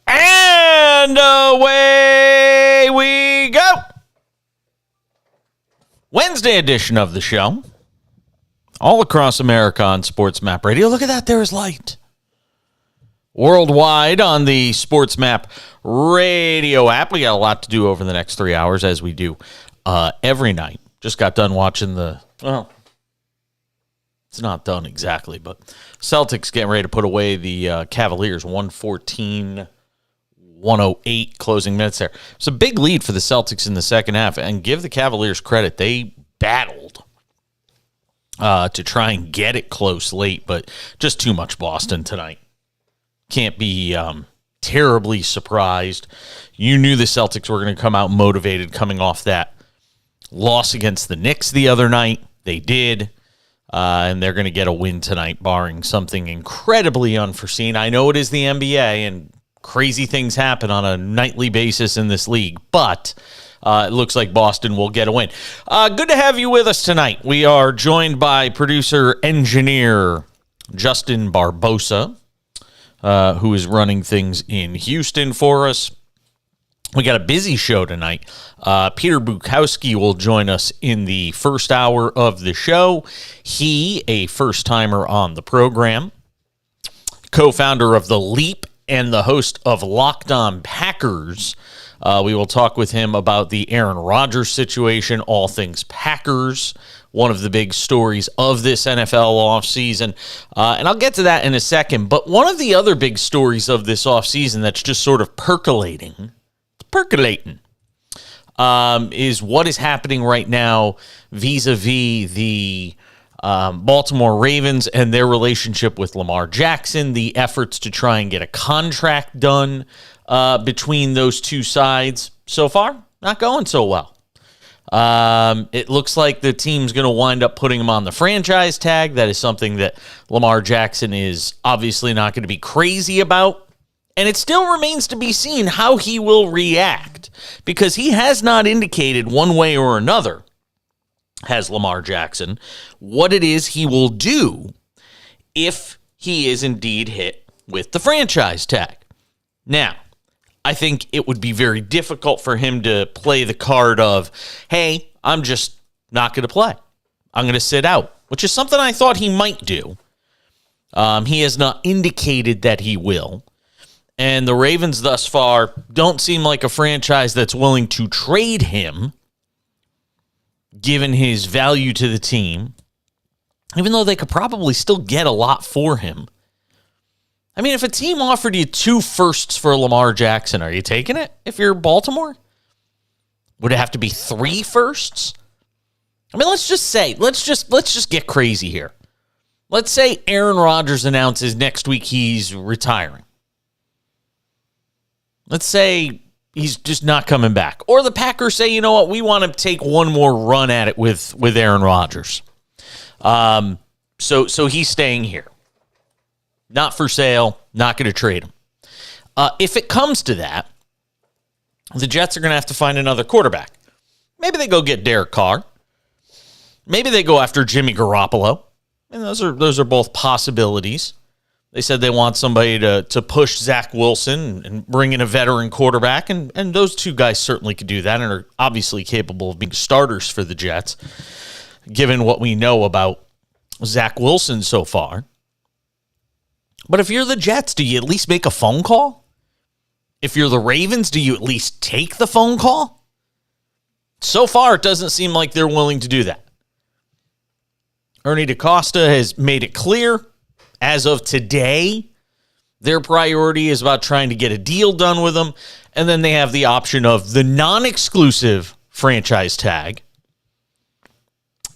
And away we go. Wednesday edition of the show. All across America on SportsMap Radio. Look at that, there's light. Worldwide on the SportsMap Radio app. We got a lot to do over the next 3 hours, as we do every night. Just got done watching it's not done exactly, but Celtics getting ready to put away the Cavaliers, 114-108 closing minutes there. It's a big lead for the Celtics in the second half, and give the Cavaliers credit. They battled to try and get it close late, but just too much Boston tonight. Can't be terribly surprised. You knew the Celtics were going to come out motivated coming off that loss against the Knicks the other night. They did. And they're going to get a win tonight, barring something incredibly unforeseen. I know it is the NBA, and crazy things happen on a nightly basis in this league, but it looks like Boston will get a win. Good to have you with us tonight. We are joined by producer-engineer Justin Barbosa, who is running things in Houston for us. We got a busy show tonight. Peter Bukowski will join us in the first hour of the show. He, a first-timer on the program, co-founder of The Leap and the host of Locked On Packers. We will talk with him about the Aaron Rodgers situation, all things Packers, one of the big stories of this NFL offseason. And I'll get to that in a second. But one of the other big stories of this offseason that's just sort of percolating, is what is happening right now vis-a-vis the Baltimore Ravens and their relationship with Lamar Jackson, the efforts to try and get a contract done between those two sides. So far, not going so well. It looks like the team's going to wind up putting him on the franchise tag. That is something that Lamar Jackson is obviously not going to be crazy about. And it still remains to be seen how he will react, because he has not indicated one way or another, has Lamar Jackson, what it is he will do if he is indeed hit with the franchise tag. Now, I think it would be very difficult for him to play the card of, hey, I'm just not going to play. I'm going to sit out, which is something I thought he might do. He has not indicated that he will. And the Ravens thus far don't seem like a franchise that's willing to trade him, given his value to the team, even though they could probably still get a lot for him. I mean, if a team offered you 2 firsts for Lamar Jackson, are you taking it if you're Baltimore? Would it have to be 3 firsts? I mean, let's just get crazy here. Let's say Aaron Rodgers announces next week he's retiring. Let's say he's just not coming back. Or the Packers say, you know what, we want to take one more run at it with Aaron Rodgers. So he's staying here. Not for sale, not going to trade him. If it comes to that, the Jets are going to have to find another quarterback. Maybe they go get Derek Carr. Maybe they go after Jimmy Garoppolo. And those are both possibilities. They said they want somebody to push Zach Wilson and bring in a veteran quarterback, and those two guys certainly could do that and are obviously capable of being starters for the Jets, given what we know about Zach Wilson so far. But if you're the Jets, do you at least make a phone call? If you're the Ravens, do you at least take the phone call? So far, it doesn't seem like they're willing to do that. Ernie DaCosta has made it clear, as of today, their priority is about trying to get a deal done with them, and then they have the option of the non-exclusive franchise tag,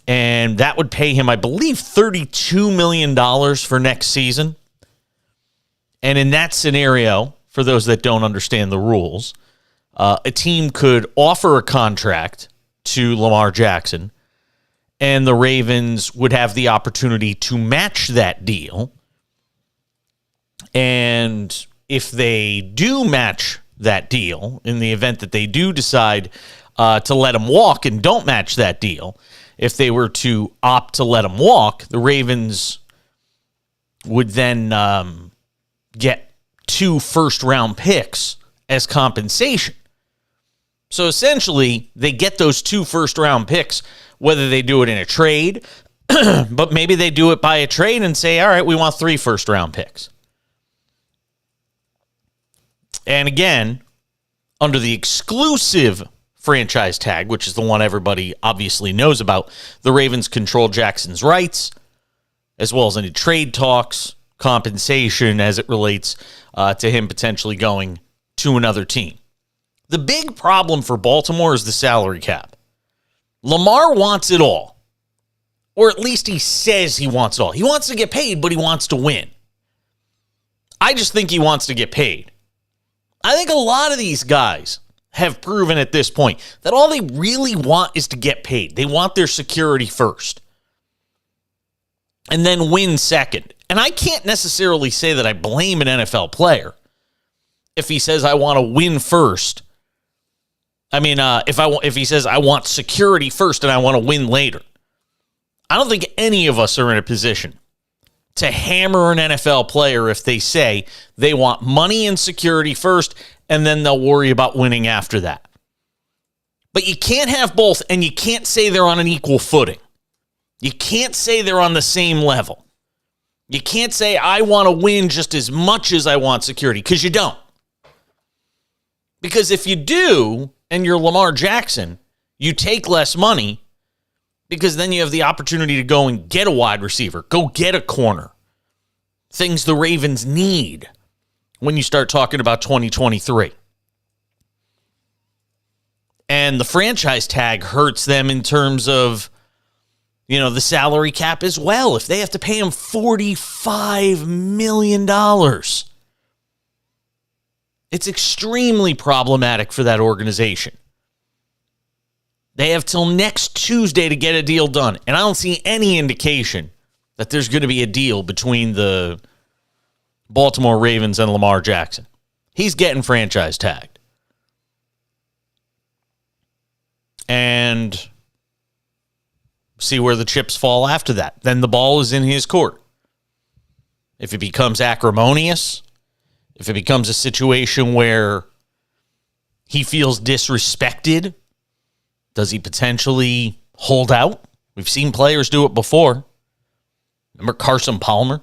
and that would pay him, I believe, $32 million for next season. And in that scenario, for those that don't understand the rules, a team could offer a contract to Lamar Jackson, and the Ravens would have the opportunity to match that deal. And if they do match that deal, in the event that they do decide to let him walk and don't match that deal, if they were to opt to let him walk, the Ravens would then get 2 first-round picks as compensation. So essentially, they get those 2 first-round picks, whether they do it in a trade, but maybe they do it by a trade and say, all right, we want 3 first-round picks. And again, under the exclusive franchise tag, which is the one everybody obviously knows about, the Ravens control Jackson's rights, as well as any trade talks, compensation as it relates to him potentially going to another team. The big problem for Baltimore is the salary cap. Lamar wants it all. Or at least he says he wants it all. He wants to get paid, but he wants to win. I just think he wants to get paid. I think a lot of these guys have proven at this point that all they really want is to get paid. They want their security first. And then win second. And I can't necessarily say that I blame an NFL player if he says I want to win first. I mean, if he says I want security first and I want to win later. I don't think any of us are in a position to hammer an NFL player if they say they want money and security first and then they'll worry about winning after that. But you can't have both, and you can't say they're on an equal footing. You can't say they're on the same level. You can't say I want to win just as much as I want security, because you don't. Because if you do, and you're Lamar Jackson, you take less money because then you have the opportunity to go and get a wide receiver, go get a corner. Things the Ravens need when you start talking about 2023. And the franchise tag hurts them in terms of, the salary cap as well. If they have to pay him $45 million, it's extremely problematic for that organization. They have till next Tuesday to get a deal done. And I don't see any indication that there's going to be a deal between the Baltimore Ravens and Lamar Jackson. He's getting franchise tagged. And see where the chips fall after that. Then the ball is in his court. If it becomes acrimonious, if it becomes a situation where he feels disrespected, does he potentially hold out? We've seen players do it before. Remember Carson Palmer?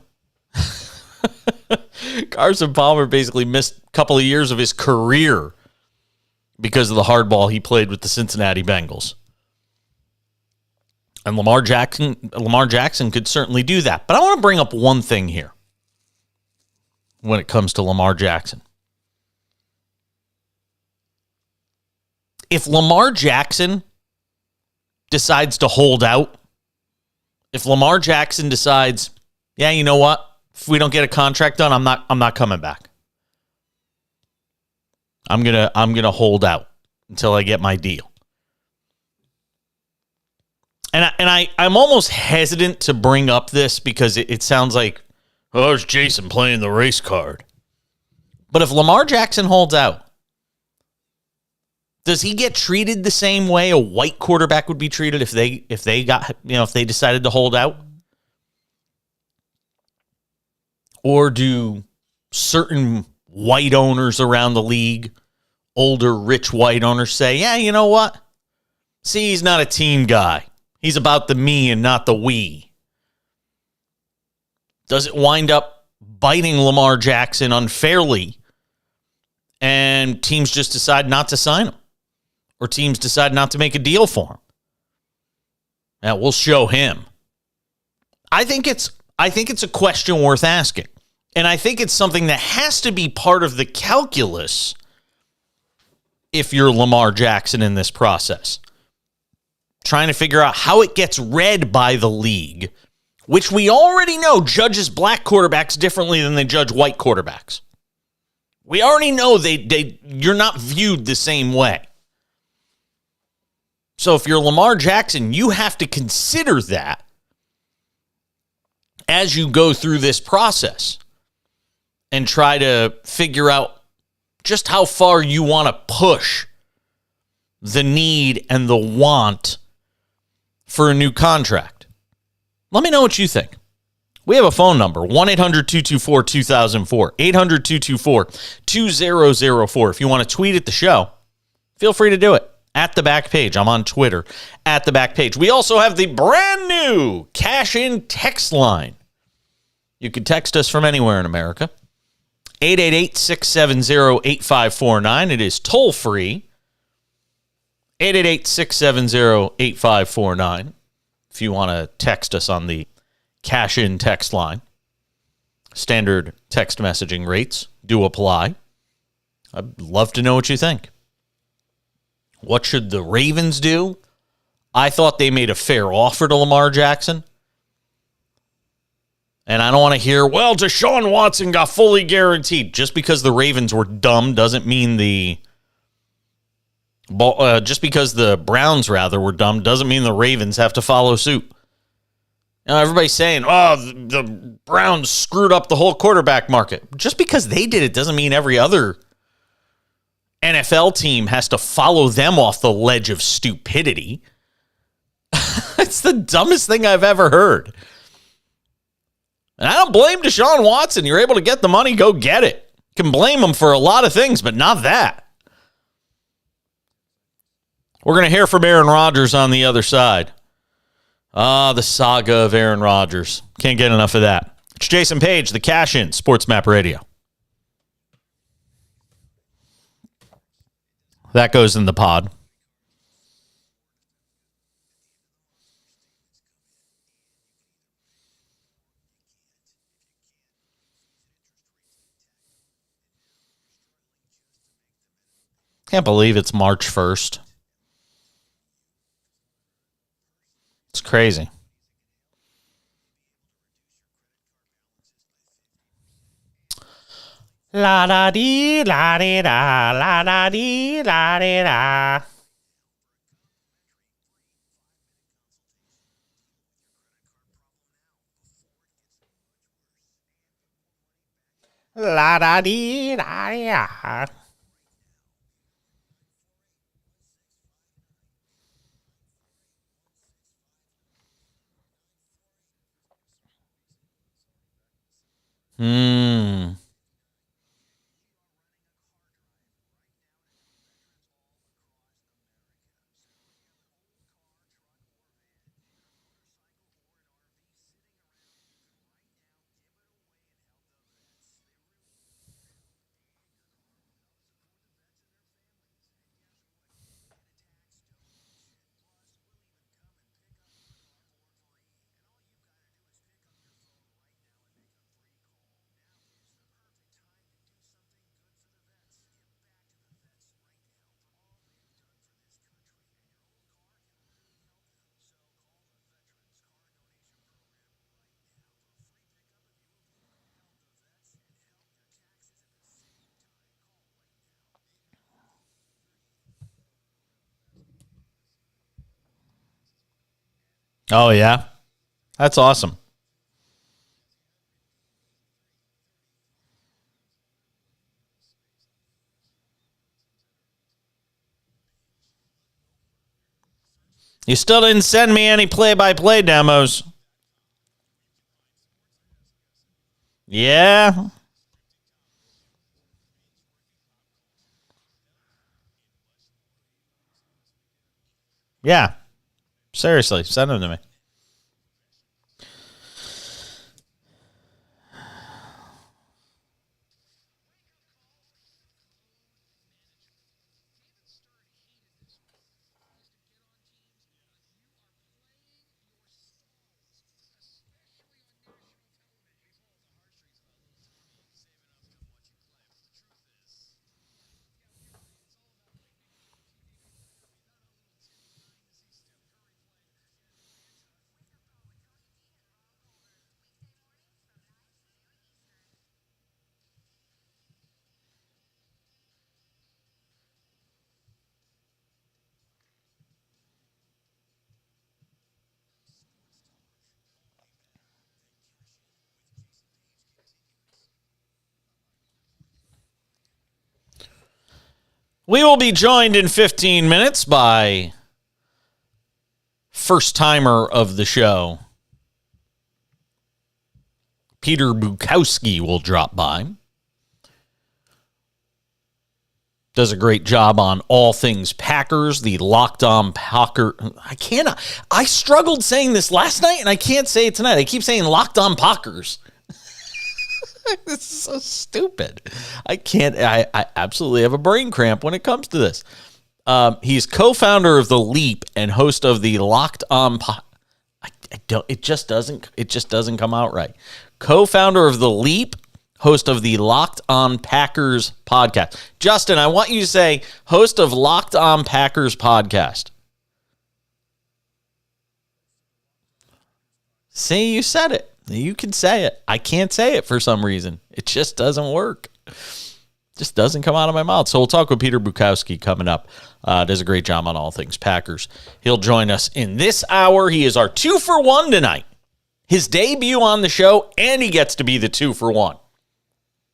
Carson Palmer basically missed a couple of years of his career because of the hardball he played with the Cincinnati Bengals. And Lamar Jackson could certainly do that. But I want to bring up one thing here when it comes to Lamar Jackson. If Lamar Jackson decides to hold out, if Lamar Jackson decides, yeah, you know what? If we don't get a contract done, I'm not coming back. I'm gonna hold out until I get my deal. And I'm almost hesitant to bring up this because it sounds like, oh, it's Jason playing the race card. But if Lamar Jackson holds out, does he get treated the same way a white quarterback would be treated if they decided to hold out? Or do certain white owners around the league, older, rich white owners, say, yeah, you know what? See, he's not a team guy. He's about the me and not the we. Does it wind up biting Lamar Jackson unfairly and teams just decide not to sign him? Or teams decide not to make a deal for him? Now, we'll show him. I think it's a question worth asking. And I think it's something that has to be part of the calculus if you're Lamar Jackson in this process. Trying to figure out how it gets read by the league, which we already know judges black quarterbacks differently than they judge white quarterbacks. We already know you're not viewed the same way. So if you're Lamar Jackson, you have to consider that as you go through this process and try to figure out just how far you want to push the need and the want for a new contract. Let me know what you think. We have a phone number, 1-800-224-2004, 800-224-2004. If you want to tweet at the show, feel free to do it. At the back page. I'm on Twitter. At the back page. We also have the brand new Cash In text line. You can text us from anywhere in America. 888-670-8549. It is toll free. 888-670-8549. If you want to text us on the Cash In text line. Standard text messaging rates do apply. I'd love to know what you think. What should the Ravens do? I thought they made a fair offer to Lamar Jackson. And I don't want to hear, well, Deshaun Watson got fully guaranteed. Just because the Ravens were dumb doesn't mean just because the Browns, were dumb, doesn't mean the Ravens have to follow suit. Now, everybody's saying, oh, the Browns screwed up the whole quarterback market. Just because they did it doesn't mean every other NFL team has to follow them off the ledge of stupidity. It's the dumbest thing I've ever heard. And I don't blame Deshaun Watson. You're able to get the money, go get it. You can blame him for a lot of things, but not that. We're going to hear from Aaron Rodgers on the other side. The saga of Aaron Rodgers. Can't get enough of that. It's Jason Page, the Cash In, SportsMap Radio. That goes in the pod. Can't believe it's March 1st. It's crazy. La da dee, la dee da, la da dee, la dee da. La da dee, la dee da. Oh, yeah? That's awesome. You still didn't send me any play-by-play demos. Yeah. Yeah. Seriously, send them to me. We will be joined in 15 minutes by first-timer of the show, Peter Bukowski will drop by. Does a great job on all things Packers, the Locked On Packer. I struggled saying this last night, and I can't say it tonight. I keep saying Locked On Packers. This is so stupid. I absolutely have a brain cramp when it comes to this. He's co-founder of The Leap and host of the Locked On it just doesn't come out right. Co-founder of The Leap, host of the Locked On Packers podcast. Justin, I want you to say host of Locked On Packers podcast. See, you said it. You can say it. I can't say it for some reason. It just doesn't work. Just doesn't come out of my mouth. So we'll talk with Peter Bukowski coming up. Does a great job on all things Packers. He'll join us in this hour. He is our 2-for-1 tonight. His debut on the show, and he gets to be the 2-for-1.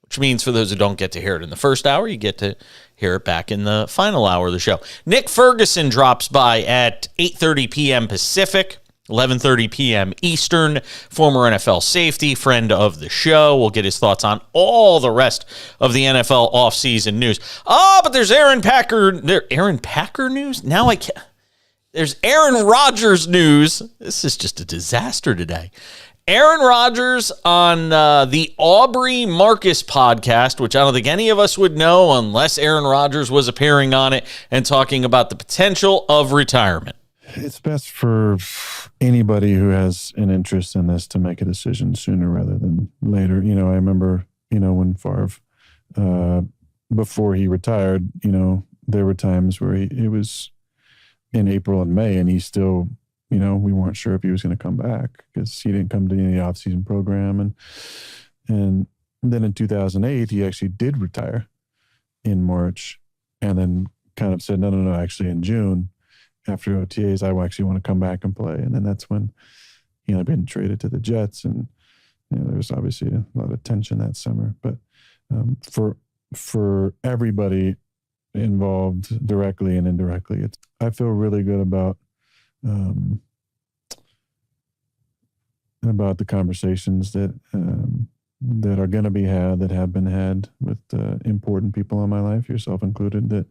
Which means for those who don't get to hear it in the first hour, you get to hear it back in the final hour of the show. Nick Ferguson drops by at 8:30 p.m. Pacific, 11:30 p.m. Eastern, former NFL safety, friend of the show. We'll get his thoughts on all the rest of the NFL offseason news. But there's Aaron Packer news? Now I can't. There's Aaron Rodgers news. This is just a disaster today. Aaron Rodgers on the Aubrey Marcus podcast, which I don't think any of us would know unless Aaron Rodgers was appearing on it and talking about the potential of retirement. It's best for anybody who has an interest in this to make a decision sooner rather than later. I remember, when Favre, before he retired, there were times where it was in April and May and he still, we weren't sure if he was going to come back because he didn't come to any off-season program. And then in 2008, he actually did retire in March and then kind of said, no, actually in June, after OTAs, I actually want to come back and play. And then that's when, I've been traded to the Jets and, there was obviously a lot of tension that summer. But for everybody involved directly and indirectly, I feel really good about the conversations that are going to be had, that have been had with important people in my life, yourself included, that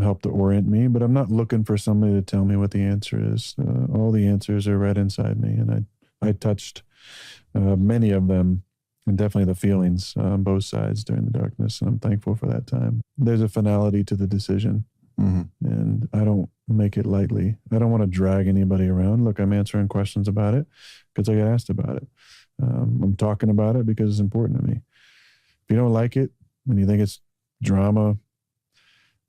help to orient me. But I'm not looking for somebody to tell me what the answer is. All the answers are right inside me, and I touched many of them, and definitely the feelings on both sides during the darkness, and I'm thankful for that time. There's a finality to the decision. Mm-hmm. And I don't make it lightly. I don't want to drag anybody around. Look, I'm answering questions about it because I get asked about it. I'm talking about it because it's important to me. If you don't like it and you think it's drama,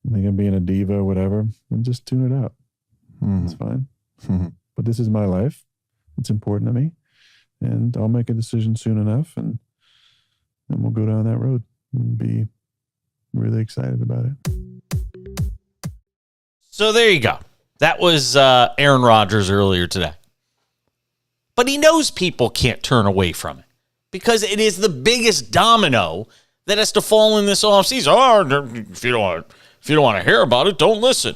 you think I'm being a diva, whatever, then just tune it out. Mm-hmm. It's fine. Mm-hmm. But this is my life. It's important to me. And I'll make a decision soon enough and we'll go down that road and be really excited about it. So there you go. That was Aaron Rodgers earlier today. But he knows people can't turn away from it because it is the biggest domino that has to fall in this offseason. Oh, if you don't want to hear about it, don't listen.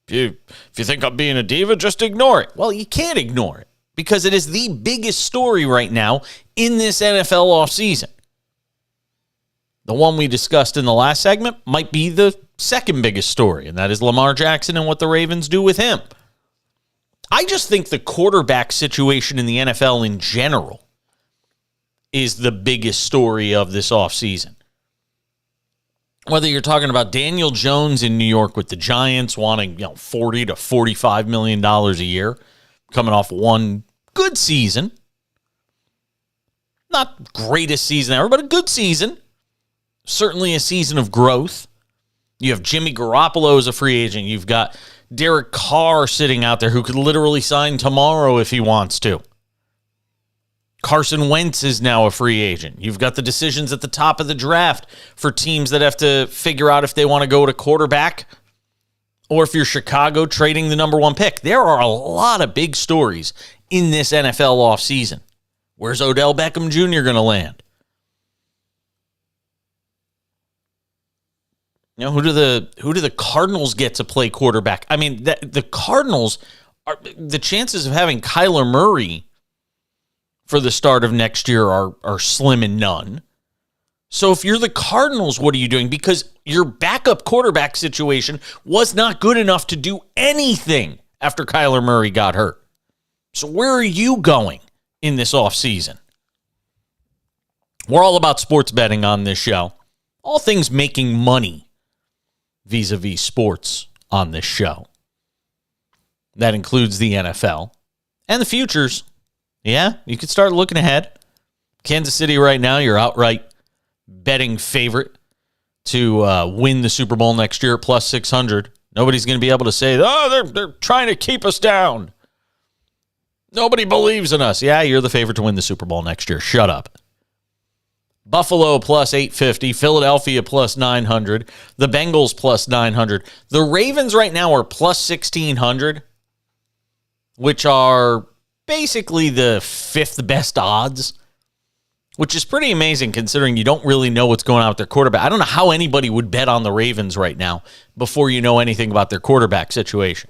If you think I'm being a diva, just ignore it. Well, you can't ignore it because it is the biggest story right now in this NFL offseason. The one we discussed in the last segment might be the second biggest story, and that is Lamar Jackson and what the Ravens do with him. I just think the quarterback situation in the NFL in general is the biggest story of this offseason. Whether you're talking about Daniel Jones in New York with the Giants wanting $40 to $45 million a year, coming off one good season. Not greatest season ever, but a good season. Certainly a season of growth. You have Jimmy Garoppolo as a free agent. You've got Derek Carr sitting out there who could literally sign tomorrow if he wants to. Carson Wentz is now a free agent. You've got the decisions at the top of the draft for teams that have to figure out if they want to go to quarterback or if you're Chicago trading the number one pick. There are a lot of big stories in this NFL offseason. Where's Odell Beckham Jr. going to land? Who do the Cardinals get to play quarterback? I mean, the Cardinals the chances of having Kyler Murray for the start of next year are slim and none. So if you're the Cardinals, what are you doing? Because your backup quarterback situation was not good enough to do anything after Kyler Murray got hurt. So where are you going in this offseason? We're all about sports betting on this show. All things making money vis-a-vis sports on this show. That includes the NFL and the futures. Yeah, you could start looking ahead. Kansas City right now, you're outright betting favorite to win the Super Bowl next year at plus 600. Nobody's going to be able to say, oh, they're trying to keep us down. Nobody believes in us. Yeah, you're the favorite to win the Super Bowl next year. Shut up. Buffalo plus 850, Philadelphia plus 900, the Bengals plus 900. The Ravens right now are plus 1,600, which are basically the fifth best odds, which is pretty amazing considering you don't really know what's going on with their quarterback. I don't know how anybody would bet on the Ravens right now before you know anything about their quarterback situation.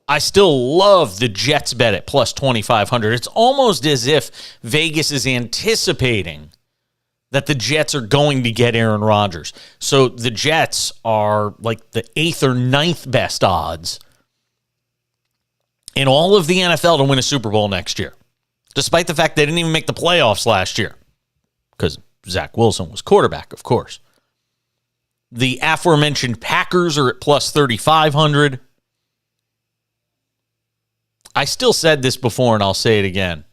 I still love the Jets bet at plus 2,500. It's almost as if Vegas is anticipating that the Jets are going to get Aaron Rodgers. So the Jets are like the 8th or 9th best odds in all of the NFL to win a Super Bowl next year, despite the fact they didn't even make the playoffs last year because Zach Wilson was quarterback, of course. The aforementioned Packers are at plus 3,500. I still said this before, and I'll say it again.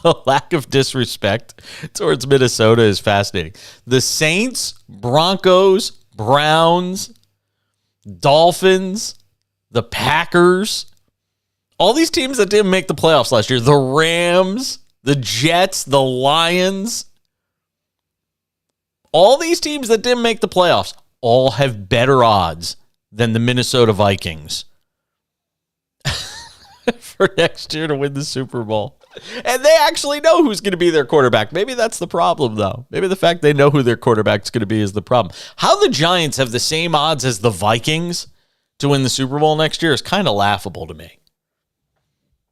The lack of disrespect towards Minnesota is fascinating. The Saints, Broncos, Browns, Dolphins, the Packers, all these teams that didn't make the playoffs last year, the Rams, the Jets, the Lions, all these teams that didn't make the playoffs all have better odds than the Minnesota Vikings for next year to win the Super Bowl. And they actually know who's going to be their quarterback. Maybe that's the problem, though. Maybe the fact they know who their quarterback's going to be is the problem. How the Giants have the same odds as the Vikings to win the Super Bowl next year is kind of laughable to me,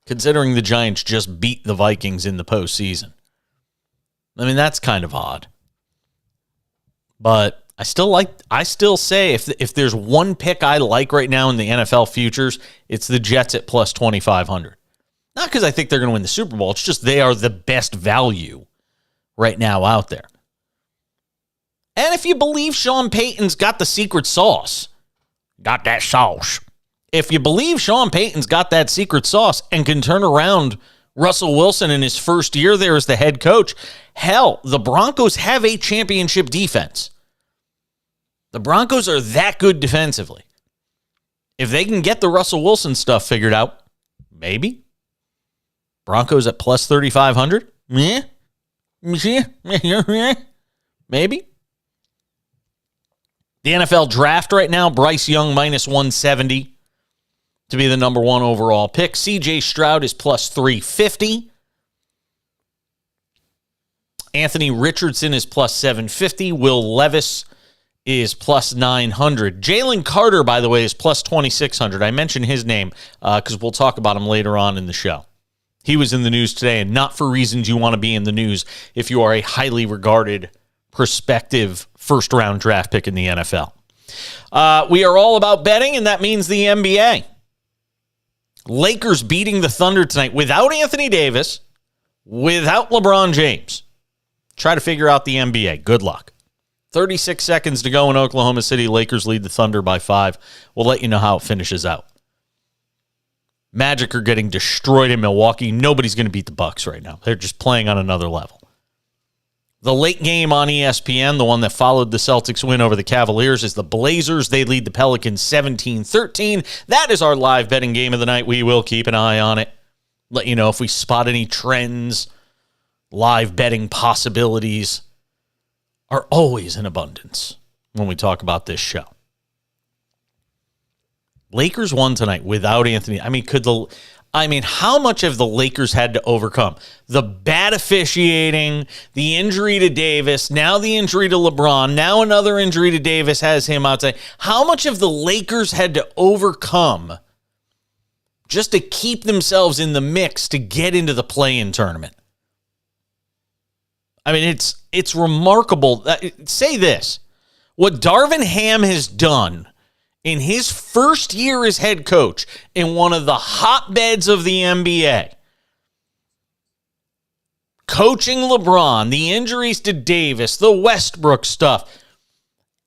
considering the Giants just beat the Vikings in the postseason. I mean, that's kind of odd. But I still say if there's one pick I like right now in the NFL futures, it's the Jets at plus 2,500. Not because I think they're going to win the Super Bowl. It's just they are the best value right now out there. And if you believe Sean Payton's got the secret sauce, got that sauce. If you believe Sean Payton's got that secret sauce and can turn around Russell Wilson in his first year there as the head coach, hell, the Broncos have a championship defense. The Broncos are that good defensively. If they can get the Russell Wilson stuff figured out, maybe. Broncos at plus 3,500? Maybe. The NFL draft right now, Bryce Young minus 170 to be the number one overall pick. CJ Stroud is plus 350. Anthony Richardson is plus 750. Will Levis is plus 900. Jalen Carter, by the way, is plus 2,600. I mentioned his name because we'll talk about him later on in the show. He was in the news today, and not for reasons you want to be in the news if you are a highly regarded prospective first-round draft pick in the NFL. We are all about betting, and that means the NBA. Lakers beating the Thunder tonight without Anthony Davis, without LeBron James. Try to figure out the NBA. Good luck. 36 seconds to go in Oklahoma City. Lakers lead the Thunder by 5. We'll let you know how it finishes out. Magic are getting destroyed in Milwaukee. Nobody's going to beat the Bucks right now. They're just playing on another level. The late game on ESPN, the one that followed the Celtics win over the Cavaliers, is the Blazers. They lead the Pelicans 17-13. That is our live betting game of the night. We will keep an eye on it. Let you know if we spot any trends. Live betting possibilities are always in abundance when we talk about this show. Lakers won tonight without Anthony. How much have the Lakers had to overcome? The bad officiating, the injury to Davis, now the injury to LeBron, now another injury to Davis has him outside. How much have the Lakers had to overcome just to keep themselves in the mix to get into the play-in tournament? I mean, it's remarkable. Say this. What Darvin Ham has done in his first year as head coach in one of the hotbeds of the NBA, coaching LeBron, the injuries to Davis, the Westbrook stuff,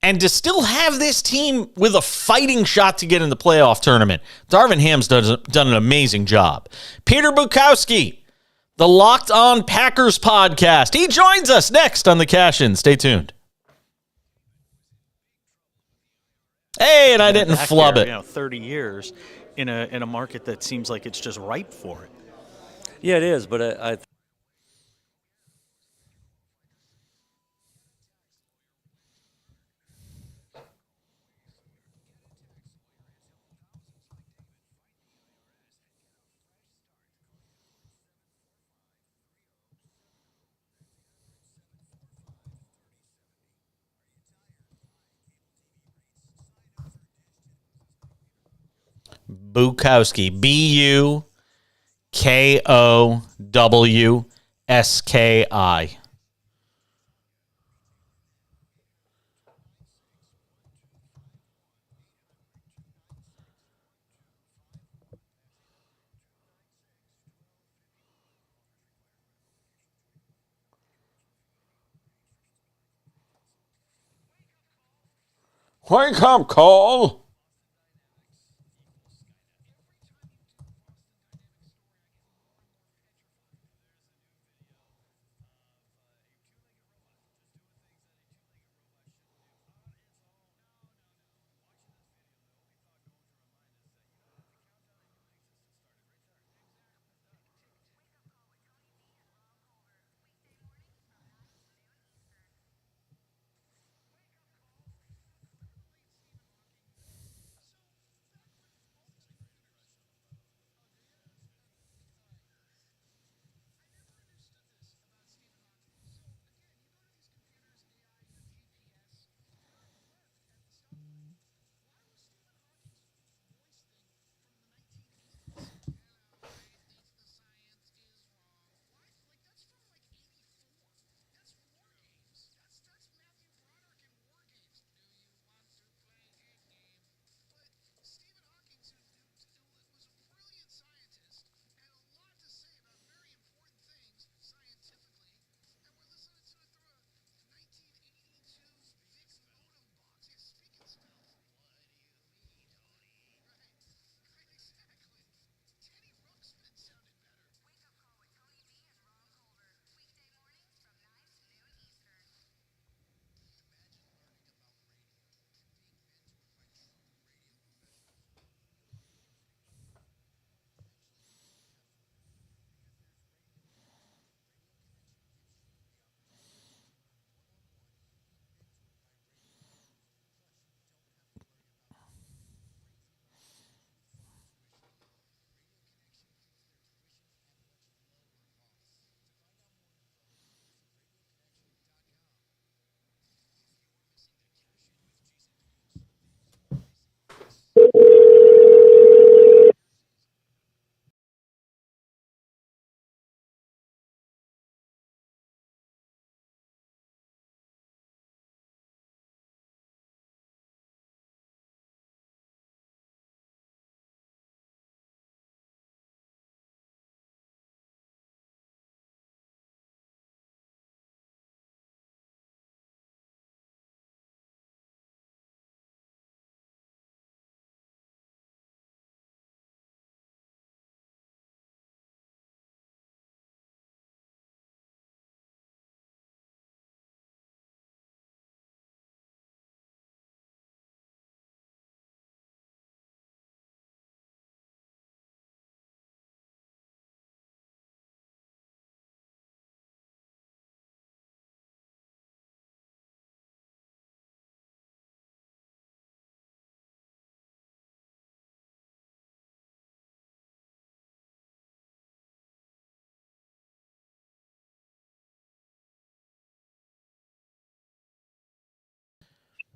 and to still have this team with a fighting shot to get in the playoff tournament. Darvin Ham's done an amazing job. Peter Bukowski, the Locked On Packers podcast. He joins us next on the Cash In. Stay tuned. Hey, and I didn't flub it. 30 years in a market that seems like it's just ripe for it. Yeah, it is, but I Bukowski, Bukowski. Wake up, Cole.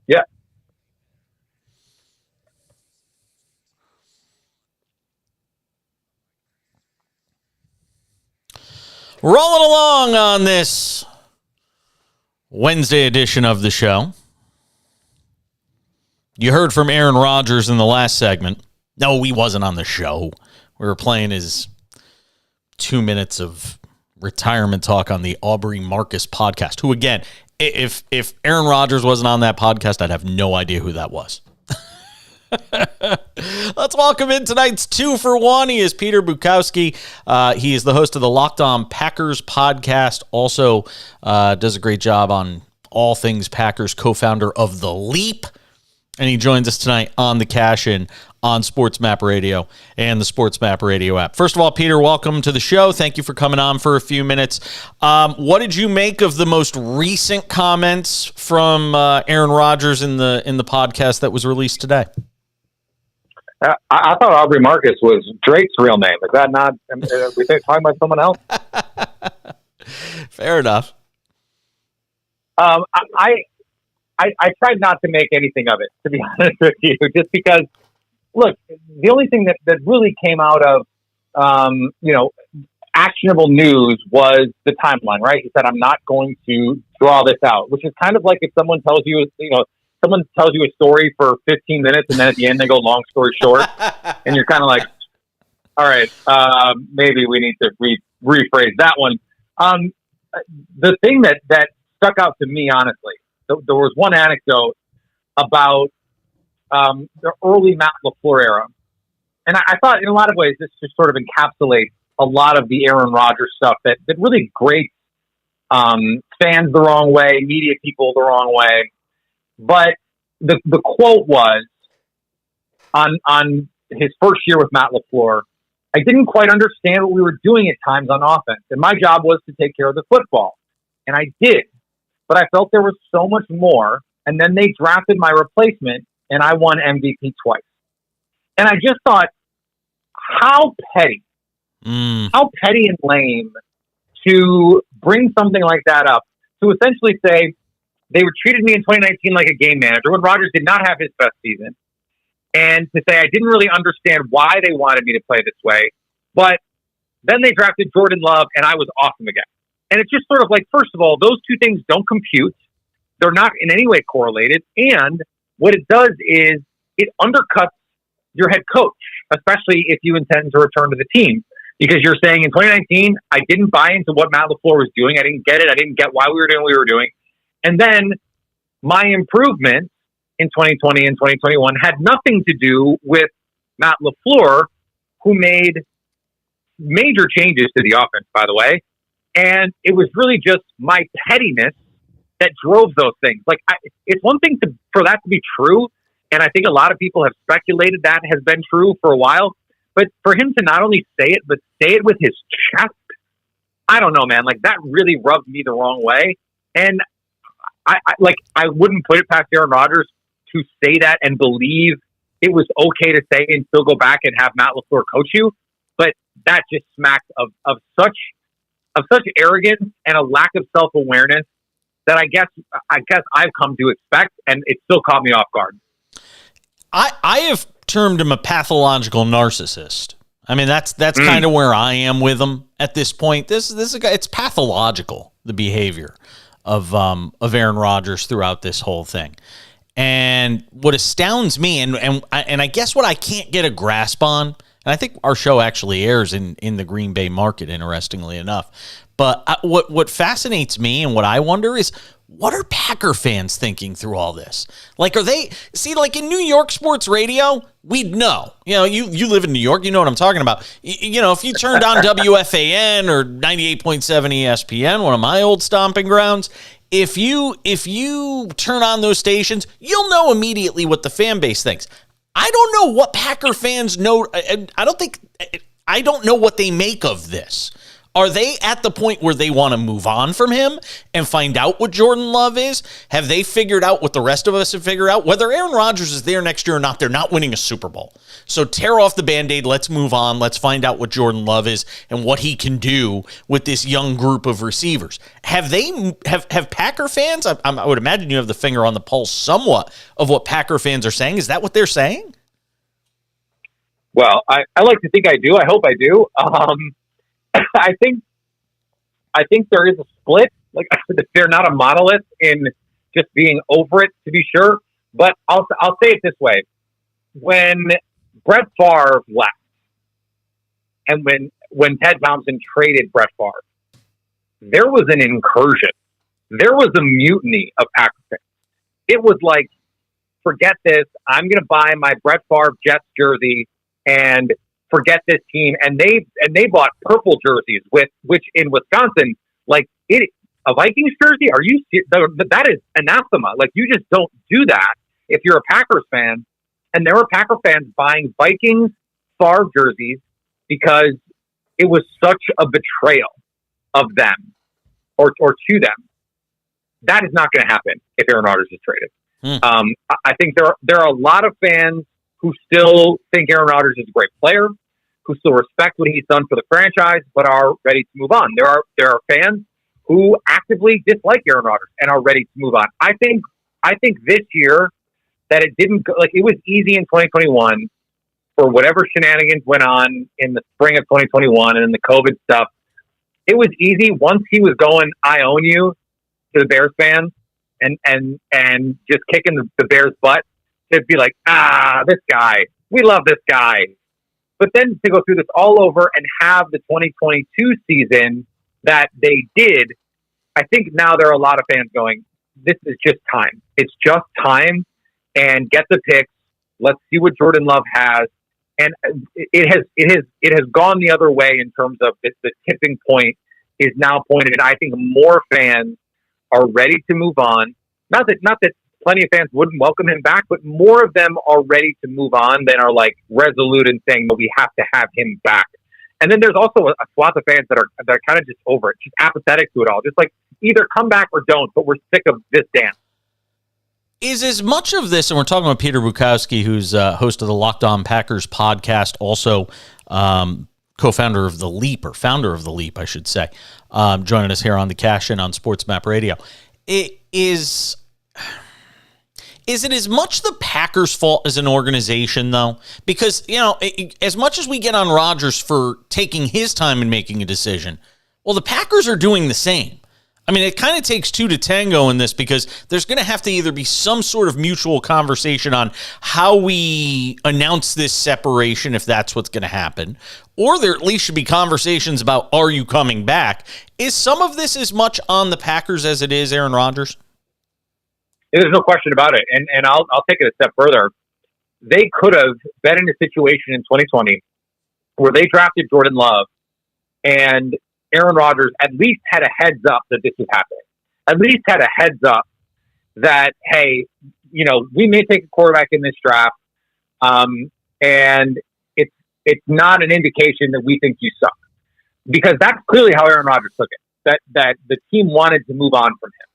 Yeah. Rolling along on this Wednesday edition of the show. You heard from Aaron Rodgers in the last segment. No, he wasn't on the show. We were playing his 2 minutes of retirement talk on the Aubrey Marcus podcast, who, again, if Aaron Rodgers wasn't on that podcast, I'd have no idea who that was. Let's welcome in tonight's 2 for 1. He is Peter Bukowski. He is the host of the Locked On Packers podcast. Also does a great job on all things Packers, co-founder of The Leap. And he joins us tonight on the Cash In on SportsMap Radio and the SportsMap Radio app. First of all, Peter, welcome to the show. Thank you for coming on for a few minutes. What did you make of the most recent comments from Aaron Rodgers in the podcast that was released today? I thought Aubrey Marcus was Drake's real name. Is that not? We think talking about someone else. Fair enough. I tried not to make anything of it, to be honest with you, just because. Look, the only thing that really came out of actionable news was the timeline. Right? He said, "I'm not going to draw this out," which is kind of like if someone tells you, someone tells you a story for 15 minutes and then at the end they go long story short, and you're kind of like, all right, maybe we need to rephrase that one. The thing that stuck out to me, honestly, there was one anecdote about the early Matt LaFleur era. And I thought in a lot of ways this just sort of encapsulates a lot of the Aaron Rodgers stuff that really grates fans the wrong way, media people the wrong way. But the quote was, on his first year with Matt LaFleur, "I didn't quite understand what we were doing at times on offense, and my job was to take care of the football. And I did. But I felt there was so much more, and then they drafted my replacement, and I won MVP twice." And I just thought, how petty and lame to bring something like that up, to essentially say, they were treated me in 2019 like a game manager when Rodgers did not have his best season, and to say I didn't really understand why they wanted me to play this way, but then they drafted Jordan Love, and I was awesome again. And it's just sort of like, first of all, those two things don't compute. They're not in any way correlated. And what it does is it undercuts your head coach, especially if you intend to return to the team. Because you're saying in 2019, I didn't buy into what Matt LaFleur was doing. I didn't get it. I didn't get why we were doing what we were doing. And then my improvement in 2020 and 2021 had nothing to do with Matt LaFleur, who made major changes to the offense, by the way. And it was really just my pettiness that drove those things. Like, it's one thing for that to be true, and I think a lot of people have speculated that has been true for a while. But for him to not only say it, but say it with his chest, I don't know, man. Like, that really rubbed me the wrong way. And I wouldn't put it past Aaron Rodgers to say that and believe it was okay to say and still go back and have Matt LaFleur coach you. But that just smacked of such arrogance and a lack of self-awareness that I guess I've come to expect, and it still caught me off guard. I have termed him a pathological narcissist. I mean, that's kind of where I am with him at this point. This is a guy. It's pathological, the behavior of Aaron Rodgers throughout this whole thing. And what astounds me, and I guess what I can't get a grasp on, and I think our show actually airs in the Green Bay market, interestingly enough. But what fascinates me and what I wonder is, what are Packer fans thinking through all this? Like, are they, like in New York sports radio, we'd know. You live in New York, you know what I'm talking about. If you turned on WFAN or 98.7 ESPN, one of my old stomping grounds, if you turn on those stations, you'll know immediately what the fan base thinks. I don't know what Packer fans know. I don't know what they make of this. Are they at the point where they want to move on from him and find out what Jordan Love is? Have they figured out what the rest of us have figured out? Whether Aaron Rodgers is there next year or not, they're not winning a Super Bowl. So tear off the Band-Aid. Let's move on. Let's find out what Jordan Love is and what he can do with this young group of receivers. Have Packer fans, I would imagine you have the finger on the pulse somewhat of what Packer fans are saying. Is that what they're saying? Well, I like to think I do. I hope I do. I think there is a split Like they're not a monolith in just being over it, to be sure. But I'll say it this way: when Brett Favre left, and when Ted Thompson traded Brett Favre, there was an incursion. There was a mutiny of Packers fans. It was like, forget this. I'm going to buy my Brett Favre Jets jersey and forget this team. And they bought purple jerseys which in Wisconsin, like a Vikings jersey. Are you that is anathema? Like you just don't do that if you're a Packers fan. And there were Packer fans buying Vikings Favre jerseys because it was such a betrayal of them or to them. That is not going to happen if Aaron Rodgers is traded. I think there are a lot of fans who still think Aaron Rodgers is a great player, who still respect what he's done for the franchise, but are ready to move on. There are fans who actively dislike Aaron Rodgers and are ready to move on. I think this year that it didn't go, like it was easy in 2021 for whatever shenanigans went on in the spring of 2021 and in the COVID stuff. It was easy once he was going, I own you, to the Bears fans and just kicking the Bears' butt to be like, this guy, we love this guy. But then to go through this all over and have the 2022 season that they did, I think now there are a lot of fans going, this is just time. It's just time, and get the picks. Let's see what Jordan Love has. And it has gone the other way in terms of the tipping point is now pointed. And I think more fans are ready to move on. Not that plenty of fans wouldn't welcome him back, but more of them are ready to move on than are like resolute in saying, well, we have to have him back. And then there's also a swath of fans that are kind of just over it, just apathetic to it all. Just like either come back or don't, but we're sick of this dance. Is as much of this, and we're talking about Peter Bukowski, who's host of the Locked On Packers podcast, also co-founder of The Leap, or founder of The Leap, I should say, joining us here on the Cash In on SportsMap Radio. Is it as much the Packers' fault as an organization, though? Because, as much as we get on Rodgers for taking his time in making a decision, well, the Packers are doing the same. I mean, it kind of takes two to tango in this because there's going to have to either be some sort of mutual conversation on how we announce this separation, if that's what's going to happen, or there at least should be conversations about, are you coming back? Is some of this as much on the Packers as it is Aaron Rodgers? There's no question about it. And I'll take it a step further. They could have been in a situation in 2020 where they drafted Jordan Love and Aaron Rodgers at least had a heads up that this was happening. At least had a heads up that, hey, we may take a quarterback in this draft, and it's not an indication that we think you suck. Because that's clearly how Aaron Rodgers took it, that the team wanted to move on from him.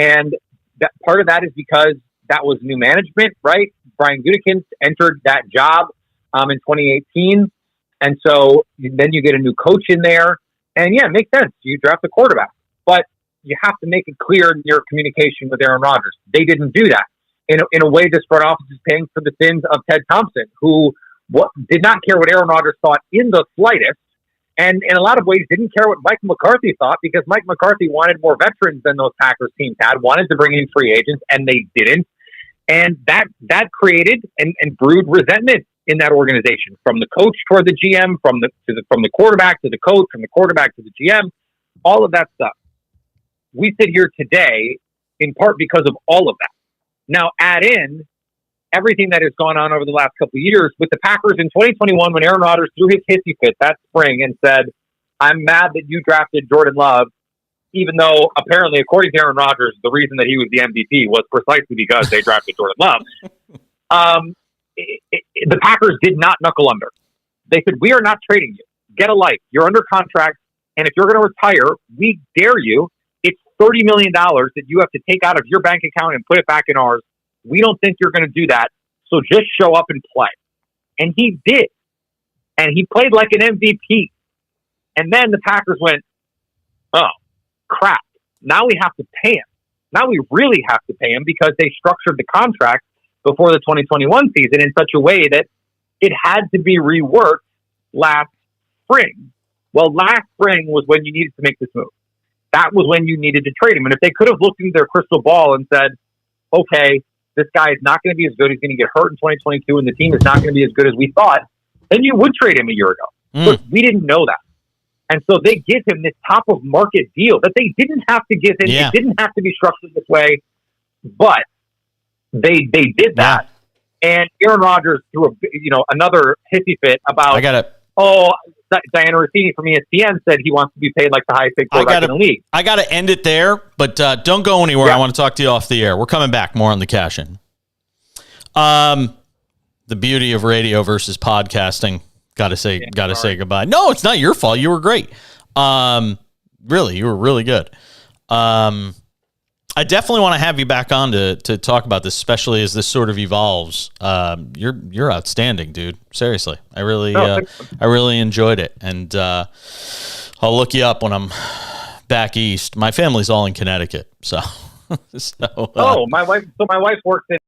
And that part of that is because that was new management, right? Brian Gutekunst entered that job in 2018. And so then you get a new coach in there. And yeah, it makes sense. You draft a quarterback. But you have to make it clear in your communication with Aaron Rodgers. They didn't do that. In a way, this front office is paying for the sins of Ted Thompson, who did not care what Aaron Rodgers thought in the slightest. And in a lot of ways, didn't care what Mike McCarthy thought, because Mike McCarthy wanted more veterans than those Packers teams had, wanted to bring in free agents, and they didn't. And that created and brewed resentment in that organization, from the coach toward the GM, from the quarterback to the coach, from the quarterback to the GM, all of that stuff. We sit here today in part because of all of that. Now add in everything that has gone on over the last couple of years with the Packers in 2021, when Aaron Rodgers threw his hissy fit that spring and said, I'm mad that you drafted Jordan Love, even though apparently, according to Aaron Rodgers, the reason that he was the MVP was precisely because they drafted Jordan Love. The Packers did not knuckle under. They said, we are not trading you. Get a life. You're under contract. And if you're going to retire, we dare you. It's $30 million that you have to take out of your bank account and put it back in ours. We don't think you're going to do that. So just show up and play. And he did. And he played like an MVP. And then the Packers went, oh, crap. Now we have to pay him. Now we really have to pay him, because they structured the contract before the 2021 season in such a way that it had to be reworked last spring. Well, last spring was when you needed to make this move. that was when you needed to trade him. And if they could have looked into their crystal ball and said, okay, this guy is not going to be as good. He's going to get hurt in 2022, and the team is not going to be as good as we thought, then you would trade him a year ago. But we didn't know that. And so they give him this top of market deal that they didn't have to give him. Yeah. It didn't have to be structured this way, but they did that. Yeah. And Aaron Rodgers threw another hissy fit about Diana Rossini from ESPN said he wants to be paid like the highest paid quarterback in the league. I got to end it there, but don't go anywhere. I want to talk to you off the air. We're coming back. More on the cash-in. The beauty of radio versus podcasting. Got to say goodbye. No, it's not your fault. You were great. Really, you were really good. I definitely want to have you back on to talk about this, especially as this sort of evolves. You're outstanding, dude. Seriously, I really enjoyed it, and I'll look you up when I'm back east. My family's all in Connecticut, so. My wife works in.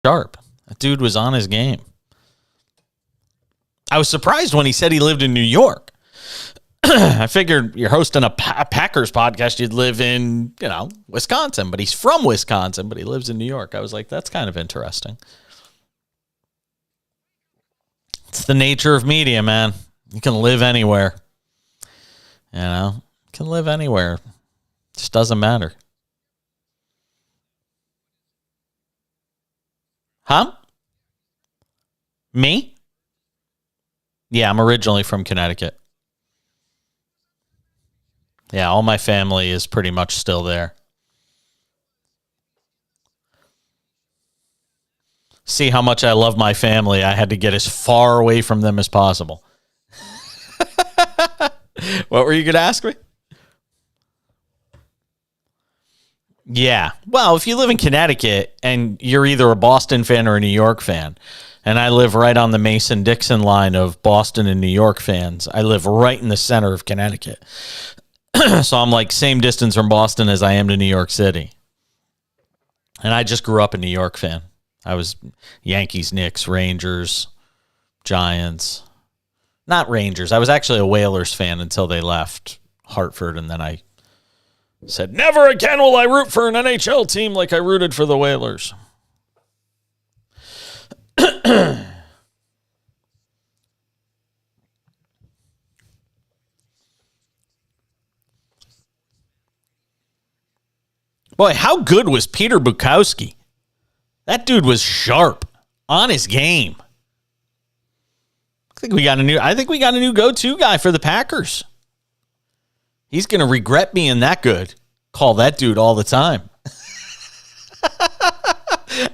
Sharp. That dude was on his game. I was surprised when he said he lived in New York. I figured you're hosting a Packers podcast, you'd live in, Wisconsin, but he's from Wisconsin, but he lives in New York. I was like, that's kind of interesting. It's the nature of media, man. You can live anywhere. You can live anywhere. It just doesn't matter. Huh? Me? Yeah, I'm originally from Connecticut. Yeah, all my family is pretty much still there. See how much I love my family. I had to get as far away from them as possible. What were you going to ask me? Yeah. Well, if you live in Connecticut and you're either a Boston fan or a New York fan, and I live right on the Mason-Dixon line of Boston and New York fans, I live right in the center of Connecticut. So I'm like same distance from Boston as I am to New York City. And I just grew up a New York fan. I was Yankees, Knicks, Rangers, Giants. Not Rangers. I was actually a Whalers fan until they left Hartford, and then I said, never again will I root for an NHL team like I rooted for the Whalers. Boy, how good was Peter Bukowski? That dude was sharp on his game. I think we got a new go-to guy for the Packers. He's going to regret being that good. Call that dude all the time.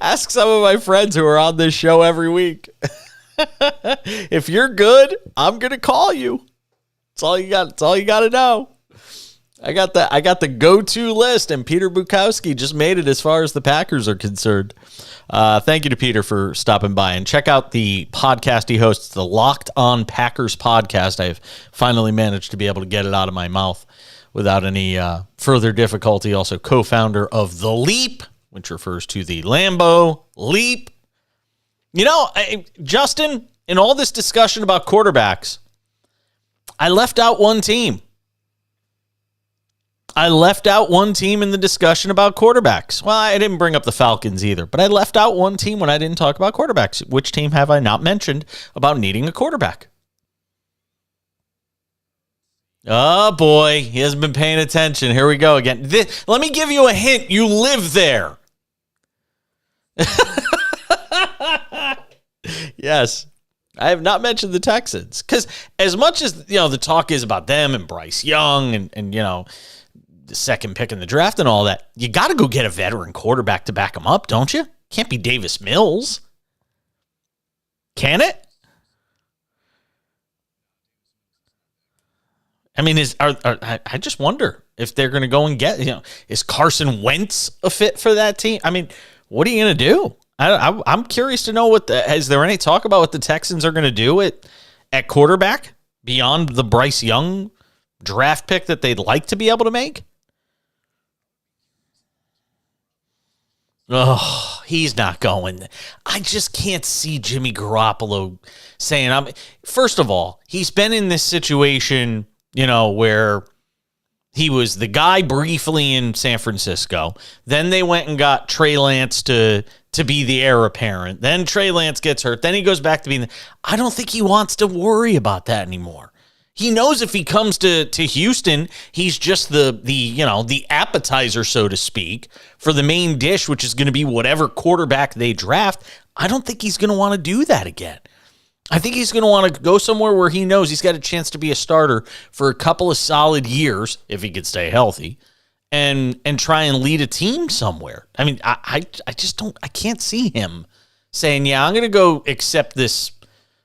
Ask some of my friends who are on this show every week. If you're good, I'm going to call you. That's all you got. That's all you got to know. I got the go-to list, and Peter Bukowski just made it as far as the Packers are concerned. Thank you to Peter for stopping by, and check out the podcast he hosts, the Locked On Packers podcast. I've finally managed to be able to get it out of my mouth without any further difficulty. Also co-founder of The Leap, which refers to the Lambeau Leap. You know, Justin, in all this discussion about quarterbacks, I left out one team. I left out one team in the discussion about quarterbacks. Well, I didn't bring up the Falcons either, but I left out one team when I didn't talk about quarterbacks. Which team have I not mentioned about needing a quarterback? Oh, boy. He hasn't been paying attention. Here we go again. Let me give you a hint. You live there. Yes. I have not mentioned the Texans. Because as much as, the talk is about them and Bryce Young and the second pick in the draft and all that, you got to go get a veteran quarterback to back him up, don't you? Can't be Davis Mills. Can it? I mean, I just wonder if they're going to go and get, is Carson Wentz a fit for that team? I mean, what are you going to do? I'm curious to know is there any talk about what the Texans are going to do at quarterback beyond the Bryce Young draft pick that they'd like to be able to make? Oh, he's not going. I just can't see Jimmy Garoppolo saying, first of all, he's been in this situation, where he was the guy briefly in San Francisco. Then they went and got Trey Lance to be the heir apparent. Then Trey Lance gets hurt. Then he goes back to being I don't think he wants to worry about that anymore. He knows if he comes to Houston, he's just the appetizer, so to speak, for the main dish, which is going to be whatever quarterback they draft. I don't think he's going to want to do that again. I think he's going to want to go somewhere where he knows he's got a chance to be a starter for a couple of solid years, if he could stay healthy, and try and lead a team somewhere. I mean, I can't see him saying, yeah, I'm going to go accept this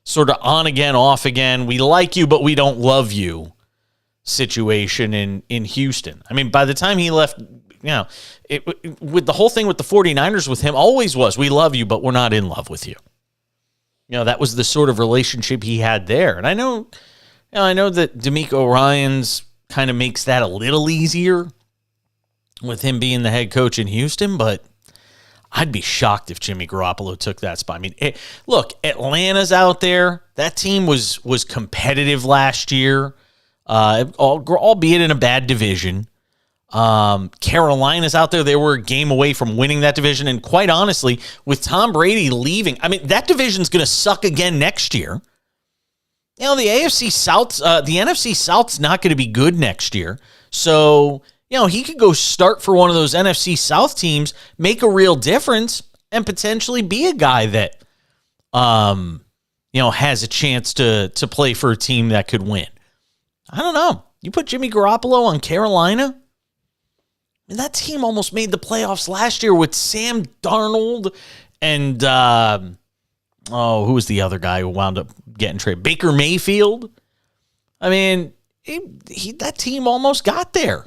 sort of on again, off again, we like you, but we don't love you situation in Houston. I mean, by the time he left, with the whole thing with the 49ers with him always was, we love you, but we're not in love with you. That was the sort of relationship he had there. And I know that DeMeco Ryans kind of makes that a little easier with him being the head coach in Houston, but I'd be shocked if Jimmy Garoppolo took that spot. I mean, look, Atlanta's out there. That team was competitive last year, albeit in a bad division. Carolina's out there. They were a game away from winning that division. And quite honestly, with Tom Brady leaving, I mean, that division's going to suck again next year. The AFC South, the NFC South's not going to be good next year. So, he could go start for one of those NFC South teams, make a real difference, and potentially be a guy that, has a chance to play for a team that could win. I don't know. You put Jimmy Garoppolo on Carolina, and that team almost made the playoffs last year with Sam Darnold and, who was the other guy who wound up getting traded? Baker Mayfield. I mean, that team almost got there.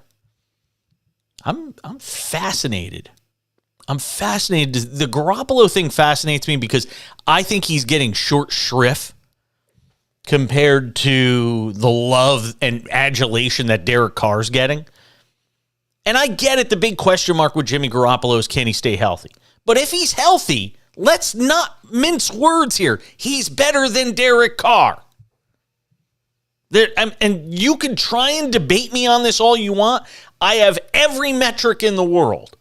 I'm fascinated. I'm fascinated. The Garoppolo thing fascinates me because I think he's getting short shrift compared to the love and adulation that Derek Carr's getting. And I get it. The big question mark with Jimmy Garoppolo is, can he stay healthy? But if he's healthy, let's not mince words here. He's better than Derek Carr. And you can try and debate me on this all you want. I have every metric in the world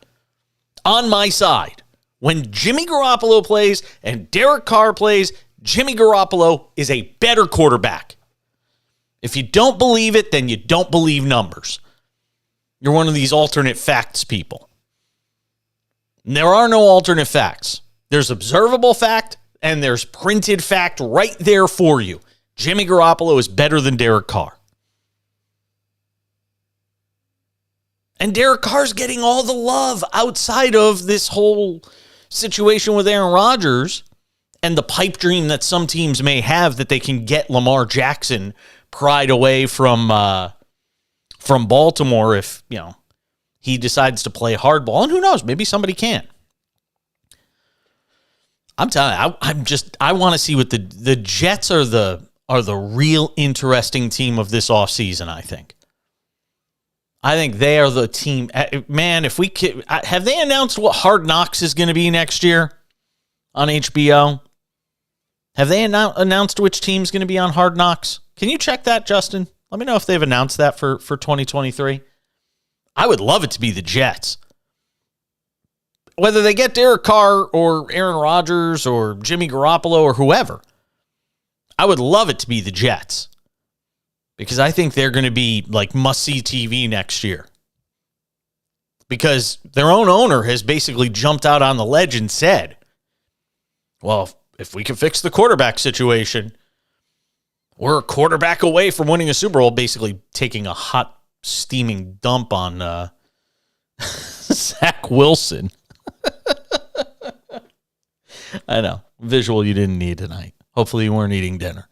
on my side. When Jimmy Garoppolo plays and Derek Carr plays, Jimmy Garoppolo is a better quarterback. If you don't believe it, then you don't believe numbers. You're one of these alternate facts people. There are no alternate facts. There's observable fact and there's printed fact right there for you. Jimmy Garoppolo is better than Derek Carr. And Derek Carr's getting all the love outside of this whole situation with Aaron Rodgers and the pipe dream that some teams may have that they can get Lamar Jackson pried away from Baltimore if, he decides to play hardball. And who knows, maybe somebody can. I'm telling you, I want to see what the Jets are the real interesting team of this offseason, I think. I think they are the team. Man, if we could, have they announced what Hard Knocks is going to be next year on HBO? Have they announced which team's going to be on Hard Knocks? Can you check that, Justin? Let me know if they've announced that for 2023. I would love it to be the Jets. Whether they get Derek Carr or Aaron Rodgers or Jimmy Garoppolo or whoever, I would love it to be the Jets. Because I think they're going to be like must-see TV next year. Because their own owner has basically jumped out on the ledge and said, well, if we can fix the quarterback situation, we're a quarterback away from winning a Super Bowl, basically taking a hot, steaming dump on Zach Wilson. I know. Visual you didn't need tonight. Hopefully you weren't eating dinner.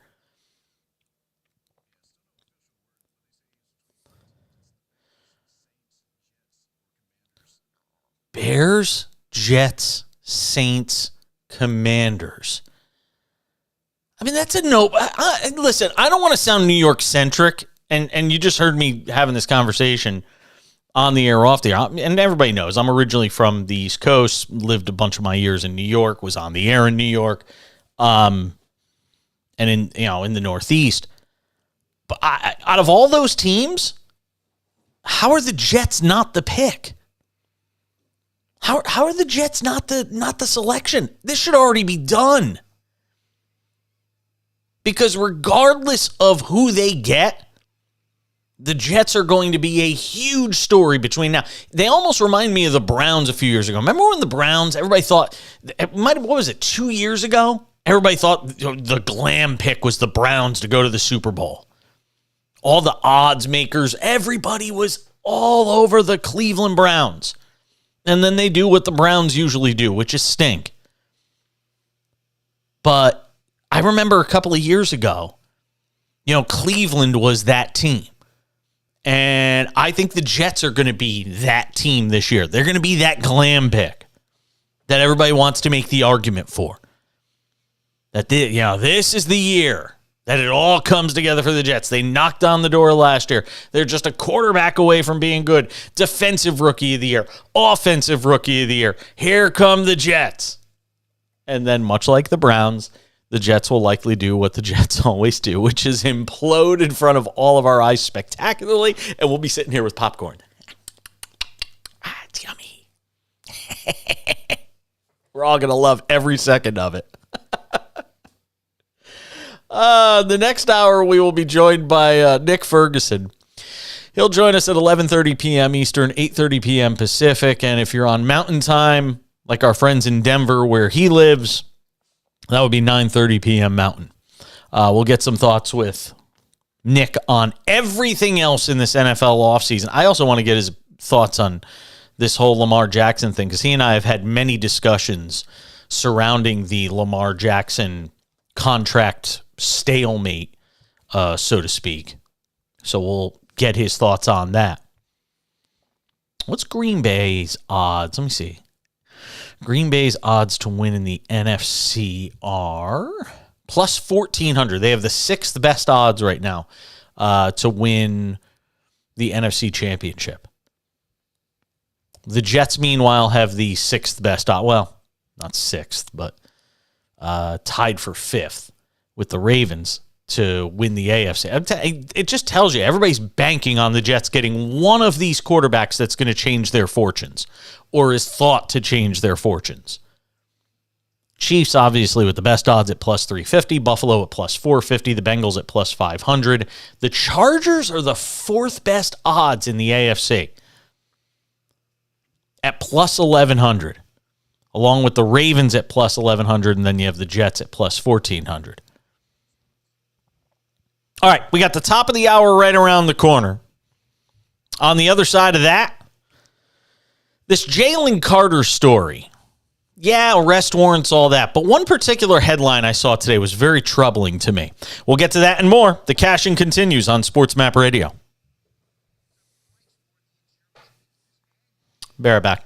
Bears, Jets, Saints, Commanders. I mean, that's a no. Listen, I don't want to sound New York centric, and you just heard me having this conversation on the air, off the air, and everybody knows I'm originally from the East Coast, lived a bunch of my years in New York, was on the air in New York, and in the Northeast. But out of all those teams, how are the Jets not the pick? How are the Jets not the selection? This should already be done. Because regardless of who they get, the Jets are going to be a huge story between now. They almost remind me of the Browns a few years ago. Remember when the Browns, everybody thought, what was it, 2 years ago? Everybody thought the glam pick was the Browns to go to the Super Bowl. All the odds makers, everybody was all over the Cleveland Browns. And then they do what the Browns usually do, which is stink. But I remember a couple of years ago, Cleveland was that team. And I think the Jets are going to be that team this year. They're going to be that glam pick that everybody wants to make the argument for. That this is the year that it all comes together for the Jets. They knocked on the door last year. They're just a quarterback away from being good. Defensive Rookie of the Year. Offensive Rookie of the Year. Here come the Jets. And then, much like the Browns, the Jets will likely do what the Jets always do, which is implode in front of all of our eyes spectacularly, and we'll be sitting here with popcorn. It's yummy. We're all going to love every second of it. The next hour, we will be joined by Nick Ferguson. He'll join us at 11:30 p.m. Eastern, 8:30 p.m. Pacific. And if you're on Mountain Time, like our friends in Denver where he lives, that would be 9:30 p.m. Mountain. We'll get some thoughts with Nick on everything else in this NFL offseason. I also want to get his thoughts on this whole Lamar Jackson thing because he and I have had many discussions surrounding the Lamar Jackson contract stalemate, so to speak. So we'll get his thoughts on that. What's Green Bay's odds? Let me see. Green Bay's odds to win in the NFC are plus 1,400. They have the sixth best odds right now to win the NFC Championship. The Jets, meanwhile, have the sixth best odds. Well, not sixth, but tied for fifth with the Ravens to win the AFC. It just tells you everybody's banking on the Jets getting one of these quarterbacks that's going to change their fortunes or is thought to change their fortunes. Chiefs, obviously, with the best odds at plus 350. Buffalo at plus 450. The Bengals at plus 500. The Chargers are the fourth best odds in the AFC at plus 1,100. along with the Ravens at plus 1,100, and then you have the Jets at plus 1,400. All right, we got the top of the hour right around the corner. On the other side of that, this Jalen Carter story. Yeah, arrest warrants, all that. But one particular headline I saw today was very troubling to me. We'll get to that and more. The Cashing continues on SportsMap Radio. Bear back.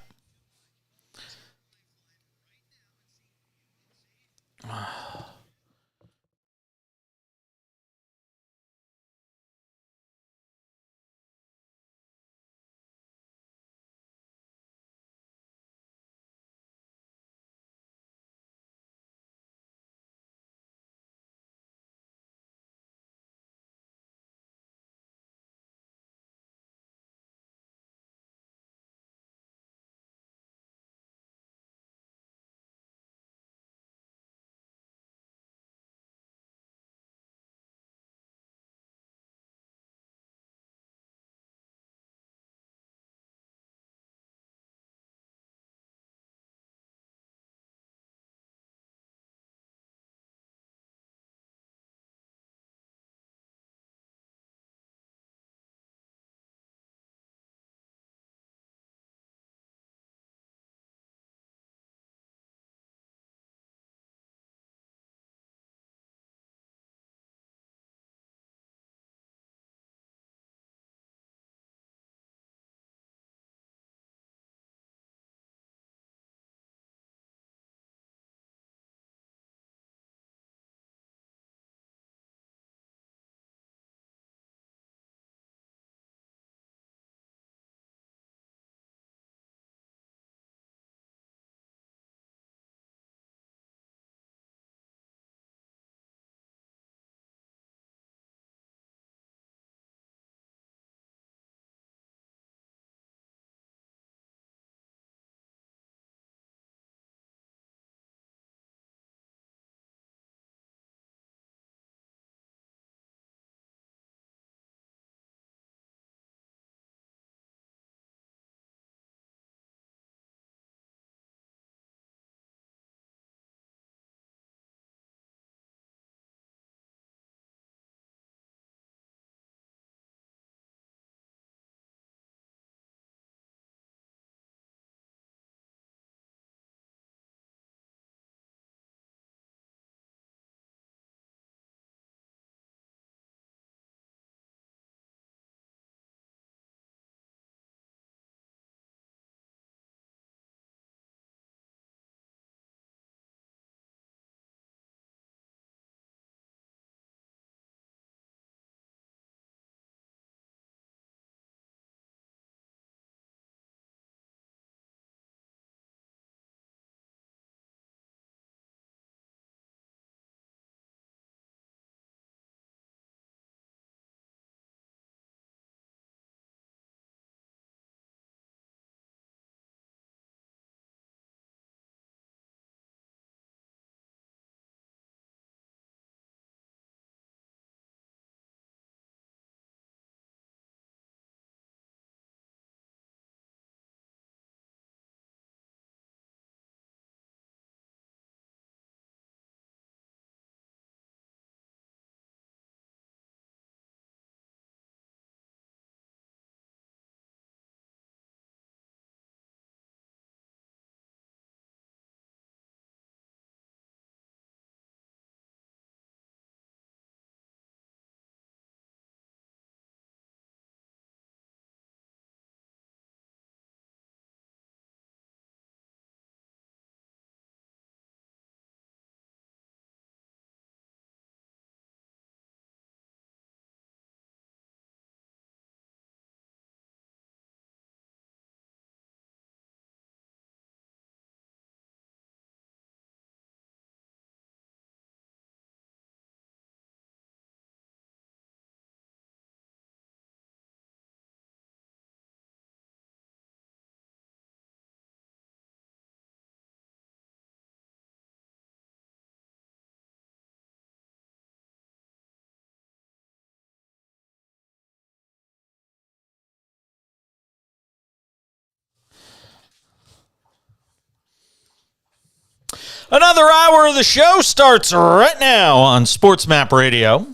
Another hour of the show starts right now on SportsMap Radio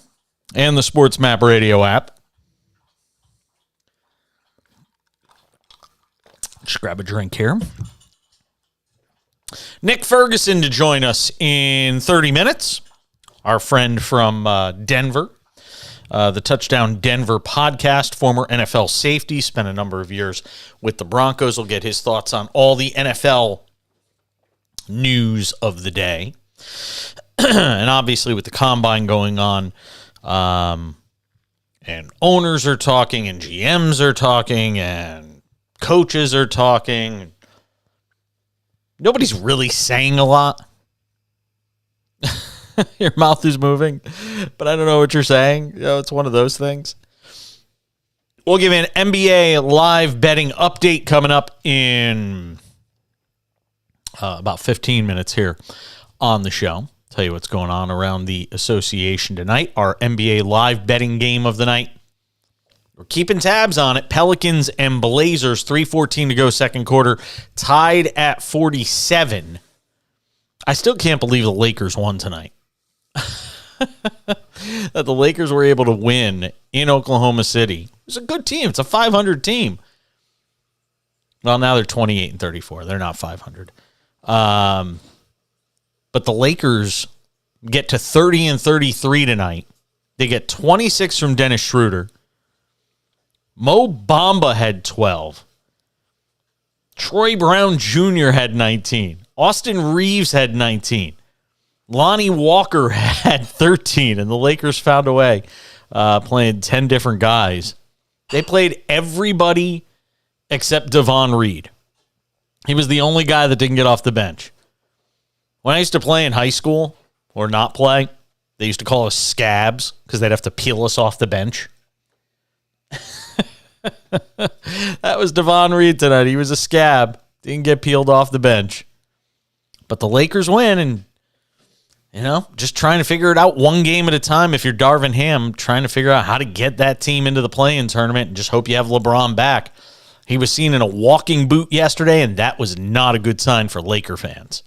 and the SportsMap Radio app. Just grab a drink here. Nick Ferguson to join us in 30 minutes. Our friend from Denver, the Touchdown Denver podcast, former NFL safety, spent a number of years with the Broncos. We'll get his thoughts on all the NFL news of the day. And obviously with the combine going on, and owners are talking and GMs are talking and coaches are talking. Nobody's really saying a lot. Your mouth is moving, but I don't know what you're saying. It's one of those things. We'll give you an NBA live betting update coming up in about 15 minutes here on the show. Tell you what's going on around the association tonight. Our NBA live betting game of the night. We're keeping tabs on it. Pelicans and Blazers, 3:14 to go second quarter, tied at 47. I still can't believe the Lakers won tonight. That the Lakers were able to win in Oklahoma City. It's a good team. It's a 500 team. Well, now they're 28 and 34. They're not 500. But the Lakers get to 30 and 33 tonight. They get 26 from Dennis Schroeder. Mo Bamba had 12. Troy Brown Jr. had 19. Austin Reeves had 19. Lonnie Walker had 13, and the Lakers found a way, playing 10 different guys. They played everybody except Devon Reed. He was the only guy that didn't get off the bench. When I used to play in high school, or not play, they used to call us scabs because they'd have to peel us off the bench. That was Devon Reed tonight. He was a scab. Didn't get peeled off the bench. But the Lakers win, and just trying to figure it out one game at a time. If you're Darvin Ham, trying to figure out how to get that team into the play-in tournament and just hope you have LeBron back. He was seen in a walking boot yesterday, and that was not a good sign for Laker fans.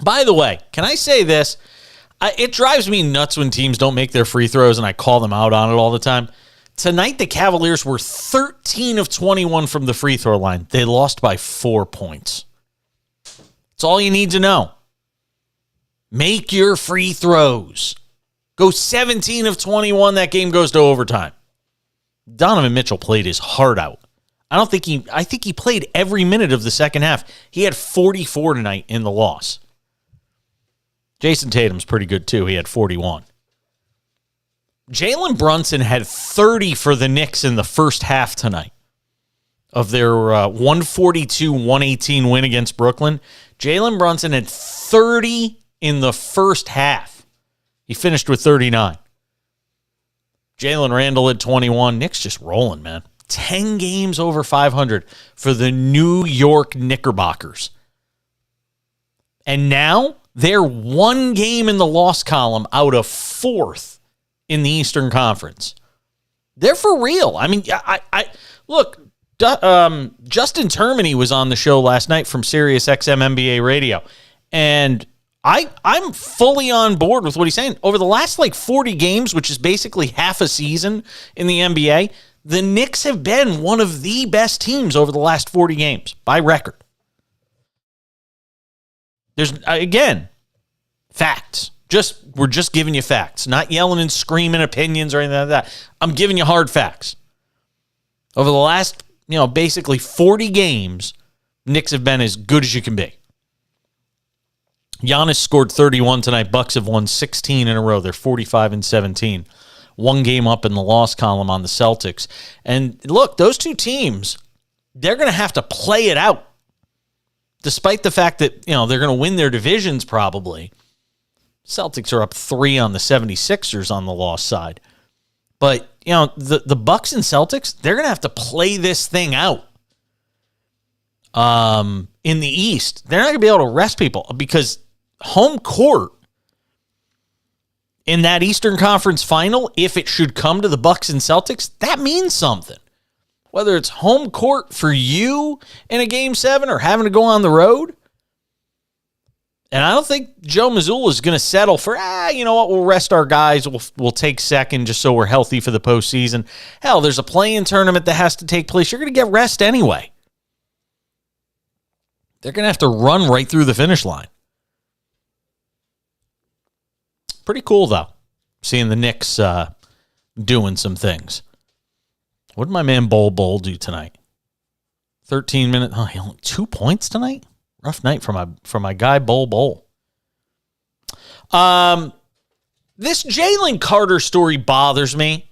By the way, can I say this? It drives me nuts when teams don't make their free throws, and I call them out on it all the time. Tonight, the Cavaliers were 13 of 21 from the free throw line. They lost by 4 points. That's all you need to know. Make your free throws. Go 17 of 21. That game goes to overtime. Donovan Mitchell played his heart out. I think he played every minute of the second half. He had 44 tonight in the loss. Jason Tatum's pretty good too. He had 41. Jalen Brunson had 30 for the Knicks in the first half tonight of their 142-118 win against Brooklyn. Jalen Brunson had 30 in the first half. He finished with 39. Jalen Randall at 21. Knicks just rolling, man. 10 games over 500 for the New York Knickerbockers. And now they're one game in the loss column out of fourth in the Eastern Conference. They're for real. I mean, I look, Justin Termini was on the show last night from SiriusXM NBA Radio, and I'm fully on board with what he's saying. Over the last 40 games, which is basically half a season in the NBA, the Knicks have been one of the best teams over the last 40 games by record. There's, again, facts. We're just giving you facts, not yelling and screaming opinions or anything like that. I'm giving you hard facts. Over the last, basically 40 games, Knicks have been as good as you can be. Giannis scored 31 tonight. Bucks have won 16 in a row. They're 45-17. One game up in the loss column on the Celtics. And look, those two teams, they're going to have to play it out. Despite the fact that, they're going to win their divisions probably. Celtics are up 3 on the 76ers on the loss side. But, the Bucks and Celtics, they're going to have to play this thing out. In the East, they're not going to be able to rest people because home court in that Eastern Conference final, if it should come to the Bucks and Celtics, that means something. Whether it's home court for you in a Game 7 or having to go on the road, And I don't think Joe Mazzulla is going to settle for, you know what, we'll rest our guys. We'll take second just so we're healthy for the postseason. Hell, there's a play-in tournament that has to take place. You're going to get rest anyway. They're going to have to run right through the finish line. Pretty cool, though, seeing the Knicks doing some things. What did my man Bol do tonight? 13 minutes. Oh, he only 2 points tonight? Rough night for my guy Bol. This Jalen Carter story bothers me.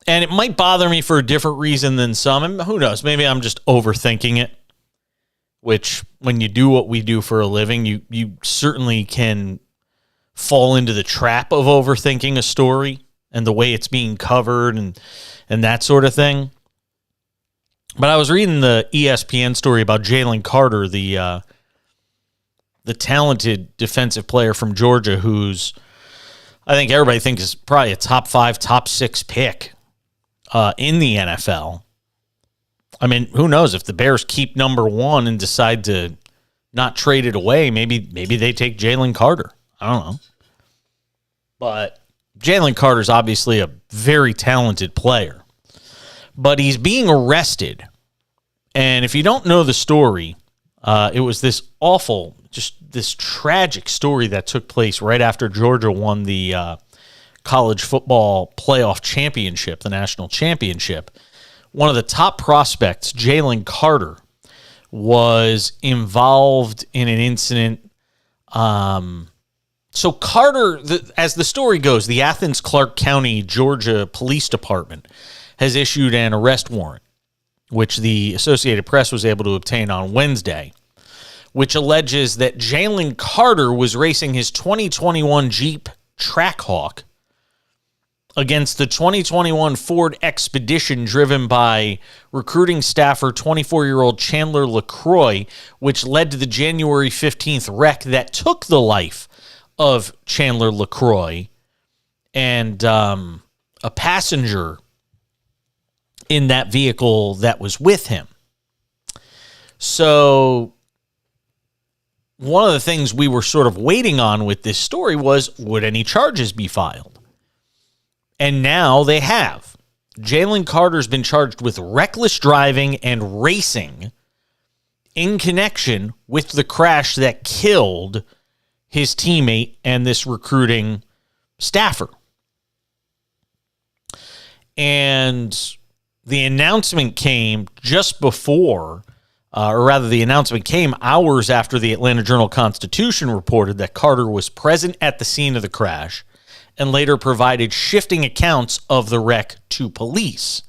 And it might bother me for a different reason than some. And who knows? Maybe I'm just overthinking it. Which, when you do what we do for a living, you certainly can fall into the trap of overthinking a story and the way it's being covered and that sort of thing. But I was reading the ESPN story about Jalen Carter, the talented defensive player from Georgia, who's, I think everybody thinks is probably a top 5, top 6 pick in the NFL. I mean, who knows if the Bears keep number 1 and decide to not trade it away? Maybe they take Jalen Carter. I don't know. But Jalen Carter's obviously a very talented player. But he's being arrested. And if you don't know the story, it was this awful, just this tragic story that took place right after Georgia won the college football playoff championship, the national championship. One of the top prospects, Jalen Carter, was involved in an incident. So Carter, as the story goes, the Athens-Clarke County, Georgia Police Department has issued an arrest warrant, which the Associated Press was able to obtain on Wednesday, which alleges that Jalen Carter was racing his 2021 Jeep Trackhawk against the 2021 Ford Expedition driven by recruiting staffer 24-year-old Chandler LaCroix, which led to the January 15th wreck that took the life of Chandler LaCroix and a passenger in that vehicle that was with him. So one of the things we were sort of waiting on with this story was, would any charges be filed? And now they have. Jalen Carter's been charged with reckless driving and racing in connection with the crash that killed his teammate and this recruiting staffer. And the announcement came just before, or rather the announcement came hours after the Atlanta Journal-Constitution reported that Carter was present at the scene of the crash and later provided shifting accounts of the wreck to police.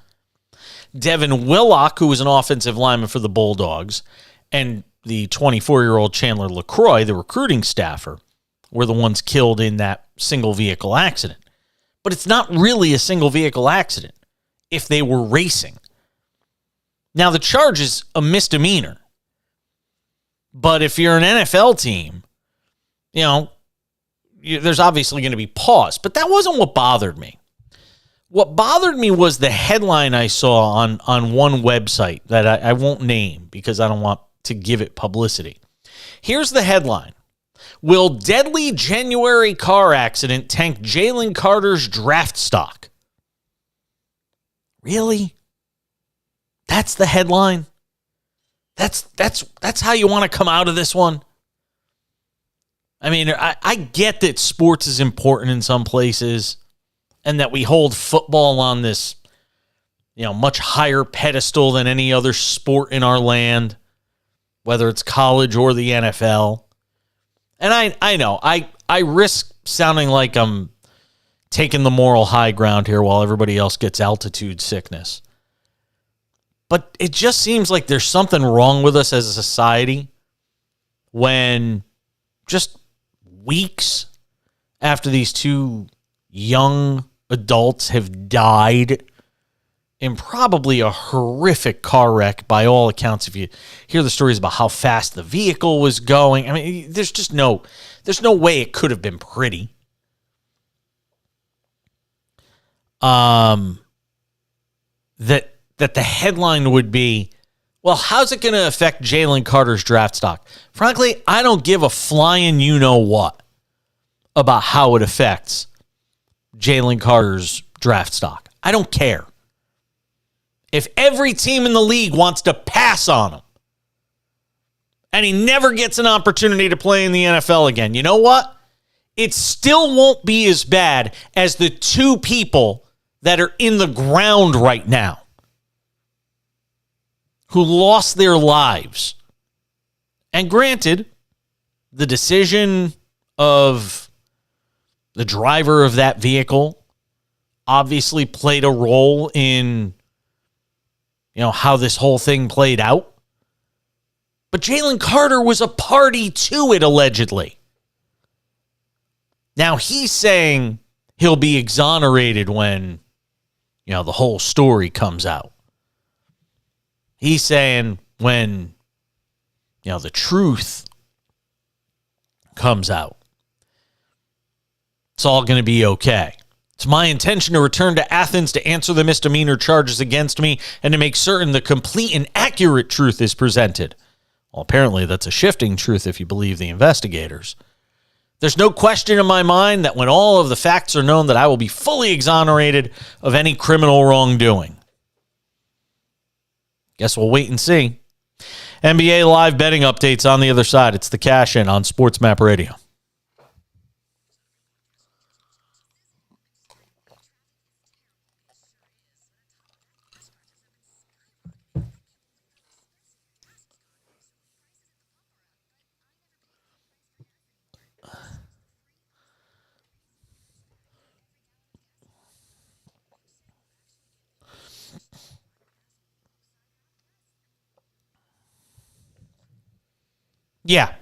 Devin Willock, who was an offensive lineman for the Bulldogs, and the 24-year-old Chandler LaCroix, the recruiting staffer, were the ones killed in that single vehicle accident. But it's not really a single vehicle accident if they were racing. Now, the charge is a misdemeanor. But if you're an NFL team, you know, there's obviously going to be pause. But that wasn't what bothered me. What bothered me was the headline I saw on one website that I won't name because I don't want to give it publicity. Here's the headline. Will deadly January car accident tank Jalen Carter's draft stock? Really? That's the headline? That's how you want to come out of this one? I mean, I get that sports is important in some places and that we hold football on this, you know, much higher pedestal than any other sport in our land, whether it's college or the NFL. And I know, I risk sounding like I'm taking the moral high ground here while everybody else gets altitude sickness. But it just seems like there's something wrong with us as a society when just weeks after these two young adults have died in probably a horrific car wreck by all accounts. If you hear the stories about how fast the vehicle was going, I mean, there's no way it could have been pretty. That the headline would be, Well, how's it going to affect Jalen Carter's draft stock? Frankly, I don't give a flying you-know-what about how it affects Jalen Carter's draft stock. I don't care. If every team in the league wants to pass on him and he never gets an opportunity to play in the NFL again, you know what? It still won't be as bad as the two people that are in the ground right now who lost their lives. And granted, the decision of the driver of that vehicle obviously played a role in, how this whole thing played out. But Jalen Carter was a party to it, allegedly. Now he's saying he'll be exonerated when, the whole story comes out. He's saying when, the truth comes out, it's all going to be okay. It's my intention to return to Athens to answer the misdemeanor charges against me and to make certain the complete and accurate truth is presented. Well, apparently that's a shifting truth if you believe the investigators. There's no question in my mind that when all of the facts are known that I will be fully exonerated of any criminal wrongdoing. Guess we'll wait and see. NBA live betting updates on the other side. It's the Cash In on SportsMap Radio. Yeah.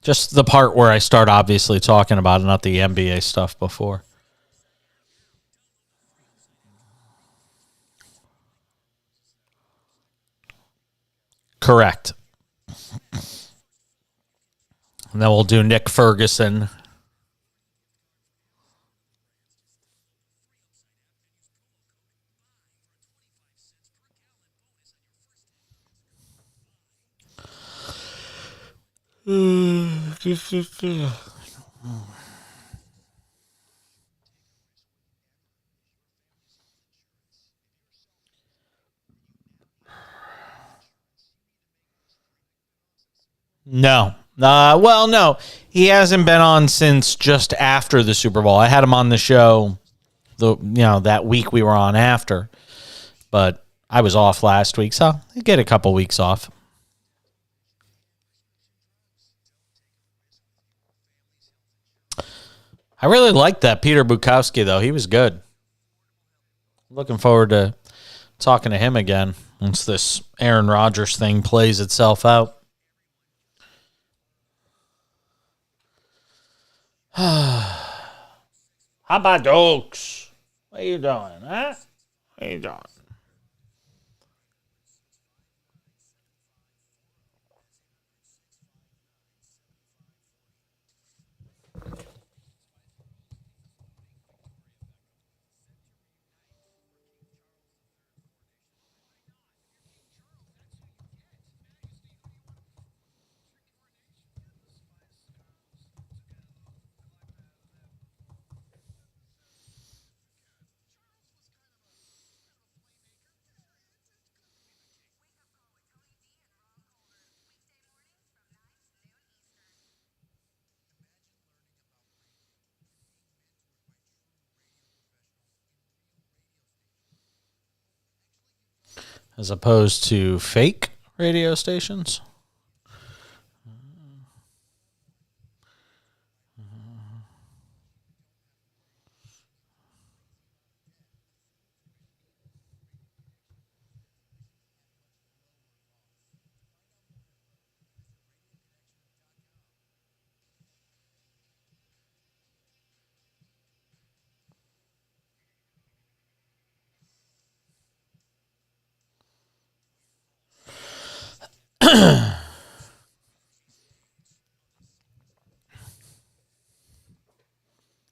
Just the part where I start obviously talking about it, not the NBA stuff before. Correct. And then we'll do Nick Ferguson. No. No. He hasn't been on since just after the Super Bowl. I had him on the show that week we were on after. But I was off last week, so I get a couple weeks off. I really liked that Peter Bukowski, though. He was good. Looking forward to talking to him again once this Aaron Rodgers thing plays itself out. How about Dokes? What are you doing, huh? What are you doing? As opposed to fake radio stations?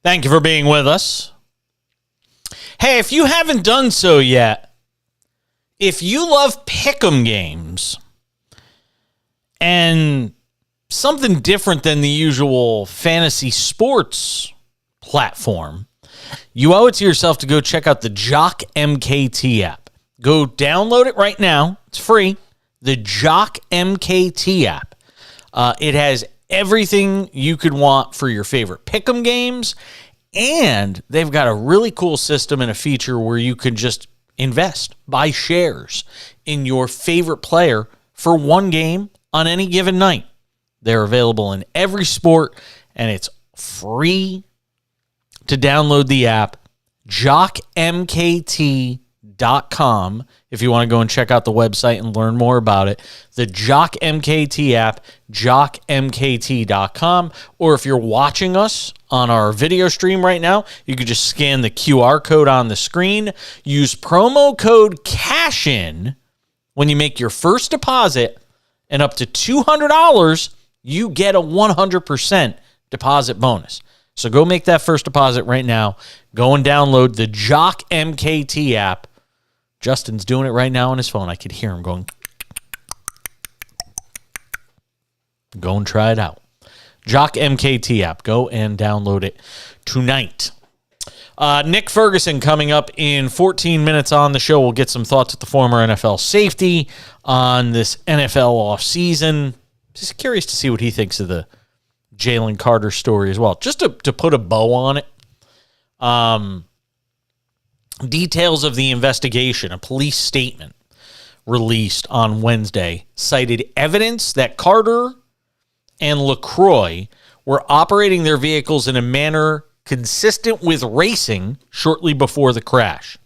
Thank you for being with us. Hey, if you haven't done so yet, if you love pick'em games and something different than the usual fantasy sports platform, you owe it to yourself to go check out the Jock MKT app. Go download it right now. It's free. The Jock MKT app. It has everything you could want for your favorite pick'em games, and they've got a really cool system and a feature where you can just invest, buy shares in your favorite player for one game on any given night. They're available in every sport, and it's free to download the app. JockMKT.com if you want to go and check out the website and learn more about it. The Jock MKT app, JockMKT.com. Or if you're watching us on our video stream right now, you could just scan the QR code on the screen. Use promo code CASHIN when you make your first deposit, and up to $200, you get a 100% deposit bonus. So go make that first deposit right now. Go and download the Jock MKT app. Justin's doing it right now on his phone. I could hear him going. Go and try it out. Jock MKT app. Go and download it tonight. Nick Ferguson coming up in 14 minutes on the show. We'll get some thoughts with the former NFL safety on this NFL offseason. Just curious to see what he thinks of the Jalen Carter story as well. Just to put a bow on it, details of the investigation, a police statement released on Wednesday, cited evidence that Carter and LaCroix were operating their vehicles in a manner consistent with racing shortly before the crash.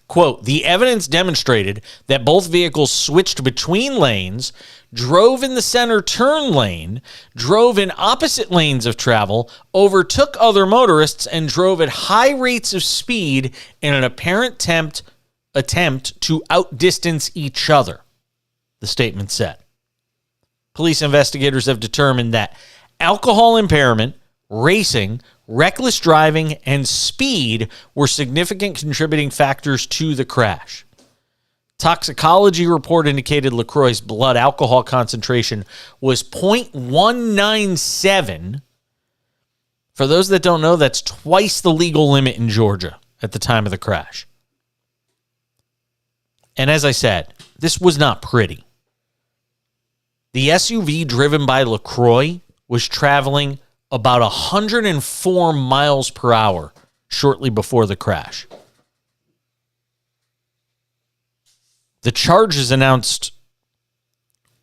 Quote, the evidence demonstrated that both vehicles switched between lanes, drove in the center turn lane, drove in opposite lanes of travel, overtook other motorists, and drove at high rates of speed in an apparent attempt to outdistance each other, the statement said. Police investigators have determined that alcohol impairment, racing, reckless driving, and speed were significant contributing factors to the crash. Toxicology report indicated LaCroix's blood alcohol concentration was 0.197. For those that don't know, that's twice the legal limit in Georgia at the time of the crash. And as I said, this was not pretty. The SUV driven by LaCroix was traveling about 104 miles per hour shortly before the crash. The charges announced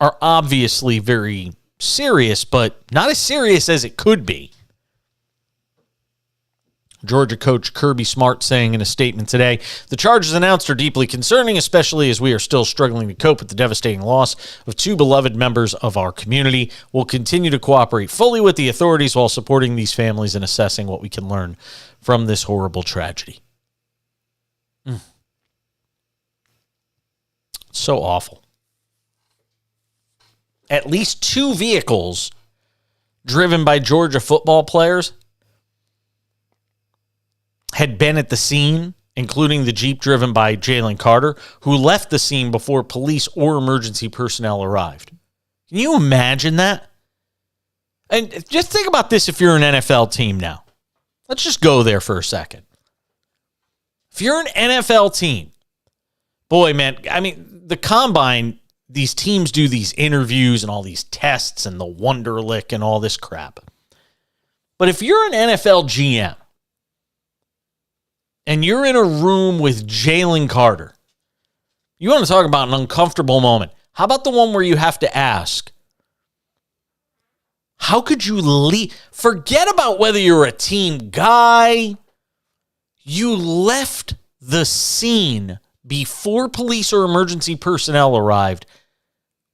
are obviously very serious, but not as serious as it could be. Georgia coach Kirby Smart saying in a statement today, the charges announced are deeply concerning, especially as we are still struggling to cope with the devastating loss of two beloved members of our community. We'll continue to cooperate fully with the authorities while supporting these families and assessing what we can learn from this horrible tragedy. So awful. At least two vehicles driven by Georgia football players had been at the scene, including the Jeep driven by Jalen Carter, who left the scene before police or emergency personnel arrived. Can you imagine that? And just think about this if you're an NFL team now. Let's just go there for a second. If you're an NFL team, boy, man, I mean, the combine, these teams do these interviews and all these tests and the Wonderlic and all this crap. But if you're an NFL GM, and you're in a room with Jalen Carter, you want to talk about an uncomfortable moment. How about the one where you have to ask, how could you leave? Forget about whether you're a team guy. You left the scene before police or emergency personnel arrived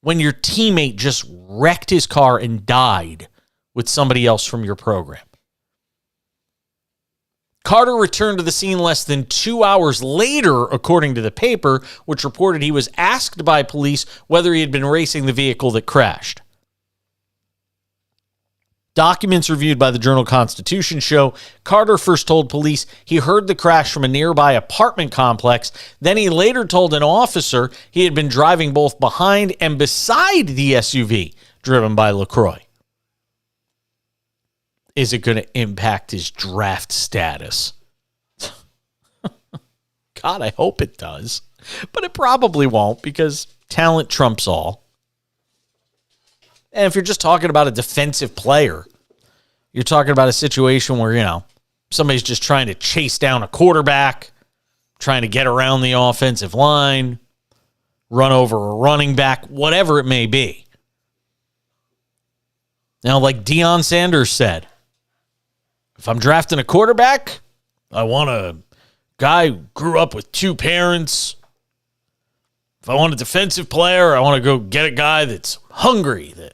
when your teammate just wrecked his car and died with somebody else from your program. Carter returned to the scene less than 2 hours later, according to the paper, which reported he was asked by police whether he had been racing the vehicle that crashed. Documents reviewed by the Journal-Constitution show Carter first told police he heard the crash from a nearby apartment complex. Then he later told an officer he had been driving both behind and beside the SUV driven by LaCroix. Is it going to impact his draft status? God, I hope it does. But it probably won't, because talent trumps all. And if you're just talking about a defensive player, you're talking about a situation where, somebody's just trying to chase down a quarterback, trying to get around the offensive line, run over a running back, whatever it may be. Now, like Deion Sanders said, if I'm drafting a quarterback, I want a guy who grew up with two parents. If I want a defensive player, I want to go get a guy that's hungry, that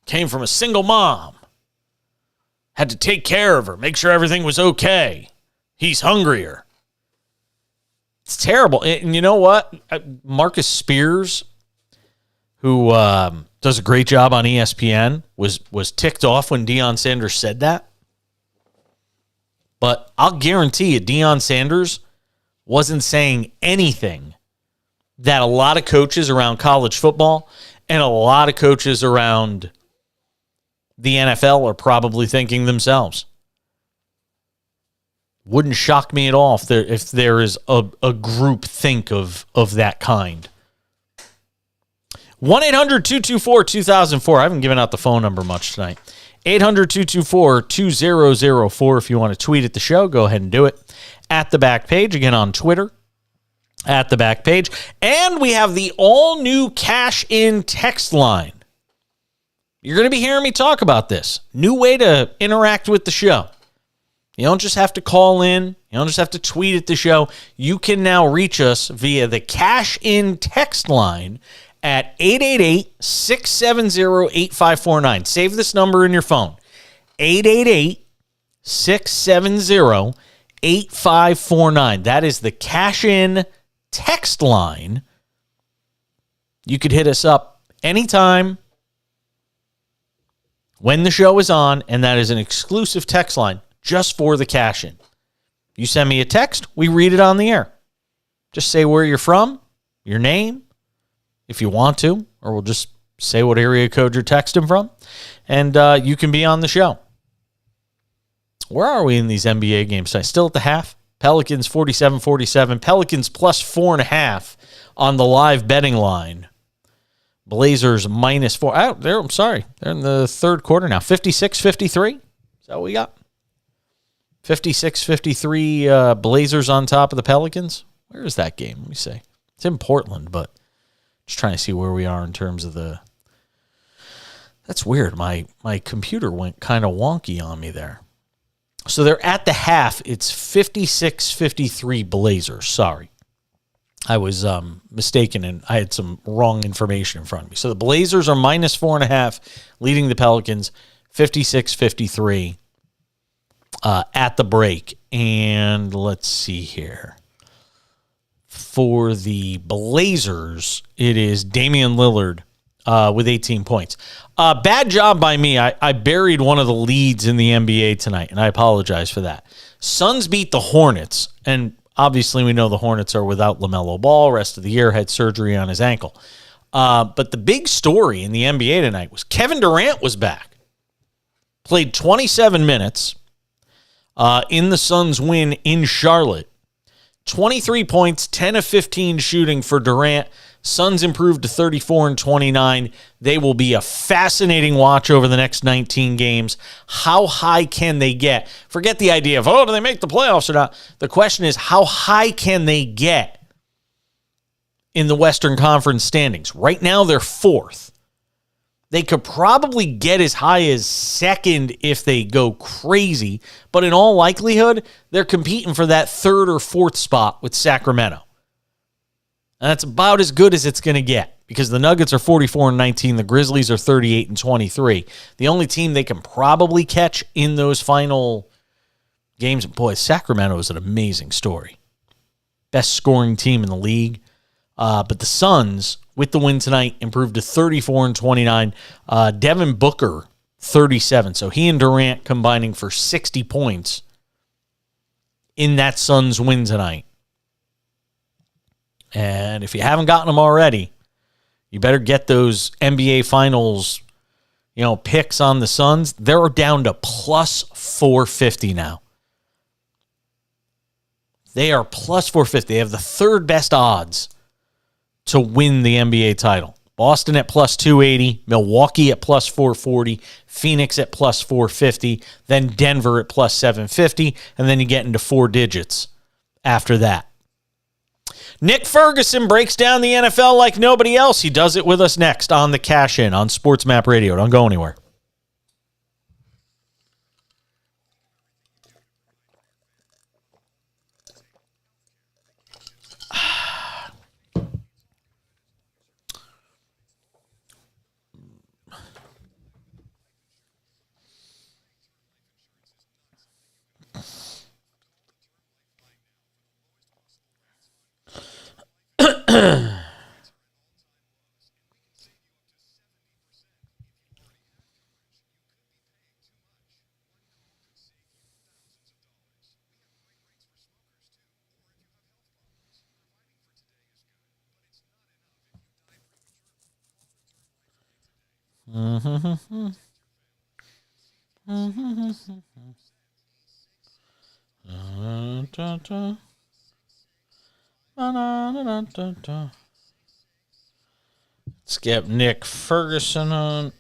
came from a single mom, had to take care of her, make sure everything was okay. He's hungrier. It's terrible. And you know what? Marcus Spears, who does a great job on ESPN, was ticked off when Deion Sanders said that. But I'll guarantee you, Deion Sanders wasn't saying anything that a lot of coaches around college football and a lot of coaches around the NFL are probably thinking themselves. Wouldn't shock me at all if there is a group think of that kind. 1-800-224-2004. I haven't given out the phone number much tonight. 800-224-2004. If you want to tweet at the show, go ahead and do it. At the back page, again on Twitter. At the back page. And we have the all-new cash-in text line. You're going to be hearing me talk about this. New way to interact with the show. You don't just have to call in. You don't just have to tweet at the show. You can now reach us via the cash-in text line at 888-670-8549. Save this number in your phone. 888-670-8549. That is the cash-in text line. You could hit us up anytime when the show is on, and that is an exclusive text line just for the cash-in. You send me a text, we read it on the air. Just say where you're from, your name, if you want to, or we'll just say what area code you're texting from, and you can be on the show. Where are we in these NBA games tonight? Still at the half? Pelicans 47-47. Pelicans plus 4.5 on the live betting line. Blazers -4. I'm sorry. They're in the third quarter now. 56-53. Is that what we got? 56-53 Blazers on top of the Pelicans. Where is that game? Let me see. It's in Portland, but just trying to see where we are in terms of the... That's weird. My computer went kind of wonky on me there. So they're at the half. It's 56-53 Blazers. Sorry. I was mistaken, and I had some wrong information in front of me. So the Blazers are -4.5, leading the Pelicans 56-53 at the break. And let's see here. For the Blazers, it is Damian Lillard with 18 points. Bad job by me. I buried one of the leads in the NBA tonight, and I apologize for that. Suns beat the Hornets, and obviously we know the Hornets are without LaMelo Ball. Rest of the year, had surgery on his ankle. But the big story in the NBA tonight was Kevin Durant was back. Played 27 minutes in the Suns' win in Charlotte. 23 points, 10 of 15 shooting for Durant. Suns improved to 34-29. They will be a fascinating watch over the next 19 games. How high can they get? Forget the idea of, do they make the playoffs or not? The question is, how high can they get in the Western Conference standings? Right now, they're fourth. They could probably get as high as second if they go crazy, but in all likelihood, they're competing for that third or fourth spot with Sacramento. And that's about as good as it's going to get because the Nuggets are 44-19, the Grizzlies are 38-23. The only team they can probably catch in those final games, boy, Sacramento is an amazing story. Best scoring team in the league. But the Suns, with the win tonight, improved to 34-29. Devin Booker, 37. So he and Durant combining for 60 points in that Suns win tonight. And if you haven't gotten them already, you better get those NBA Finals, picks on the Suns. They're down to plus 450 now. They are plus 450. They have the third best odds to win the NBA title. Boston at plus 280, Milwaukee at plus 440, Phoenix at plus 450, then Denver at plus 750, and then you get into four digits after that. Nick Ferguson breaks down the NFL like nobody else. He does it with us next on the Cash In on SportsMap Radio. Don't go anywhere. Let's get Nick Ferguson on.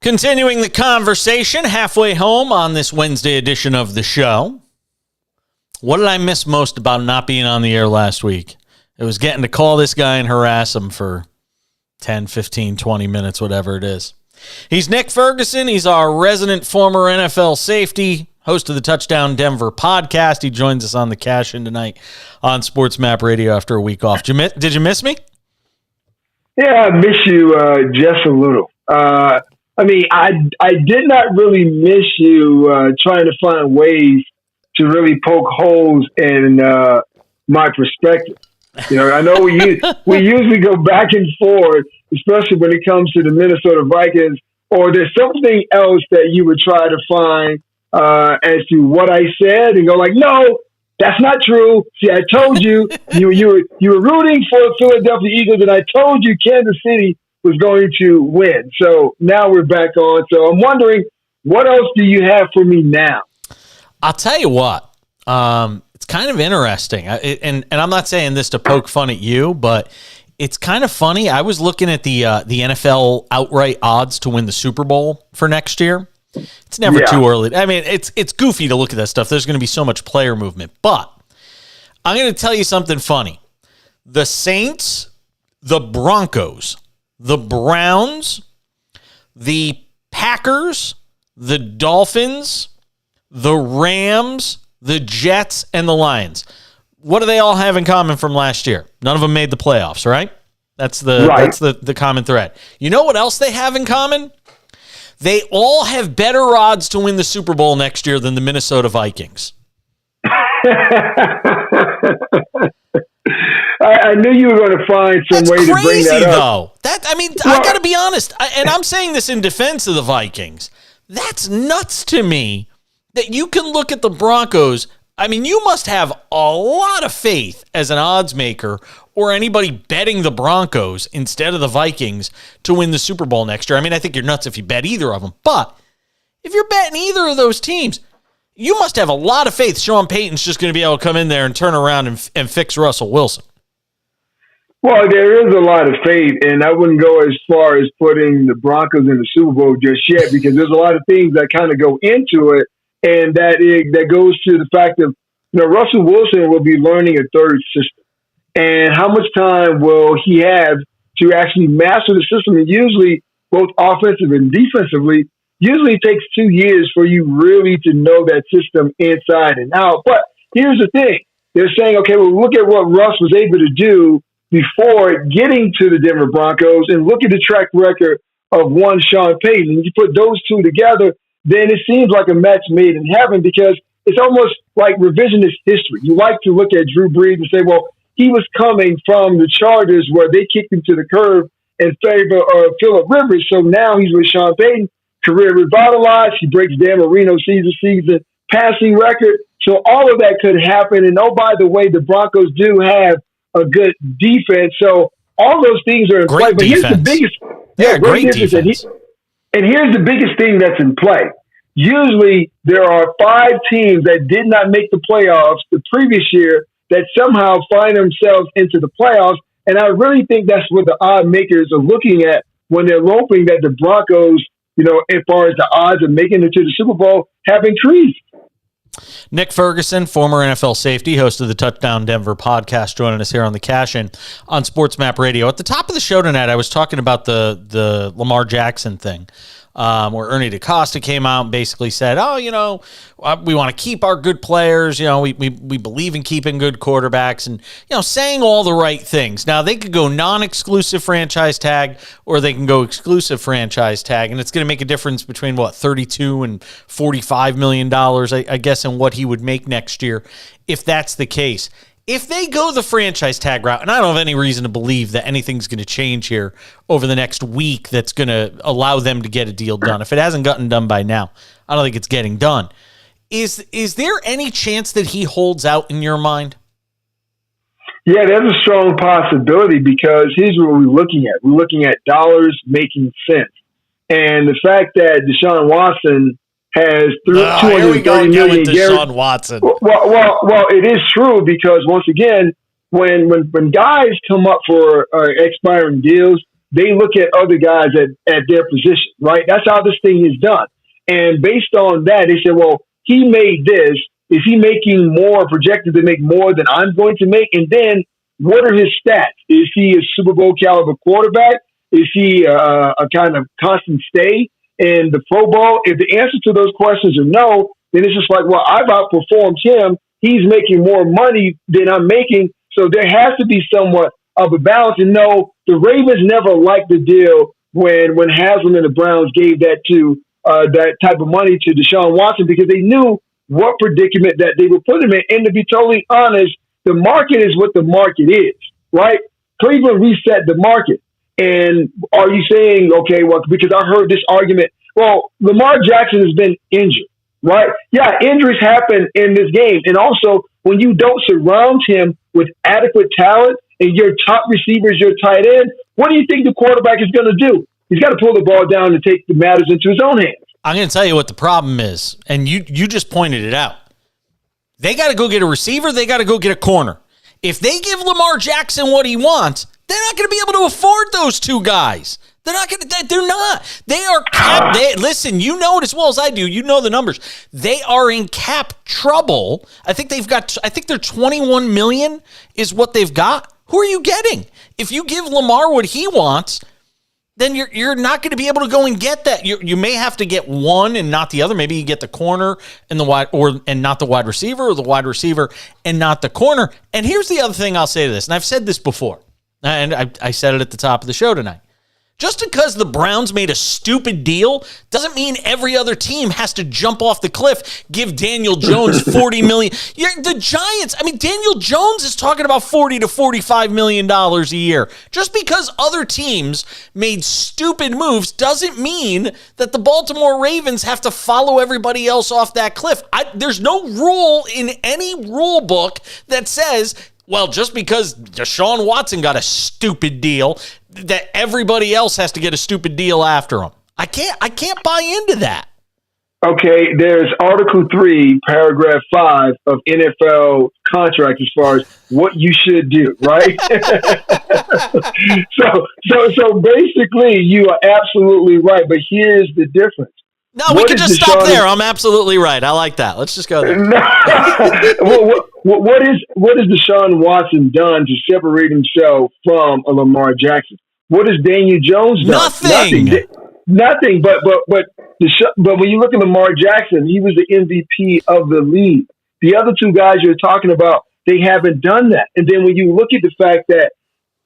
Continuing the conversation halfway home on this Wednesday edition of the show. What did I miss most about not being on the air last week? It was getting to call this guy and harass him for 10, 15, 20 minutes, whatever it is. He's Nick Ferguson. He's our resident former NFL safety, host of the Touchdown Denver podcast. He joins us on the cash-in tonight on SportsMap Radio after a week off. Did you miss me? Yeah, I miss you just a little. I did not really miss you trying to find ways to really poke holes in my perspective. You know, I know we usually go back and forth, especially when it comes to the Minnesota Vikings, or there's something else that you would try to find as to what I said and go like, no, that's not true. See, I told you, you were rooting for the Philadelphia Eagles, and I told you Kansas City was going to win. So now we're back on. So I'm wondering, what else do you have for me now? I'll tell you what. It's kind of interesting, and I'm not saying this to poke fun at you, but it's kind of funny. I was looking at the NFL outright odds to win the Super Bowl for next year. It's never too early. I mean, it's goofy to look at that stuff. There's going to be so much player movement, but I'm going to tell you something funny. The Saints, the Broncos, the Browns, the Packers, the Dolphins, the Rams, the Jets, and the Lions. What do they all have in common from last year? None of them made the playoffs, right? That's the common thread. You know what else they have in common? They all have better odds to win the Super Bowl next year than the Minnesota Vikings. I knew you were going to find some way to bring that up. I got to be honest, and I'm saying this in defense of the Vikings. That's nuts to me that you can look at the Broncos. I mean, you must have a lot of faith as an odds maker or anybody betting the Broncos instead of the Vikings to win the Super Bowl next year. I mean, I think you're nuts if you bet either of them. But if you're betting either of those teams, you must have a lot of faith Sean Payton's just going to be able to come in there and turn around and fix Russell Wilson. Well, there is a lot of faith, and I wouldn't go as far as putting the Broncos in the Super Bowl just yet, because there's a lot of things that kind of go into it, and that goes to the fact of, you know, Russell Wilson will be learning a third system, and how much time will he have to actually master the system? And usually, both offensive and defensively, usually takes 2 years for you really to know that system inside and out. But here's the thing. They're saying, okay, well, look at what Russ was able to do before getting to the Denver Broncos, and look at the track record of one Sean Payton. And you put those two together, then it seems like a match made in heaven, because it's almost like revisionist history. You like to look at Drew Brees and say, well, he was coming from the Chargers where they kicked him to the curb in favor of Phillip Rivers. So now he's with Sean Payton, career revitalized. He breaks Dan Marino's season passing record. So all of that could happen. And oh, by the way, the Broncos do have a good defense. So all those things are in play. But here's the biggest, great defense. And here's the biggest thing that's in play. Usually there are 5 teams that did not make the playoffs the previous year that somehow find themselves into the playoffs. And I really think that's what the odd makers are looking at when they're hoping that the Broncos, you know, as far as the odds of making it to the Super Bowl, have increased. Nick Ferguson, former NFL safety, host of the Touchdown Denver podcast, joining us here on the Cash-In on SportsMap Radio. At the top of the show tonight, I was talking about the Lamar Jackson thing, where Ernie DaCosta came out and basically said, oh, you know, we want to keep our good players. You know, we believe in keeping good quarterbacks, and, you know, saying all the right things. Now, they could go non-exclusive franchise tag, or they can go exclusive franchise tag, and it's going to make a difference between, $32 and $45 million, I guess, in what he would make next year, if that's the case. If they go the franchise tag route, and I don't have any reason to believe that anything's going to change here over the next week that's going to allow them to get a deal done. If it hasn't gotten done by now, I don't think it's getting done. Is there any chance that he holds out in your mind? Yeah, there's a strong possibility, because here's what we're looking at. We're looking at dollars making sense. And the fact that Deshaun Watson has $230 million. Deshaun Watson. Well, it is true, because once again, when guys come up for expiring deals, they look at other guys at their position, right? That's how this thing is done. And based on that, they said, well, he made this. Is he making more, projected to make more than I'm going to make? And then what are his stats? Is he a Super Bowl caliber quarterback? Is he a kind of constant stay in the Pro Bowl? If the answer to those questions are no, then it's just like, well, I've outperformed him. He's making more money than I'm making. So there has to be somewhat of a balance. And no, the Ravens never liked the deal when Haslam and the Browns gave that type of money to Deshaun Watson, because they knew what predicament that they would put him in. And to be totally honest, the market is what the market is, right? Cleveland reset the market. And are you saying, okay, well, because I heard this argument, well, Lamar Jackson has been injured, right? Yeah, injuries happen in this game. And also, when you don't surround him with adequate talent and your top receivers, your tight end, what do you think the quarterback is going to do? He's got to pull the ball down and take the matters into his own hands. I'm going to tell you what the problem is, and you just pointed it out. They got to go get a receiver. They got to go get a corner. If they give Lamar Jackson what he wants, they're not going to be able to afford those two guys. They're not going to. They're not. They are cap. Listen, you know it as well as I do. You know the numbers. They are in cap trouble. I think they're 21 million is what they've got. Who are you getting? If you give Lamar what he wants, then you're not going to be able to go and get that. You may have to get one and not the other. Maybe you get the corner and the wide, and not the wide receiver, or the wide receiver and not the corner. And here's the other thing I'll say to this, and I've said this before, and I said it at the top of the show tonight. Just because the Browns made a stupid deal doesn't mean every other team has to jump off the cliff, give Daniel Jones $40 million. The Giants, Daniel Jones is talking about $40 to $45 million a year. Just because other teams made stupid moves doesn't mean that the Baltimore Ravens have to follow everybody else off that cliff. There's no rule in any rule book that says, well, just because Deshaun Watson got a stupid deal, that everybody else has to get a stupid deal after him. I can't buy into that. Okay, there's Article 3, Paragraph 5 of NFL contract as far as what you should do, right? So basically, you are absolutely right. But here's the difference. No, we can just stop there. I'm absolutely right. I like that. Let's just go there. What has Deshaun Watson done to separate himself from a Lamar Jackson? What has Daniel Jones done? Nothing. But when you look at Lamar Jackson, he was the MVP of the league. The other two guys you're talking about, they haven't done that. And then when you look at the fact that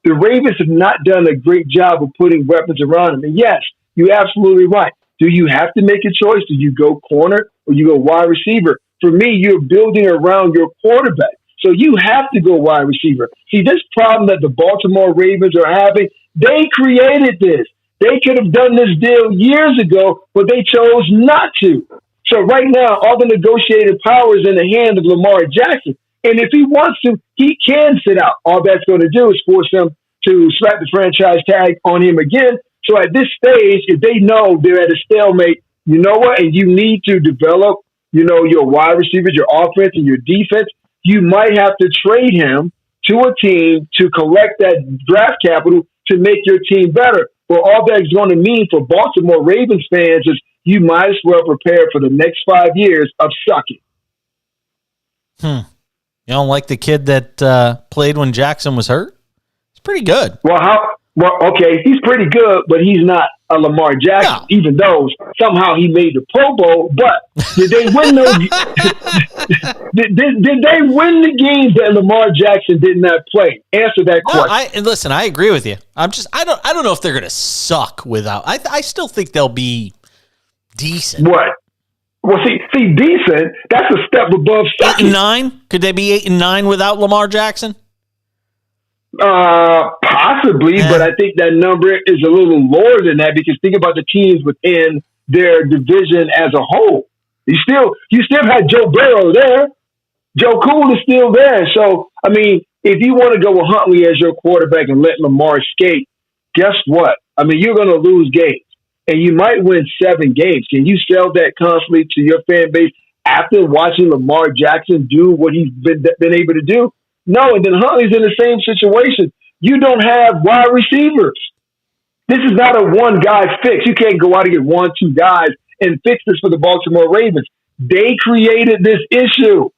the Ravens have not done a great job of putting weapons around them, and yes, you're absolutely right. Do you have to make a choice? Do you go corner or you go wide receiver? For me, you're building around your quarterback. So you have to go wide receiver. See, this problem that the Baltimore Ravens are having, they created this. They could have done this deal years ago, but they chose not to. So right now, all the negotiated power is in the hand of Lamar Jackson. And if he wants to, he can sit out. All that's going to do is force him to slap the franchise tag on him again. So at this stage, if they know they're at a stalemate, you know what? And you need to develop, your wide receivers, your offense and your defense. You might have to trade him to a team to collect that draft capital to make your team better. Well, all that's going to mean for Baltimore Ravens fans is you might as well prepare for the next 5 years of sucking. You don't like the kid that played when Jackson was hurt? It's pretty good. Well, okay, he's pretty good, but he's not a Lamar Jackson, even though somehow he made the Pro Bowl. But did they win those? did they win the games that Lamar Jackson did not play? Answer that question. Listen, I agree with you. I don't know if they're going to suck without. I still think they'll be decent. What? Well, see, decent. That's a step above sucking. 8-9? Could they be 8-9 without Lamar Jackson? Possibly, but I think that number is a little lower than that, because think about the teams within their division as a whole. You still had Joe Burrow there. Joe Cool is still there. So, if you want to go with Huntley as your quarterback and let Lamar escape, guess what? You're going to lose games, and you might win 7 games. Can you sell that constantly to your fan base after watching Lamar Jackson do what he's been able to do? No, and then Huntley's in the same situation. You don't have wide receivers. This is not a one guy fix. You can't go out and get 1, 2 guys and fix this for the Baltimore Ravens. They created this issue.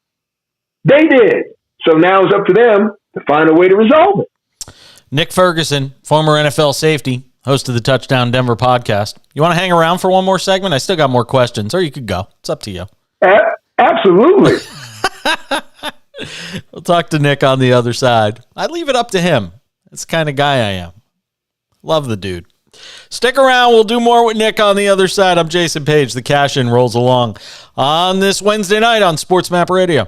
They did. So now it's up to them to find a way to resolve it. Nick Ferguson, former NFL safety, host of the Touchdown Denver podcast. You want to hang around for one more segment? I still got more questions, or you could go. It's up to you. Absolutely. We'll talk to Nick on the other side. I leave it up to him. That's the kind of guy I am. Love the dude. Stick around. We'll do more with Nick on the other side. I'm Jason Page. The cash-in rolls along on this Wednesday night on SportsMap Radio.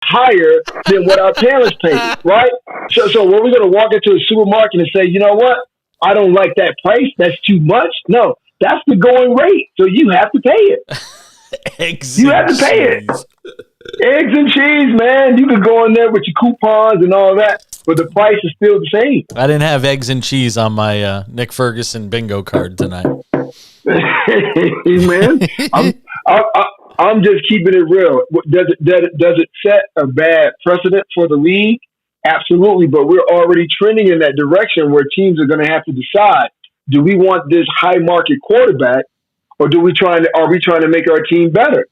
Higher than what our parents paid, right? So when we're going to walk into a supermarket and say, you know what? I don't like that price. That's too much. No, that's the going rate. So you have to pay it. You have to pay it. Eggs and cheese, man. You could go in there with your coupons and all that, but the price is still the same. I didn't have eggs and cheese on my Nick Ferguson bingo card tonight. Hey, man, I'm just keeping it real. Does it set a bad precedent for the league? Absolutely, but we're already trending in that direction where teams are going to have to decide: do we want this high market quarterback, or are we trying to make our team better?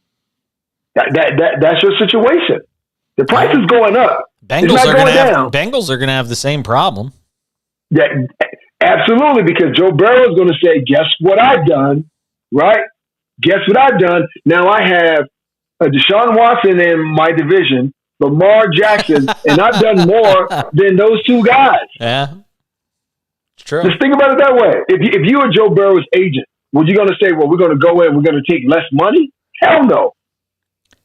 That's your situation. The price is going up. Bengals are going to have the same problem. Yeah, absolutely, because Joe Burrow is going to say, "Guess what I've done?" Right? Guess what I've done? Now I have Deshaun Watson in my division, Lamar Jackson, and I've done more than those two guys. Yeah, it's true. Just think about it that way. If you were Joe Burrow's agent, were you going to say, well, we're going to go in, we're going to take less money? Hell no.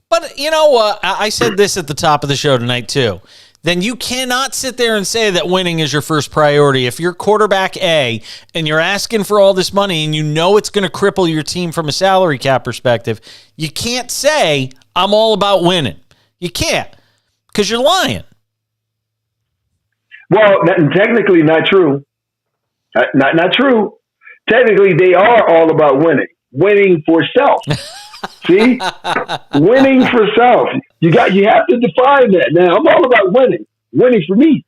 But you know what? I said this at the top of the show tonight, too. Then you cannot sit there and say that winning is your first priority. If you're quarterback A and you're asking for all this money and you know it's going to cripple your team from a salary cap perspective, you can't say, I'm all about winning. You can't, because you're lying. Well, technically not true. Not true. Technically, they are all about winning. Winning for self. See? Winning for self. You have to define that. Now, I'm all about winning. Winning for me.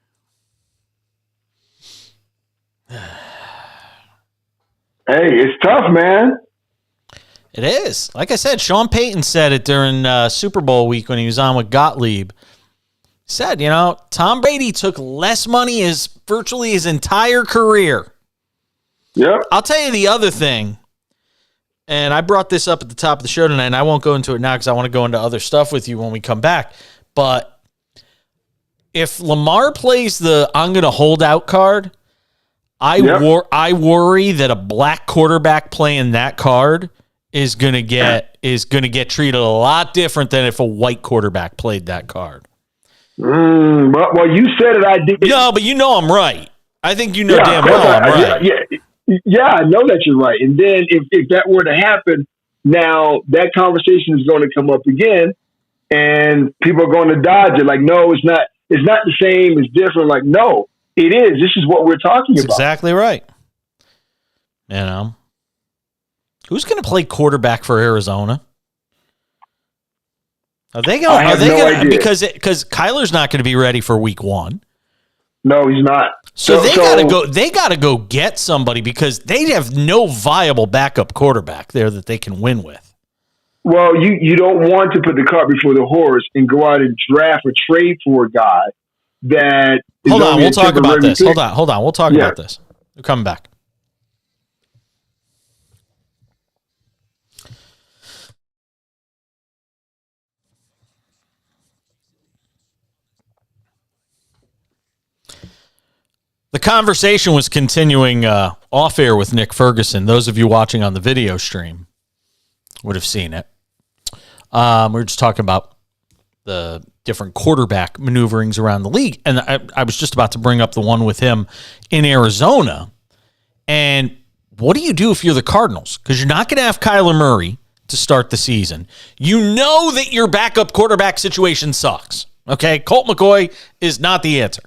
Hey, it's tough, man. It is. Like I said, Sean Payton said it during Super Bowl week when he was on with Gottlieb. He said, Tom Brady took less money virtually his entire career. Yep. I'll tell you the other thing. And I brought this up at the top of the show tonight, and I won't go into it now because I want to go into other stuff with you when we come back. But if Lamar plays the I'm going to hold out card, I worry that a black quarterback playing that card is going to get treated a lot different than if a white quarterback played that card. Well, you said it. I did. No, but I'm right. I think damn well I'm right. Yeah, I know that you're right. And then if that were to happen, now that conversation is going to come up again, and people are going to dodge it. Like, no, it's not. It's not the same. It's different. Like, no, it is. This is what we're talking about. Exactly right. Who's going to play quarterback for Arizona? Are they going? I have no idea. Because Kyler's not going to be ready for week 1. No, he's not. So they gotta go. They gotta go get somebody because they have no viable backup quarterback there that they can win with. Well, you don't want to put the cart before the horse and go out and draft or trade for a guy that. Hold on, we'll talk about this. Hold on, we'll talk about this. We're coming back. The conversation was continuing off air with Nick Ferguson. Those of you watching on the video stream would have seen it. We were just talking about the different quarterback maneuverings around the league. And I was just about to bring up the one with him in Arizona. And what do you do if you're the Cardinals? Because you're not going to have Kyler Murray to start the season. You know that your backup quarterback situation sucks. Okay? Colt McCoy is not the answer.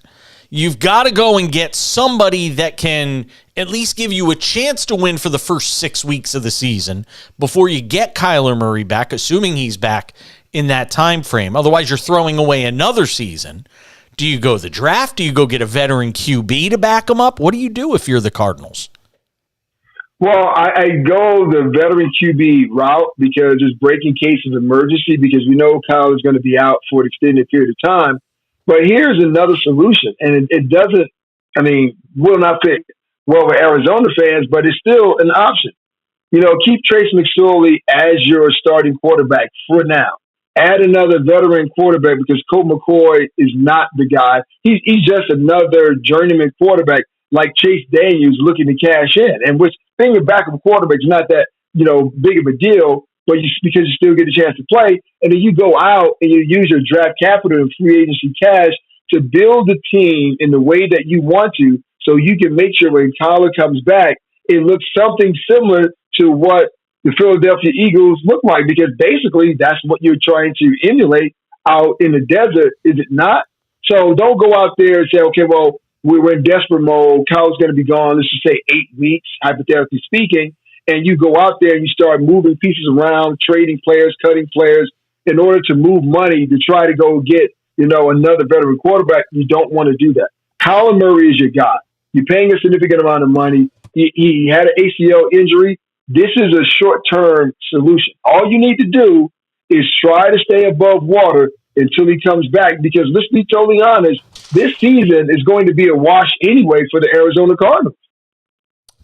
You've got to go and get somebody that can at least give you a chance to win for the first 6 weeks of the season before you get Kyler Murray back, assuming he's back in that time frame. Otherwise, you're throwing away another season. Do you go the draft? Do you go get a veteran QB to back him up? What do you do if you're the Cardinals? Well, I go the veteran QB route because it's breaking case of emergency because we know Kyle is going to be out for an extended period of time. But here's another solution, and it doesn't, will not fit well with Arizona fans, but it's still an option. Keep Trace McSorley as your starting quarterback for now. Add another veteran quarterback because Colt McCoy is not the guy. He's just another journeyman quarterback like Chase Daniels looking to cash in, and which being a backup quarterback is not that, big of a deal. But because you still get a chance to play, and then you go out and you use your draft capital and free agency cash to build the team in the way that you want to, so you can make sure when Kyler comes back, it looks something similar to what the Philadelphia Eagles look like, because basically that's what you're trying to emulate out in the desert, is it not? So don't go out there and say, okay, well, we're in desperate mode. Kyle's going to be gone, let's just say 8 weeks, hypothetically speaking. And you go out there and you start moving pieces around, trading players, cutting players in order to move money to try to go get, another veteran quarterback. You don't want to do that. Kyler Murray is your guy. You're paying a significant amount of money. He had an ACL injury. This is a short-term solution. All you need to do is try to stay above water until he comes back, because let's be totally honest, this season is going to be a wash anyway for the Arizona Cardinals.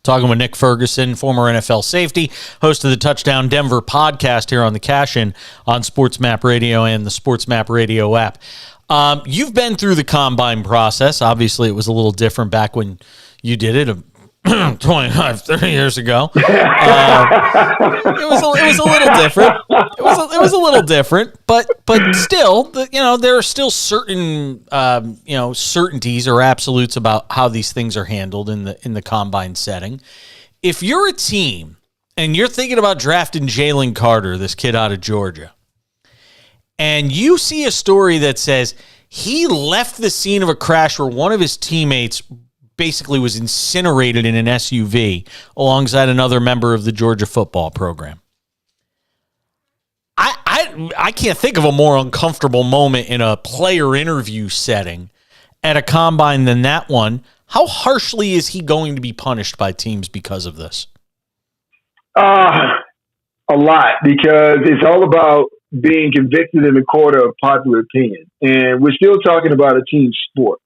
Talking with Nick Ferguson, former NFL safety, host of the Touchdown Denver podcast here on the Cash In on SportsMap Radio and the SportsMap Radio app. You've been through the combine process. Obviously, it was a little different back when you did it 25, 30 years ago. It was a little different. It was a little different, but still, there are still certain certainties or absolutes about how these things are handled in the combine setting. If you're a team and you're thinking about drafting Jalen Carter, this kid out of Georgia, and you see a story that says he left the scene of a crash where one of his teammates basically was incinerated in an SUV alongside another member of the Georgia football program. I can't think of a more uncomfortable moment in a player interview setting at a combine than that one. How harshly is he going to be punished by teams because of this? A lot, because it's all about being convicted in the court of popular opinion. And we're still talking about a team sport.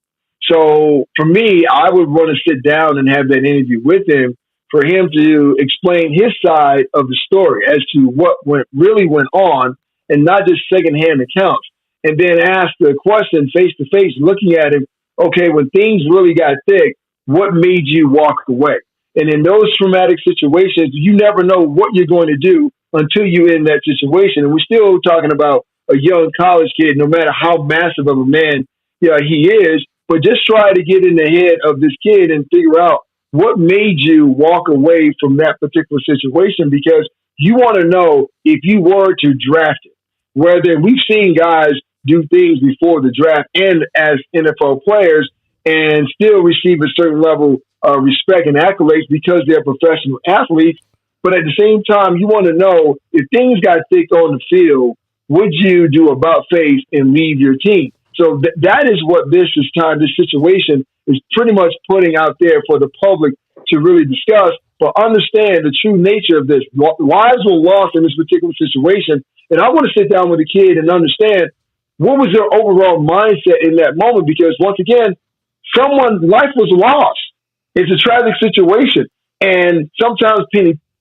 So for me, I would want to sit down and have that interview with him for him to explain his side of the story as to what really went on, and not just secondhand accounts. And then ask the question face to face, looking at him, okay, when things really got thick, what made you walk away? And in those traumatic situations, you never know what you're going to do until you're in that situation. And we're still talking about a young college kid, no matter how massive of a man he is. But just try to get in the head of this kid and figure out what made you walk away from that particular situation, because you want to know if you were to draft it. Whether we've seen guys do things before the draft and as NFL players and still receive a certain level of respect and accolades because they're professional athletes. But at the same time, you want to know if things got thick on the field, would you do about face and leave your team? So that is what this situation is pretty much putting out there for the public to really discuss, but understand the true nature of this. Lives were lost in this particular situation. And I want to sit down with the kid and understand what was their overall mindset in that moment, because once again, someone's life was lost. It's a tragic situation. And sometimes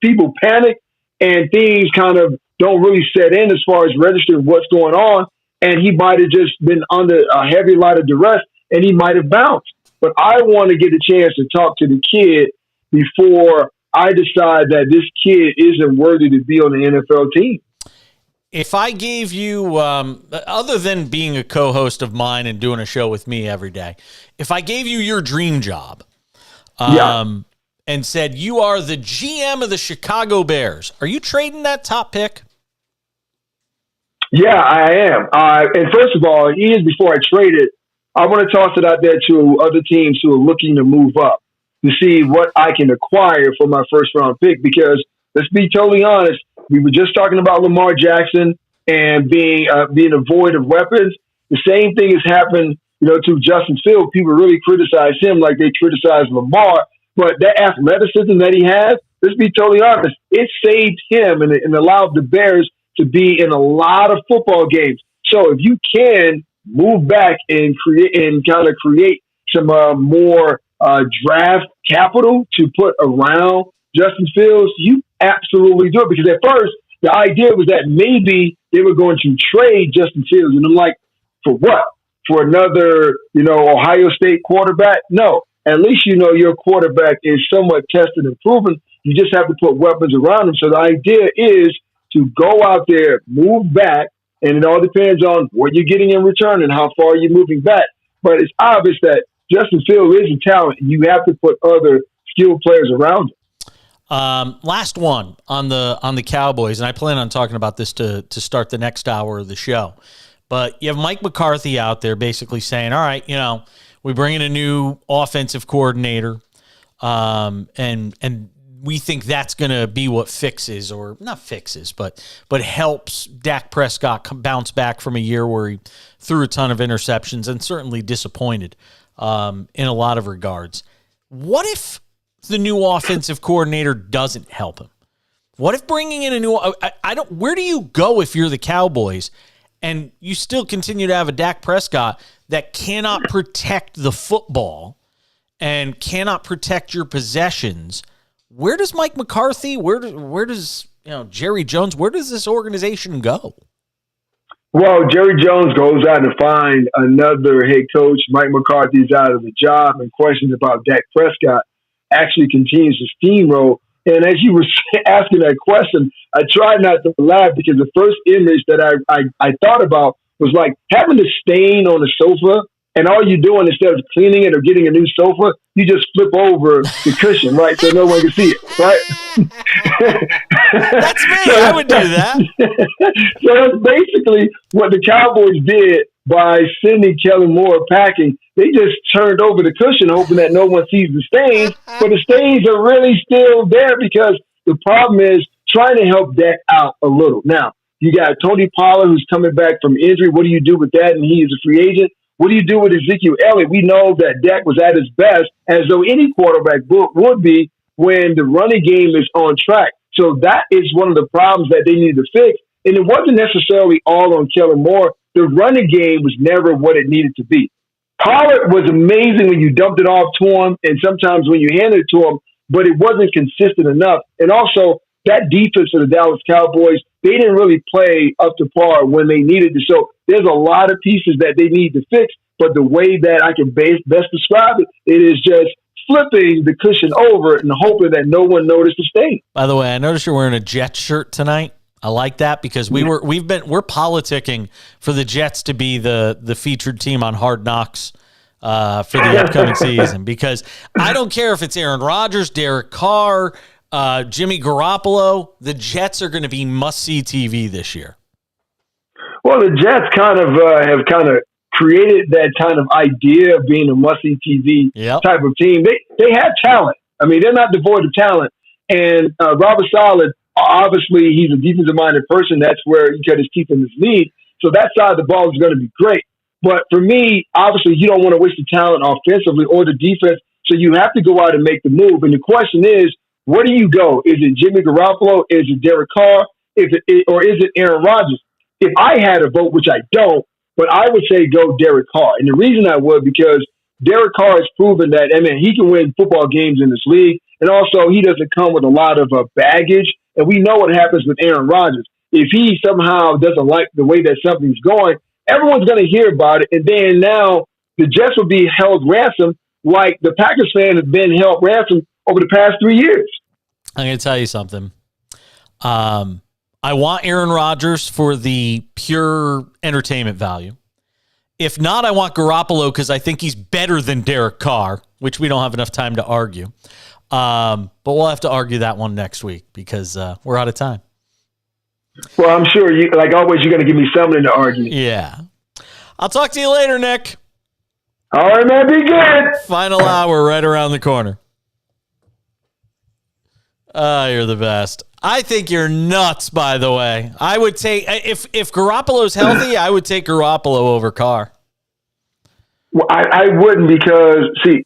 people panic and things kind of don't really set in as far as registering what's going on. And he might have just been under a heavy lot of duress and he might have bounced. but I want to get a chance to talk to the kid before I decide that this kid isn't worthy to be on the NFL team. If I gave you, other than being a co-host of mine and doing a show with me every day, if I gave you your dream job and said you are the GM of the Chicago Bears, are you trading that top pick? Yeah, I am. And first of all, years before I trade it, I want to toss it out there to other teams who are looking to move up to see what I can acquire for my first round pick. Because let's be totally honest, we were just talking about Lamar Jackson and being devoid of weapons. The same thing has happened, to Justin Fields. People really criticize him like they criticize Lamar, but that athleticism that he has, let's be totally honest, it saved him and allowed the Bears to be in a lot of football games. So if you can move back and create some more draft capital to put around Justin Fields, you absolutely do it. Because at first, the idea was that maybe they were going to trade Justin Fields. And I'm like, for what? For another, Ohio State quarterback? No. At least your quarterback is somewhat tested and proven. You just have to put weapons around him. So the idea is to go out there, move back, and it all depends on what you're getting in return and how far you're moving back. But it's obvious that Justin Fields is a talent. You have to put other skilled players around him. Last one on the Cowboys, and I plan on talking about this to start the next hour of the show. But you have Mike McCarthy out there basically saying, all right, we bring in a new offensive coordinator, and we think that's going to be what fixes, or not fixes, but helps Dak Prescott bounce back from a year where he threw a ton of interceptions and certainly disappointed in a lot of regards. What if the new offensive coordinator doesn't help him? What if bringing in a new where do you go if you're the Cowboys and you still continue to have a Dak Prescott that cannot protect the football and cannot protect your possessions? Where does Mike McCarthy, where does Jerry Jones, where does this organization go? Well, Jerry Jones goes out to find another head coach. Mike McCarthy's out of the job, and questions about Dak Prescott actually continues to steamroll. And as you were asking that question, I tried not to laugh because the first image that I thought about was like having the stain on the sofa, and all you're doing instead of cleaning it or getting a new sofa, you just flip over the cushion, right? So no one can see it, right? That's me. I would do that. So that's basically what the Cowboys did by sending Kellen Moore packing. They just turned over the cushion, hoping that no one sees the stains. But the stains are really still there because the problem is trying to help Dak out a little. Now, you got Tony Pollard, who's coming back from injury. What do you do with that? And he is a free agent. What do you do with Ezekiel Elliott? We know that Dak was at his best, as though any quarterback would be when the running game is on track. So that is one of the problems that they need to fix. And it wasn't necessarily all on Kellen Moore. The running game was never what it needed to be. Pollard was amazing when you dumped it off to him and sometimes when you handed it to him, but it wasn't consistent enough. And also, that defense for the Dallas Cowboys, they didn't really play up to par when they needed to. So there's a lot of pieces that they need to fix, but the way that I can best describe it, it is just flipping the cushion over and hoping that no one noticed the stain. By the way, I noticed you're wearing a Jets shirt tonight. I like that because we're politicking for the Jets to be the featured team on Hard Knocks for the upcoming season, because I don't care if it's Aaron Rodgers, Derek Carr, Jimmy Garoppolo, the Jets are going to be must-see TV this year. Well, the Jets have created that kind of idea of being a must-see TV type of team. They have talent. I mean, they're not devoid of talent. And Robert Saleh, obviously, he's a defensive-minded person. That's where he cut his teeth in this league. So that side of the ball is going to be great. But for me, obviously, you don't want to waste the talent offensively or the defense. So you have to go out and make the move. And the question is, where do you go? Is it Jimmy Garoppolo? Is it Derek Carr? Or is it Aaron Rodgers? If I had a vote, which I don't, but I would say go Derek Carr. And the reason I would, because Derek Carr has proven that, he can win football games in this league. And also, he doesn't come with a lot of baggage. And we know what happens with Aaron Rodgers. If he somehow doesn't like the way that something's going, everyone's going to hear about it. And then now the Jets will be held ransom like the Packers fan has been held ransom over the past 3 years. I'm going to tell you something. I want Aaron Rodgers for the pure entertainment value. If not, I want Garoppolo because I think he's better than Derek Carr, which we don't have enough time to argue. But we'll have to argue that one next week because we're out of time. Well, I'm sure you, like always, you're going to give me something to argue. Yeah. I'll talk to you later, Nick. All right, man. Be good. Final hour right around the corner. You're the best. I think you're nuts, by the way. I would take, if Garoppolo's healthy, I would take Garoppolo over Carr. Well, I wouldn't because, see,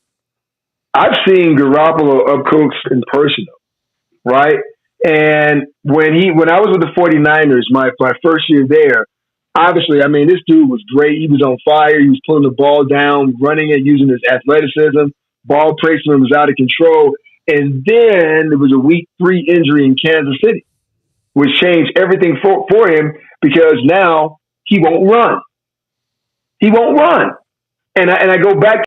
I've seen Garoppolo up close and personal, right? And when I was with the 49ers, my first year there, obviously, I mean, this dude was great. He was on fire. He was pulling the ball down, running it, using his athleticism. Ball placement was out of control. And then there was a week 3 injury in Kansas City, which changed everything for him because now he won't run. He won't run. And I go back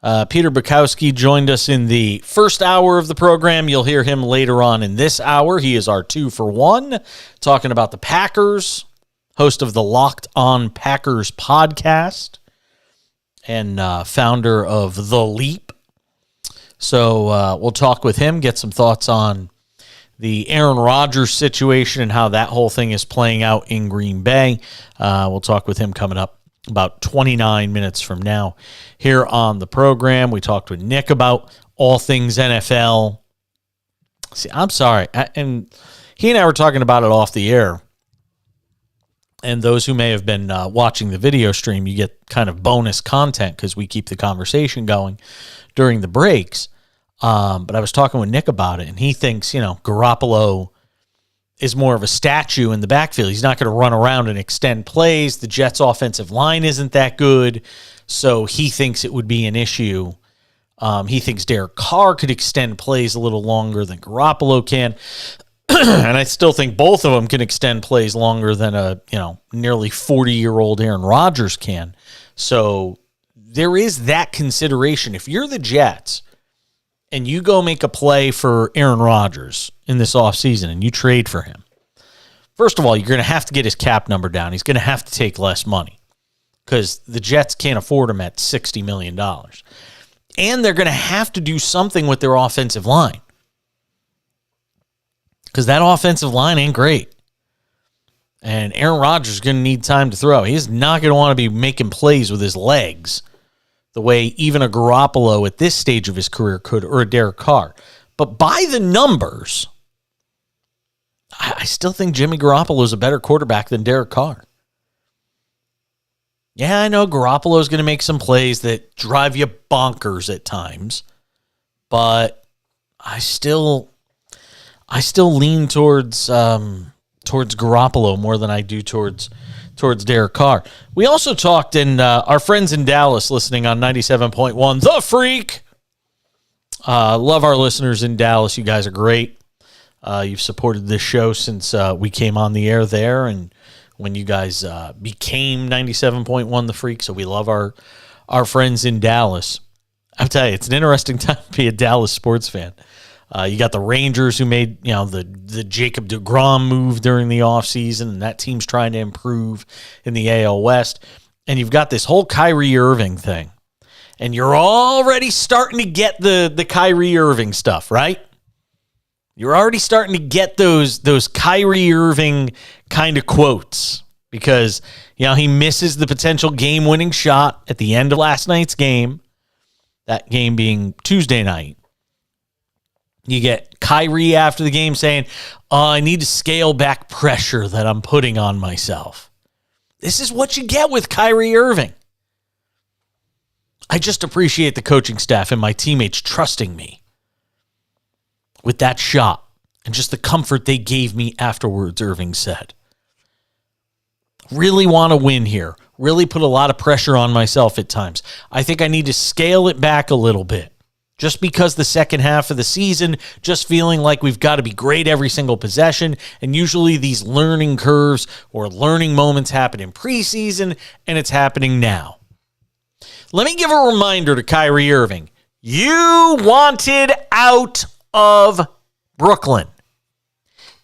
Peter Bukowski joined us in the first hour of the program. You'll hear him later on in this hour. He is our 2 for 1, talking about the Packers, host of the Locked On Packers podcast, and founder of The Leap. So we'll talk with him, get some thoughts on the Aaron Rodgers situation and how that whole thing is playing out in Green Bay. We'll talk with him coming up about 29 minutes from now here on the program. We talked with Nick about all things NFL. See, I'm sorry. And he and I were talking about it off the air. And those who may have been watching the video stream, you get kind of bonus content because we keep the conversation going during the breaks. But I was talking with Nick about it, and he thinks, Garoppolo is more of a statue in the backfield. He's not going to run around and extend plays. The Jets' offensive line isn't that good, so he thinks it would be an issue. He thinks Derek Carr could extend plays a little longer than Garoppolo can. And I still think both of them can extend plays longer than a nearly 40-year-old Aaron Rodgers can. So there is that consideration. If you're the Jets and you go make a play for Aaron Rodgers in this offseason and you trade for him, first of all, you're going to have to get his cap number down. He's going to have to take less money because the Jets can't afford him at $60 million. And they're going to have to do something with their offensive line because that offensive line ain't great. And Aaron Rodgers is going to need time to throw. He's not going to want to be making plays with his legs the way even a Garoppolo at this stage of his career could, or a Derek Carr. But by the numbers, I still think Jimmy Garoppolo is a better quarterback than Derek Carr. Yeah, I know Garoppolo is going to make some plays that drive you bonkers at times, but I still lean towards Garoppolo more than I do towards Derek Carr. We also talked, and our friends in Dallas listening on 97.1, The Freak. Love our listeners in Dallas. You guys are great. You've supported this show since we came on the air there and when you guys became 97.1 The Freak. So we love our friends in Dallas. I'll tell you, it's an interesting time to be a Dallas sports fan. You got the Rangers who made, the Jacob deGrom move during the offseason, and that team's trying to improve in the AL West. And you've got this whole Kyrie Irving thing. And you're already starting to get the Kyrie Irving stuff, right? You're already starting to get those Kyrie Irving kind of quotes because, he misses the potential game-winning shot at the end of last night's game, that game being Tuesday night. You get Kyrie after the game saying, I need to scale back pressure that I'm putting on myself. This is what you get with Kyrie Irving. I just appreciate the coaching staff and my teammates trusting me with that shot and just the comfort they gave me afterwards, Irving said. Really want to win here. Really put a lot of pressure on myself at times. I think I need to scale it back a little bit. Just because the second half of the season, just feeling like we've got to be great every single possession, and usually these learning curves or learning moments happen in preseason, and it's happening now. Let me give a reminder to Kyrie Irving. You wanted out of Brooklyn.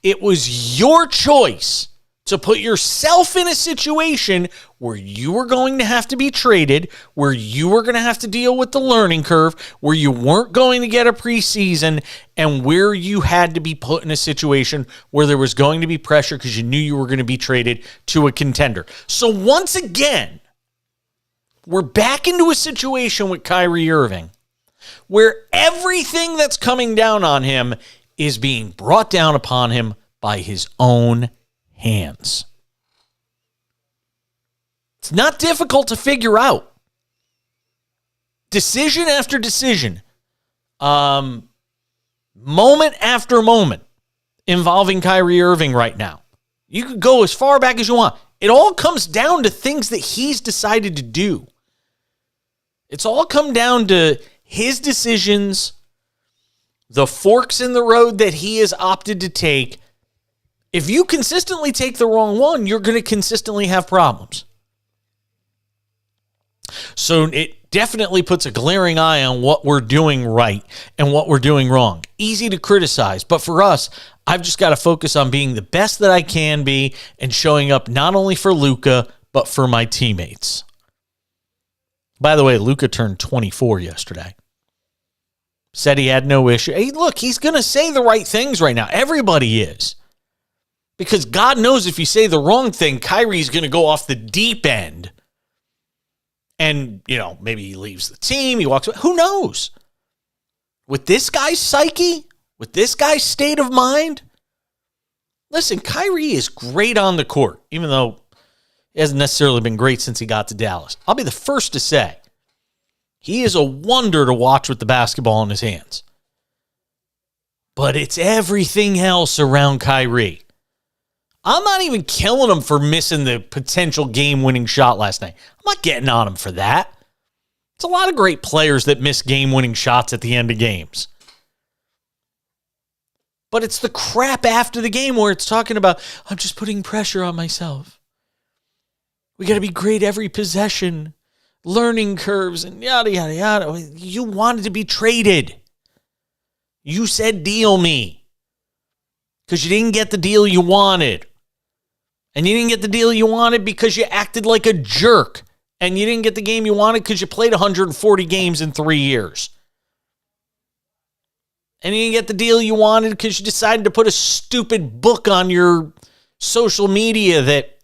It was your choice to put yourself in a situation where you were going to have to be traded, where you were going to have to deal with the learning curve, where you weren't going to get a preseason, and where you had to be put in a situation where there was going to be pressure because you knew you were going to be traded to a contender. So once again, we're back into a situation with Kyrie Irving where everything that's coming down on him is being brought down upon him by his own hands. It's not difficult to figure out. Decision after decision, moment after moment involving Kyrie Irving right now. You could go as far back as you want. It all comes down to things that he's decided to do. It's all come down to his decisions, the forks in the road that he has opted to take. If you consistently take the wrong one, you're going to consistently have problems. So it definitely puts a glaring eye on what we're doing right and what we're doing wrong. Easy to criticize, but for us, I've just got to focus on being the best that I can be and showing up not only for Luka, but for my teammates. By the way, Luka turned 24 yesterday. Said he had no issue. Hey, look, he's going to say the right things right now. Everybody is. Because God knows if you say the wrong thing, Kyrie's going to go off the deep end. And, maybe he leaves the team, he walks away. Who knows? With this guy's psyche, with this guy's state of mind, listen, Kyrie is great on the court, even though he hasn't necessarily been great since he got to Dallas. I'll be the first to say he is a wonder to watch with the basketball in his hands. But it's everything else around Kyrie. I'm not even killing him for missing the potential game-winning shot last night. I'm not getting on him for that. It's a lot of great players that miss game-winning shots at the end of games. But it's the crap after the game where it's talking about, I'm just putting pressure on myself. We got to be great every possession, learning curves, and yada, yada, yada. You wanted to be traded. You said deal me because you didn't get the deal you wanted. And you didn't get the deal you wanted because you acted like a jerk. And you didn't get the game you wanted because you played 140 games in 3 years. And you didn't get the deal you wanted because you decided to put a stupid book on your social media that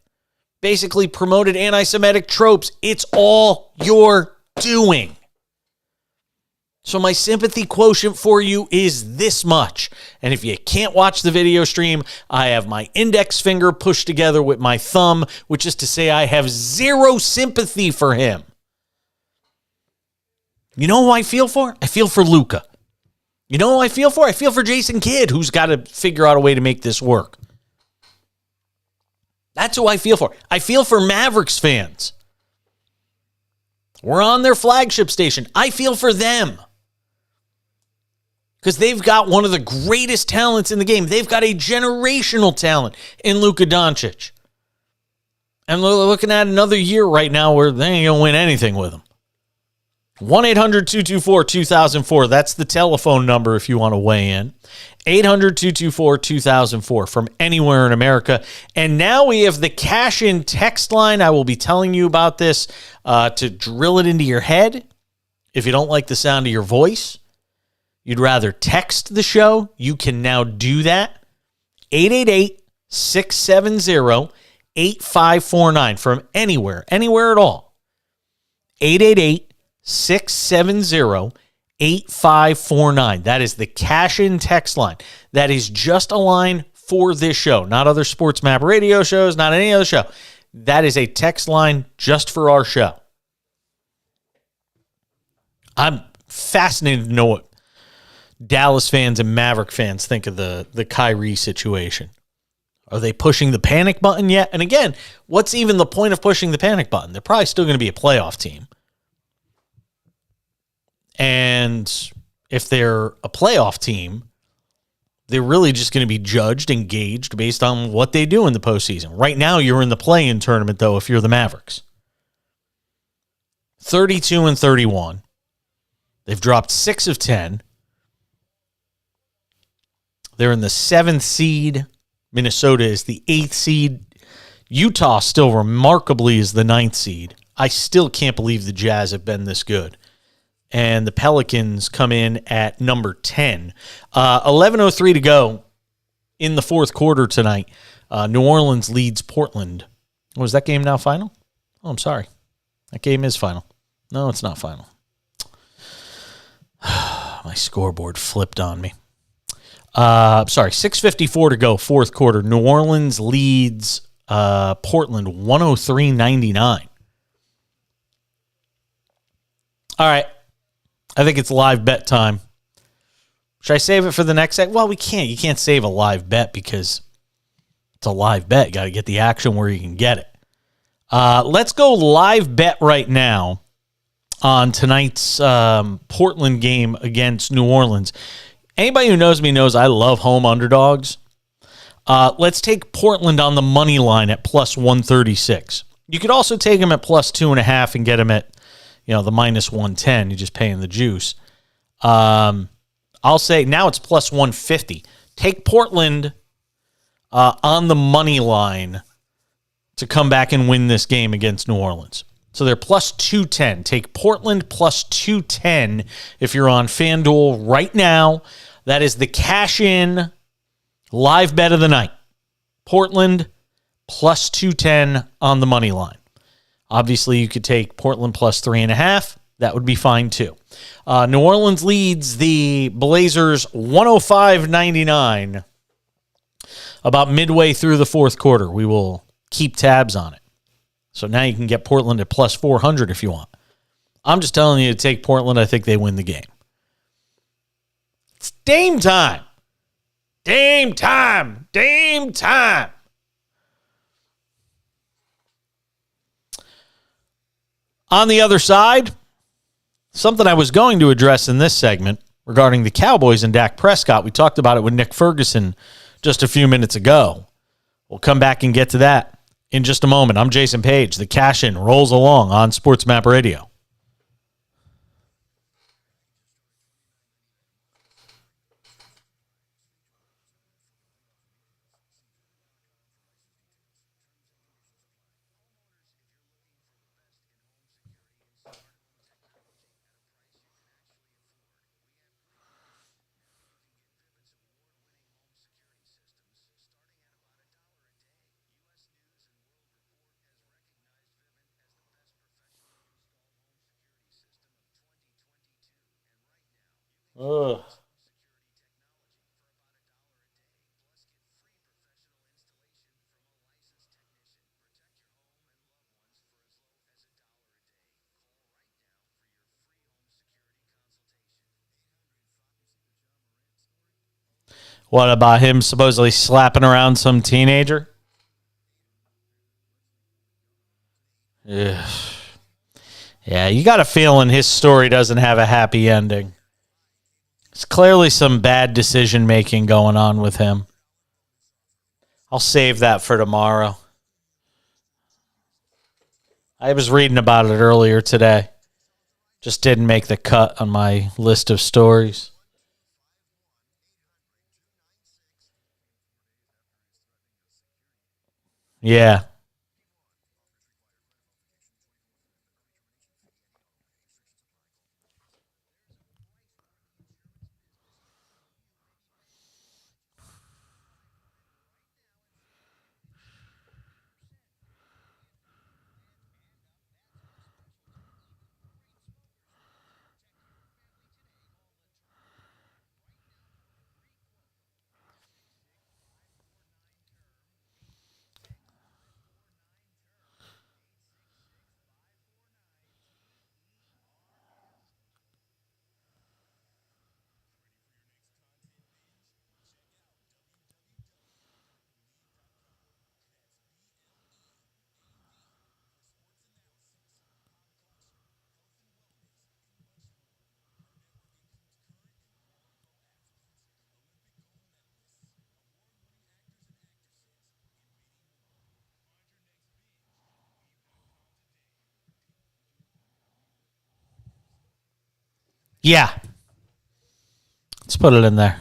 basically promoted anti-Semitic tropes. It's all you're doing. So my sympathy quotient for you is this much. And if you can't watch the video stream, I have my index finger pushed together with my thumb, which is to say I have zero sympathy for him. You know who I feel for? I feel for Luka. You know who I feel for? I feel for Jason Kidd, who's got to figure out a way to make this work. That's who I feel for. I feel for Mavericks fans. We're on their flagship station. I feel for them. Because they've got one of the greatest talents in the game. They've got a generational talent in Luka Doncic. And we're looking at another year right now where they ain't going to win anything with him. 1-800-224-2004. That's the telephone number if you want to weigh in. 800-224-2004 from anywhere in America. And now we have the cash-in text line. I will be telling you about this to drill it into your head. If you don't like the sound of your voice, you'd rather text the show, you can now do that. 888-670-8549 from anywhere at all. 888-670-8549. That is the cash-in text line. That is just a line for this show, not other SportsMap radio shows, not any other show. That is a text line just for our show. I'm fascinated to know what Dallas fans and Maverick fans think of the Kyrie situation. Are they pushing the panic button yet? And again, what's even the point of pushing the panic button? They're probably still going to be a playoff team. And if they're a playoff team, they're really just going to be judged and gauged based on what they do in the postseason. Right now, you're in the play-in tournament, though, if you're the Mavericks. 32-31. They've dropped 6 of 10. They're in the 7th seed. Minnesota is the 8th seed. Utah still remarkably is the 9th seed. I still can't believe the Jazz have been this good. And the Pelicans come in at number 10. 11:03 to go in the fourth quarter tonight. New Orleans leads Portland. Oh, is that game now final? Oh, I'm sorry. That game is final. No, it's not final. My scoreboard flipped on me. 6:54 to go, fourth quarter. New Orleans leads Portland 103-99. All right. I think it's live bet time. Should I save it for the next segment? Well, we can't. You can't save a live bet because it's a live bet. You got to get the action where you can get it. Let's go live bet right now on tonight's Portland game against New Orleans. Anybody who knows me knows I love home underdogs. Let's take Portland on the money line at plus 136. You could also take them at plus 2.5 and get them at the minus 110. You're just paying the juice. I'll say now it's plus 150. Take Portland on the money line to come back and win this game against New Orleans. So they're plus 210. Take Portland plus 210 if you're on FanDuel right now. That is the cash-in live bet of the night. Portland plus 210 on the money line. Obviously, you could take Portland plus 3.5. That would be fine too. New Orleans leads the Blazers 105-99 about midway through the fourth quarter. We will keep tabs on it. So now you can get Portland at plus 400 if you want. I'm just telling you to take Portland. I think they win the game. It's Dame time. Dame time. Dame time. On the other side, something I was going to address in this segment regarding the Cowboys and Dak Prescott. We talked about it with Nick Ferguson just a few minutes ago. We'll come back and get to that in just a moment. I'm Jason Page. The cash-in rolls along on SportsMap Radio. Ugh. What about him supposedly slapping around some teenager? Ugh. Yeah, you got a feeling his story doesn't have a happy ending. There's clearly some bad decision-making going on with him. I'll save that for tomorrow. I was reading about it earlier today. Just didn't make the cut on my list of stories. Yeah. Yeah. Let's put it in there.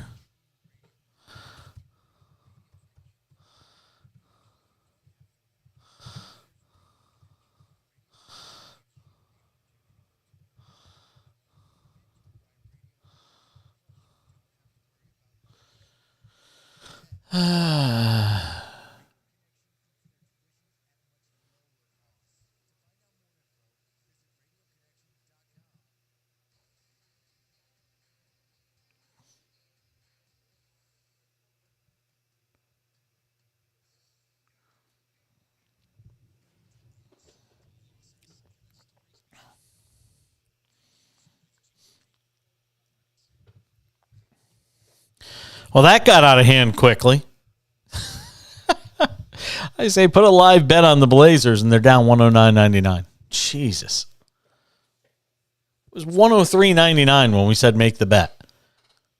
Well, that got out of hand quickly. I say put a live bet on the Blazers, and they're down 109.99. Jesus. It was 103.99 when we said make the bet.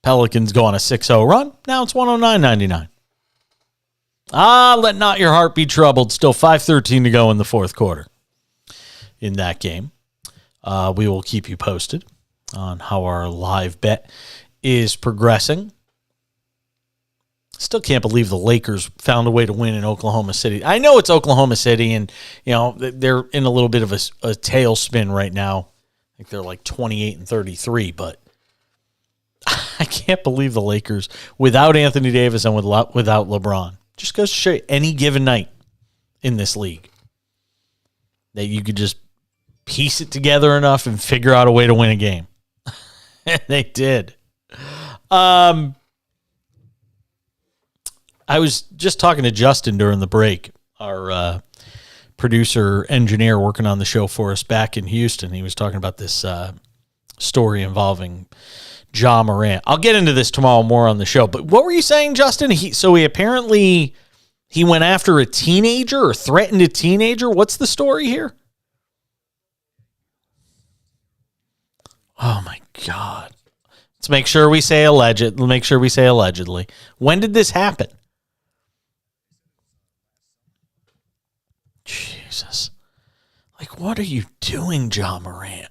Pelicans go on a 6-0 run. Now it's 109.99. Let not your heart be troubled. Still 5:13 to go in the fourth quarter in that game. We will keep you posted on how our live bet is progressing. Still can't believe the Lakers found a way to win in Oklahoma City. I know it's Oklahoma City, and they're in a little bit of a tailspin right now. I think they're like 28-33, but I can't believe the Lakers without Anthony Davis and without LeBron. Just goes to show you any given night in this league that you could just piece it together enough and figure out a way to win a game. And they did. I was just talking to Justin during the break, our producer, engineer working on the show for us back in Houston. He was talking about this story involving Ja Morant. I'll get into this tomorrow more on the show. But what were you saying, Justin? He apparently went after a teenager or threatened a teenager. What's the story here? Oh, my God. Let's make sure we say alleged. Make sure we say allegedly. When did this happen? Jesus. Like, what are you doing, Ja Morant?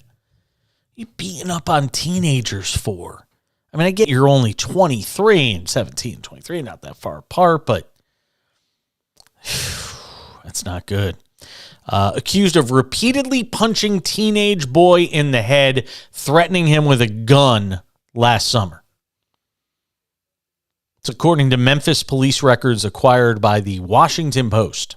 You beating up on teenagers for? I mean, I get you're only 23 and 17 and 23, not that far apart, but that's not good. Accused of repeatedly punching teenage boy in the head, threatening him with a gun last summer. It's according to Memphis police records acquired by the Washington Post.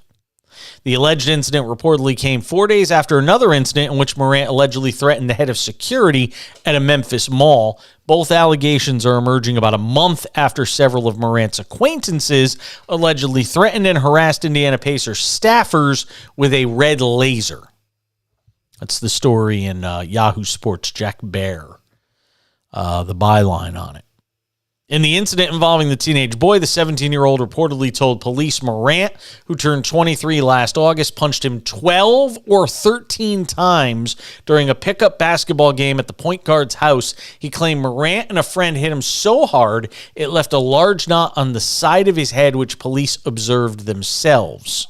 The alleged incident reportedly came 4 days after another incident in which Morant allegedly threatened the head of security at a Memphis mall. Both allegations are emerging about a month after several of Morant's acquaintances allegedly threatened and harassed Indiana Pacers staffers with a red laser. That's the story in Yahoo Sports, Jack Bear, the byline on it. In the incident involving the teenage boy, the 17-year-old reportedly told police Morant, who turned 23 last August, punched him 12 or 13 times during a pickup basketball game at the point guard's house. He claimed Morant and a friend hit him so hard it left a large knot on the side of his head, which police observed themselves.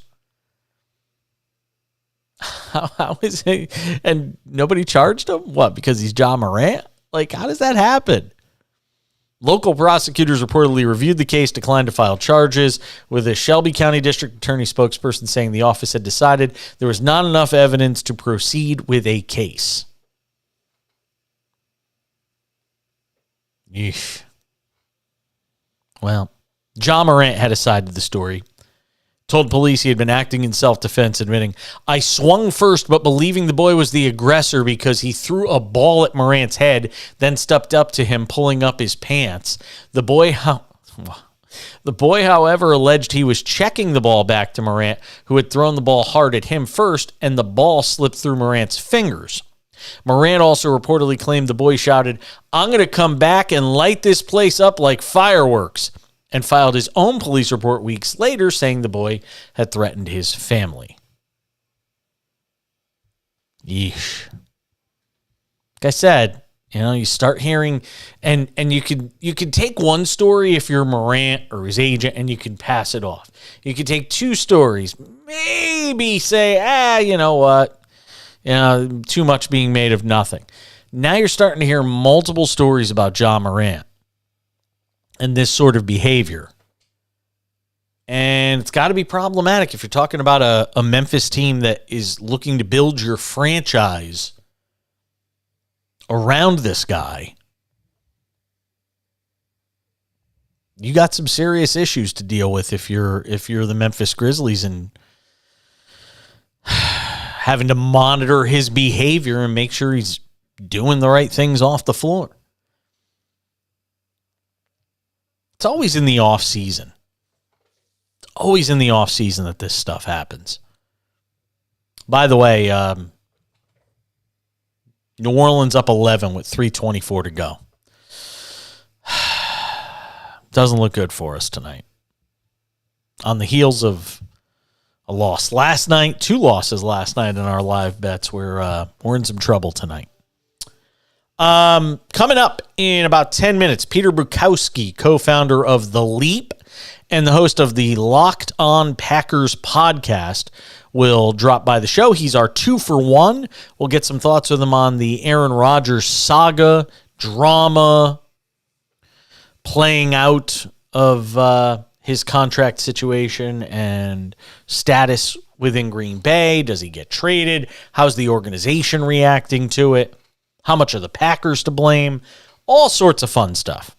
How is it? And nobody charged him? What, because he's Ja Morant? Like, how does that happen? Local prosecutors reportedly reviewed the case, declined to file charges, with a Shelby County District Attorney spokesperson saying the office had decided there was not enough evidence to proceed with a case. Eesh. Well, Ja Morant had a side to the story. Told police he had been acting in self-defense, admitting, "I swung first, but believing the boy was the aggressor because he threw a ball at Morant's head, then stepped up to him, pulling up his pants. The boy, however, alleged he was checking the ball back to Morant, who had thrown the ball hard at him first, and the ball slipped through Morant's fingers. Morant also reportedly claimed the boy shouted, 'I'm going to come back and light this place up like fireworks,' and filed his own police report weeks later saying the boy had threatened his family." Yeesh. Like I said, you start hearing, and you could take one story if you're Morant or his agent, and you can pass it off. You could take two stories, maybe say, you know what, too much being made of nothing. Now you're starting to hear multiple stories about Ja Morant and this sort of behavior. And it's got to be problematic if you're talking about a Memphis team that is looking to build your franchise around this guy. You got some serious issues to deal with if you're the Memphis Grizzlies and having to monitor his behavior and make sure he's doing the right things off the floor. It's always in the off season. It's always in the off season that this stuff happens. By the way, New Orleans up 11 with 3:24 to go. Doesn't look good for us tonight. On the heels of a loss last night, 2 losses last night in our live bets, we're in some trouble tonight. Coming up in about 10 minutes, Peter Bukowski, co-founder of The Leap and the host of the Locked On Packers podcast, will drop by the show. He's our 2-for-1. We'll get some thoughts with him on the Aaron Rodgers saga, drama, playing out of his contract situation and status within Green Bay. Does he get traded? How's the organization reacting to it? How much are the Packers to blame? All sorts of fun stuff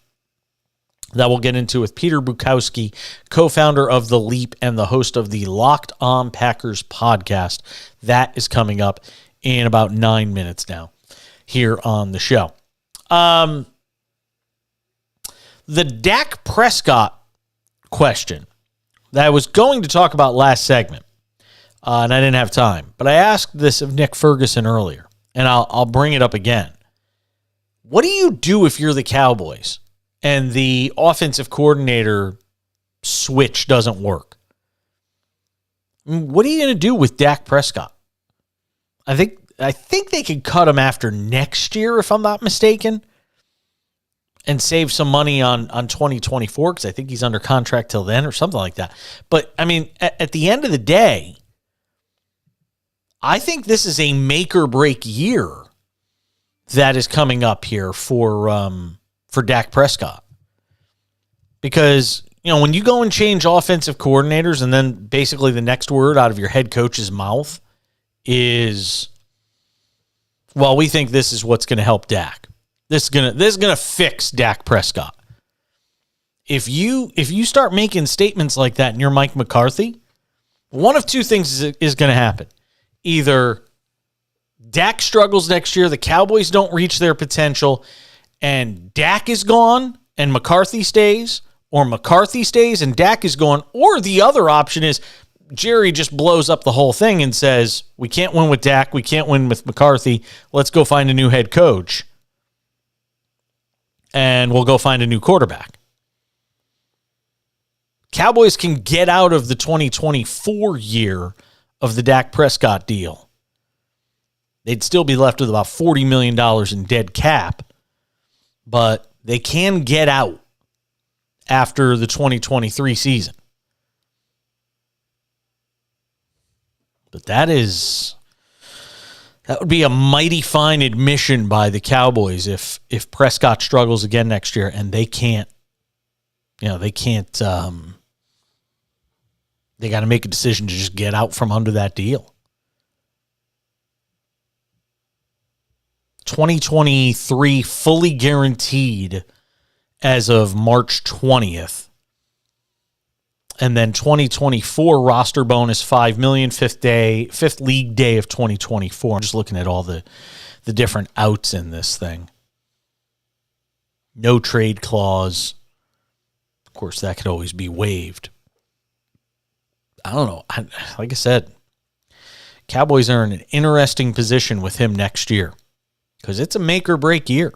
that we'll get into with Peter Bukowski, co-founder of The Leap and the host of the Locked On Packers podcast. That is coming up in about 9 minutes now here on the show. The Dak Prescott question that I was going to talk about last segment, and I didn't have time, but I asked this of Nick Ferguson earlier, and I'll bring it up again. What do you do if you're the Cowboys and the offensive coordinator switch doesn't work? What are you going to do with Dak Prescott? I think they could cut him after next year, if I'm not mistaken, and save some money on 2024 because I think he's under contract till then or something like that. But, I mean, at the end of the day, I think this is a make-or-break year that is coming up here for Dak Prescott. Because, when you go and change offensive coordinators and then basically the next word out of your head coach's mouth is, well, we think this is what's going to help Dak. This is gonna fix Dak Prescott. If you start making statements like that and you're Mike McCarthy, one of two things is going to happen. Either Dak struggles next year, the Cowboys don't reach their potential, and Dak is gone and McCarthy stays, or McCarthy stays and Dak is gone, or the other option is Jerry just blows up the whole thing and says, we can't win with Dak, we can't win with McCarthy, let's go find a new head coach. And we'll go find a new quarterback. Cowboys can get out of the 2024 year of the Dak Prescott deal. They'd still be left with about $40 million in dead cap, but they can get out after the 2023 season. But that would be a mighty fine admission by the Cowboys if Prescott struggles again next year and they can't, they got to make a decision to just get out from under that deal. 2023 fully guaranteed as of March 20th. And then 2024 roster bonus $5 million, fifth league day of 2024. I'm just looking at all the different outs in this thing. No trade clause. Of course, that could always be waived. I don't know. Like I said, Cowboys are in an interesting position with him next year because it's a make or break year.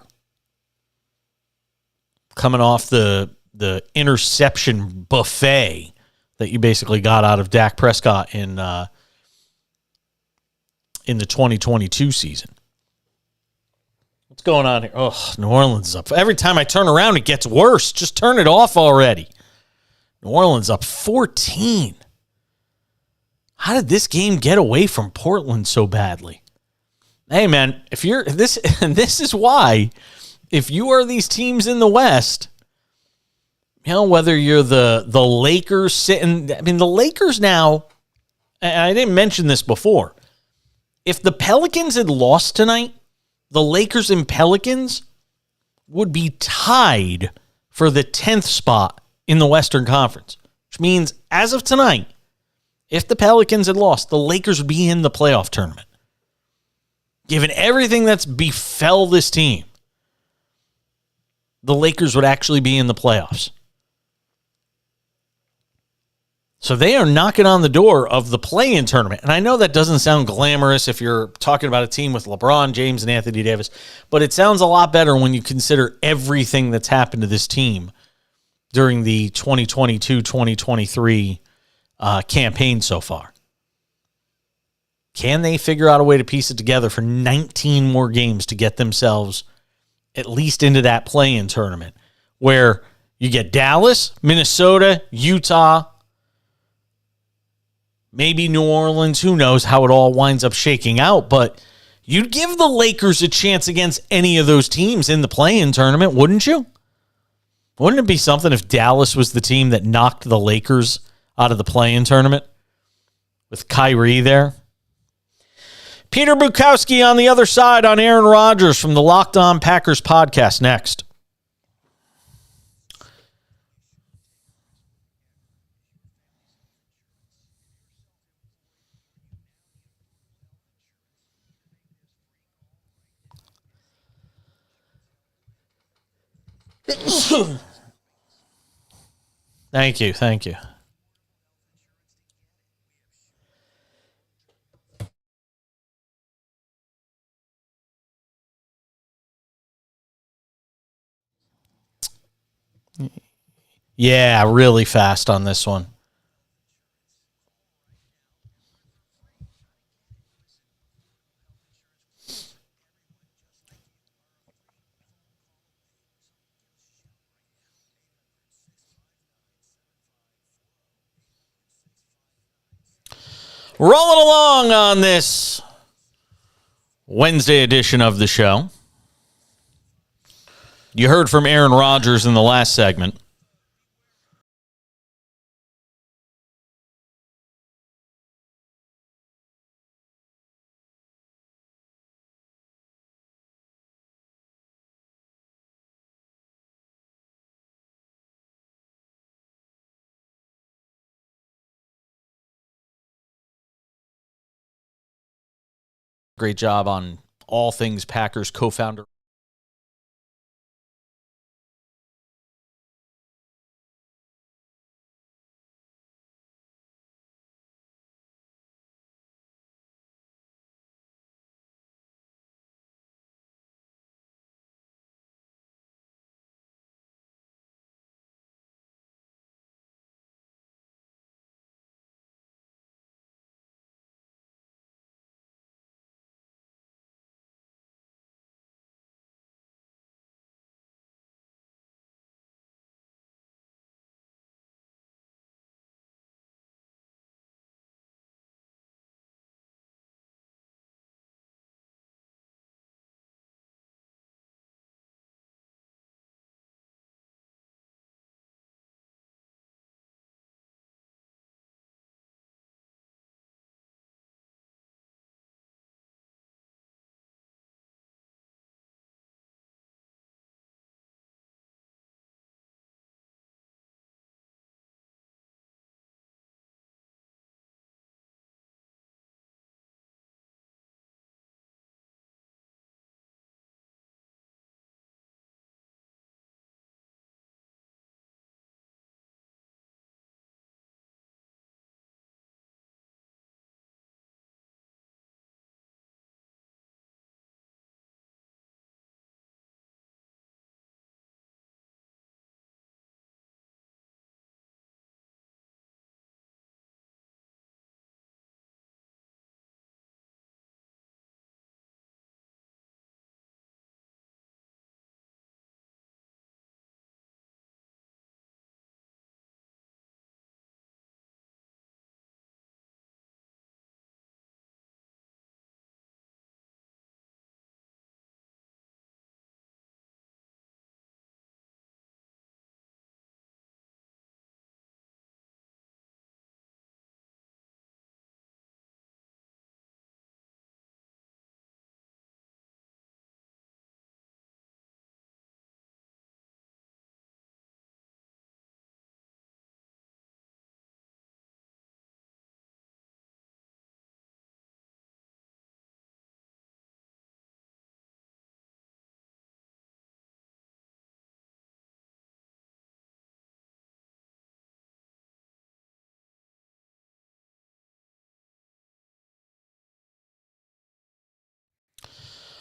Coming off the interception buffet that you basically got out of Dak Prescott in the 2022 season. What's going on here? Oh, New Orleans is up. Every time I turn around, it gets worse. Just turn it off already. New Orleans up 14. How did this game get away from Portland so badly? Hey, man, if you're this, and this is why, if you are these teams in the West, whether you're the Lakers sitting, the Lakers now, and I didn't mention this before, if the Pelicans had lost tonight, the Lakers and Pelicans would be tied for the 10th spot in the Western Conference, which means as of tonight, if the Pelicans had lost, the Lakers would be in the playoff tournament. Given everything that's befell this team, the Lakers would actually be in the playoffs. So they are knocking on the door of the play-in tournament. And I know that doesn't sound glamorous if you're talking about a team with LeBron James and Anthony Davis, but it sounds a lot better when you consider everything that's happened to this team during the 2022-2023 campaign so far. Can they figure out a way to piece it together for 19 more games to get themselves at least into that play-in tournament where you get Dallas, Minnesota, Utah, maybe New Orleans. Who knows how it all winds up shaking out, but you'd give the Lakers a chance against any of those teams in the play-in tournament, wouldn't you? Wouldn't it be something if Dallas was the team that knocked the Lakers out of the play-in tournament with Kyrie there? Peter Bukowski on the other side on Aaron Rodgers from the Locked On Packers podcast next. Thank you. Yeah, really fast on this one. Rolling along on this Wednesday edition of the show. You heard from Aaron Rodgers in the last segment. Great job on all things Packers co-founder.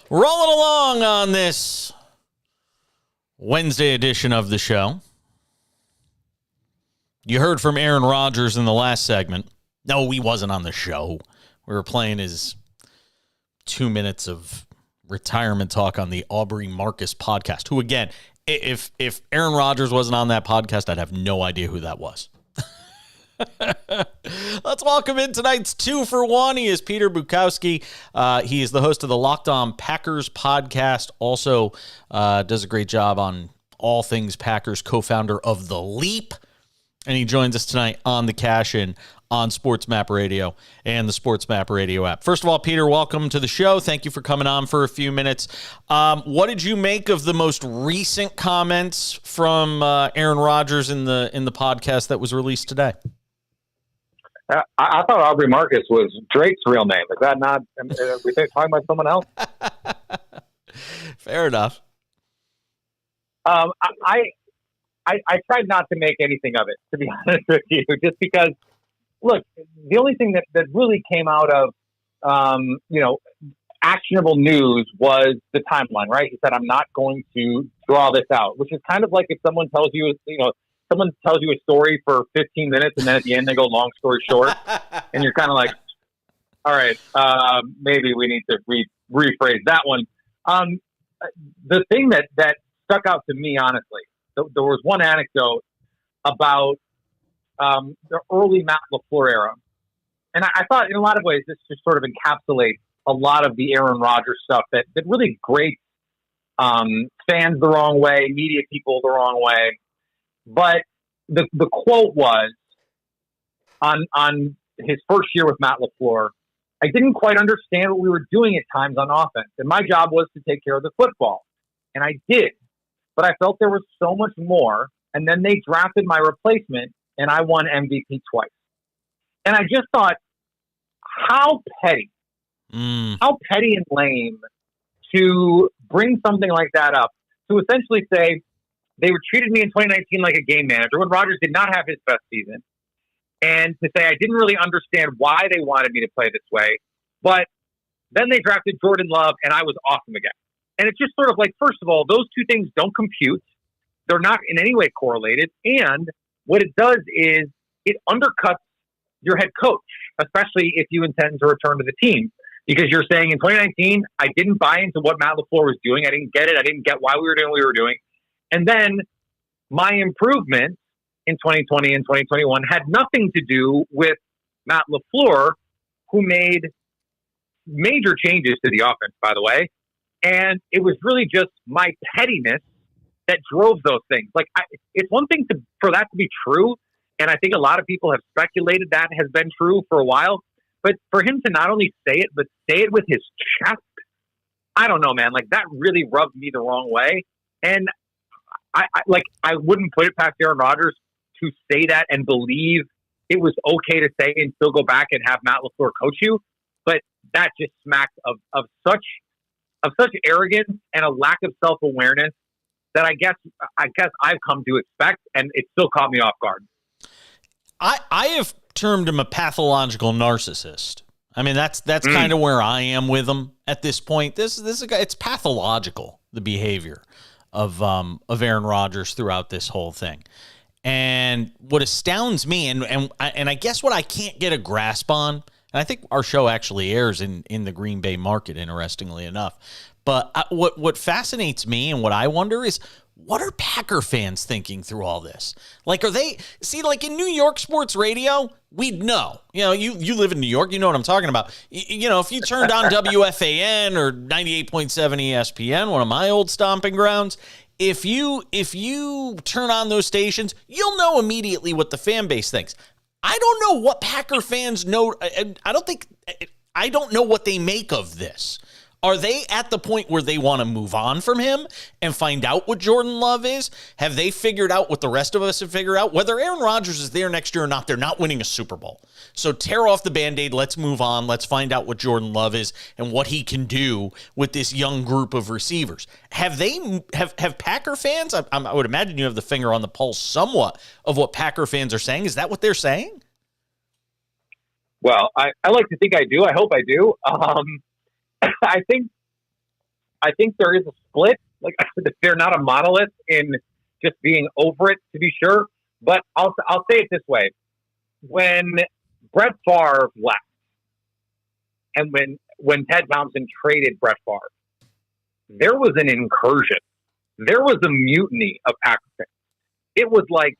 Rolling along on this Wednesday edition of the show. You heard from Aaron Rodgers in the last segment. No, he wasn't on the show. We were playing his 2 minutes of retirement talk on the Aubrey Marcus podcast, who, again, if Aaron Rodgers wasn't on that podcast, I'd have no idea who that was. Let's welcome in tonight's 2-for-1. He is Peter Bukowski. He is the host of the Locked On Packers podcast. Also does a great job on all things Packers, co-founder of The Leap. And he joins us tonight on the Cash In on SportsMap Radio and the SportsMap Radio app. First of all, Peter, welcome to the show. Thank you for coming on for a few minutes. What did you make of the most recent comments from Aaron Rodgers in the podcast that was released today? I thought Aubrey Marcus was Drake's real name. Is that not? Are we talking about someone else? Fair enough. I tried not to make anything of it, to be honest with you, just because, look, the only thing that really came out of, actionable news was the timeline, right? He said, I'm not going to draw this out, which is kind of like if someone tells you, someone tells you a story for 15 minutes and then at the end they go long story short, and you're kind of like, all right, maybe we need to rephrase that one. The thing that stuck out to me, honestly, there was one anecdote about the early Matt LaFleur era. And I thought in a lot of ways this just sort of encapsulates a lot of the Aaron Rodgers stuff that really grates fans the wrong way, media people the wrong way. But the quote was, on his first year with Matt LaFleur, I didn't quite understand what we were doing at times on offense. And my job was to take care of the football. And I did. But I felt there was so much more. And then they drafted my replacement, and I won MVP twice. And I just thought, how petty and lame to bring something like that up, to essentially say they were treated me in 2019 like a game manager when Rodgers did not have his best season, and to say I didn't really understand why they wanted me to play this way. But then they drafted Jordan Love, and I was awesome again. And it's just sort of like, first of all, those two things don't compute. They're not in any way correlated. And what it does is it undercuts your head coach, especially if you intend to return to the team. Because you're saying in 2019, I didn't buy into what Matt LaFleur was doing. I didn't get it. I didn't get why we were doing what we were doing. And then my improvement in 2020 and 2021 had nothing to do with Matt LaFleur, who made major changes to the offense, by the way. And it was really just my pettiness that drove those things. Like, it's one thing for that to be true, and I think a lot of people have speculated that has been true for a while. But for him to not only say it, but say it with his chest, I don't know, man. Like, that really rubbed me the wrong way. And I wouldn't put it past Aaron Rodgers to say that and believe it was okay to say and still go back and have Matt LaFleur coach you. But that just smacked of such arrogance and a lack of self-awareness that I guess I've come to expect, and it still caught me off guard. I have termed him a pathological narcissist. I mean, that's kind of where I am with him at this point. This is a guy. It's pathological, the behavior of Aaron Rodgers throughout this whole thing. And what astounds me, and I guess what I can't get a grasp on, and I think our show actually airs in the Green Bay market, interestingly enough. But what fascinates me and what I wonder is, what are Packer fans thinking through all this? Like, are they, like in New York sports radio, we'd know. You live in New York, you know what I'm talking about. If you turned on WFAN or 98.7 ESPN, one of my old stomping grounds, if you turn on those stations, you'll know immediately what the fan base thinks. I don't know what Packer fans know. I don't know what they make of this. Are they at the point where they want to move on from him and find out what Jordan Love is? Have they figured out what the rest of us have figured out? Whether Aaron Rodgers is there next year or not, they're not winning a Super Bowl. So tear off the Band-Aid. Let's move on. Let's find out what Jordan Love is and what he can do with this young group of receivers. Have Packer fans, I would imagine you have the finger on the pulse somewhat of what Packer fans are saying. Is that what they're saying? Well, I like to think I do. I hope I do. I think there is a split. Like, they're not a monolith in just being over it, to be sure. But I'll say it this way: when Brett Favre left, and when Ted Thompson traded Brett Favre, there was an incursion. There was a mutiny of Packer fans. It was like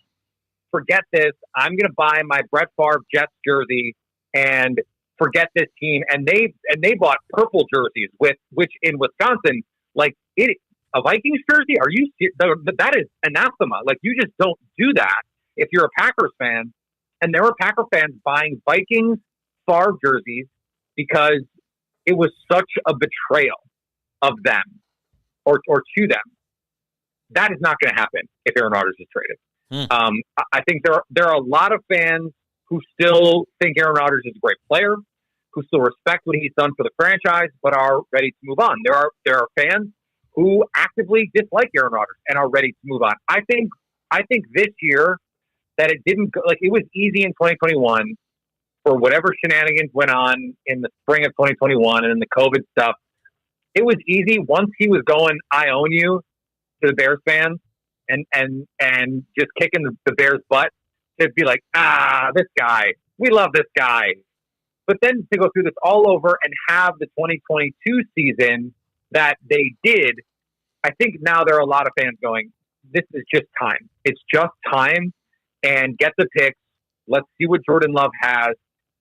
forget this. I'm going to buy my Brett Favre Jets jersey and forget this team. And they bought purple jerseys which in Wisconsin, a Vikings jersey? Are you that is anathema. Like, you just don't do that if you're a Packers fan. And there were Packer fans buying Vikings Favre jerseys because it was such a betrayal of them or to them. That is not going to happen if Aaron Rodgers is traded. I think there are a lot of fans who still think Aaron Rodgers is a great player, who still respect what he's done for the franchise, but are ready to move on. There are fans who actively dislike Aaron Rodgers and are ready to move on. I think this year that it didn't go, like, it was easy in 2021 for whatever shenanigans went on in the spring of 2021 and in the COVID stuff. It was easy once he was going, I own you, to the Bears fans and just kicking the Bears' butt, to be like, this guy, we love this guy. But then to go through this all over and have the 2022 season that they did, I think now there are a lot of fans going, this is just time. It's just time, and get the picks. Let's see what Jordan Love has.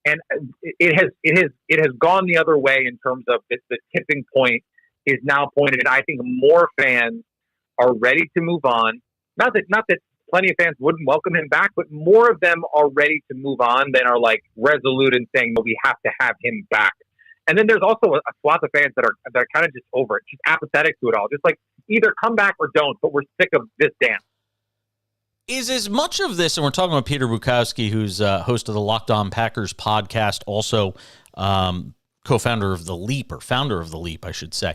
And it has gone the other way in terms of the tipping point is now pointed. And I think more fans are ready to move on. Not that plenty of fans wouldn't welcome him back, but more of them are ready to move on than are like resolute in saying that we have to have him back. And then there's also a swath of fans that are kind of just over it, just apathetic to it all. Just like, either come back or don't, but we're sick of this dance. Is as much of this, and we're talking about Peter Bukowski, who's host of the Locked On Packers podcast, also co-founder of The Leap, or founder of The Leap, I should say,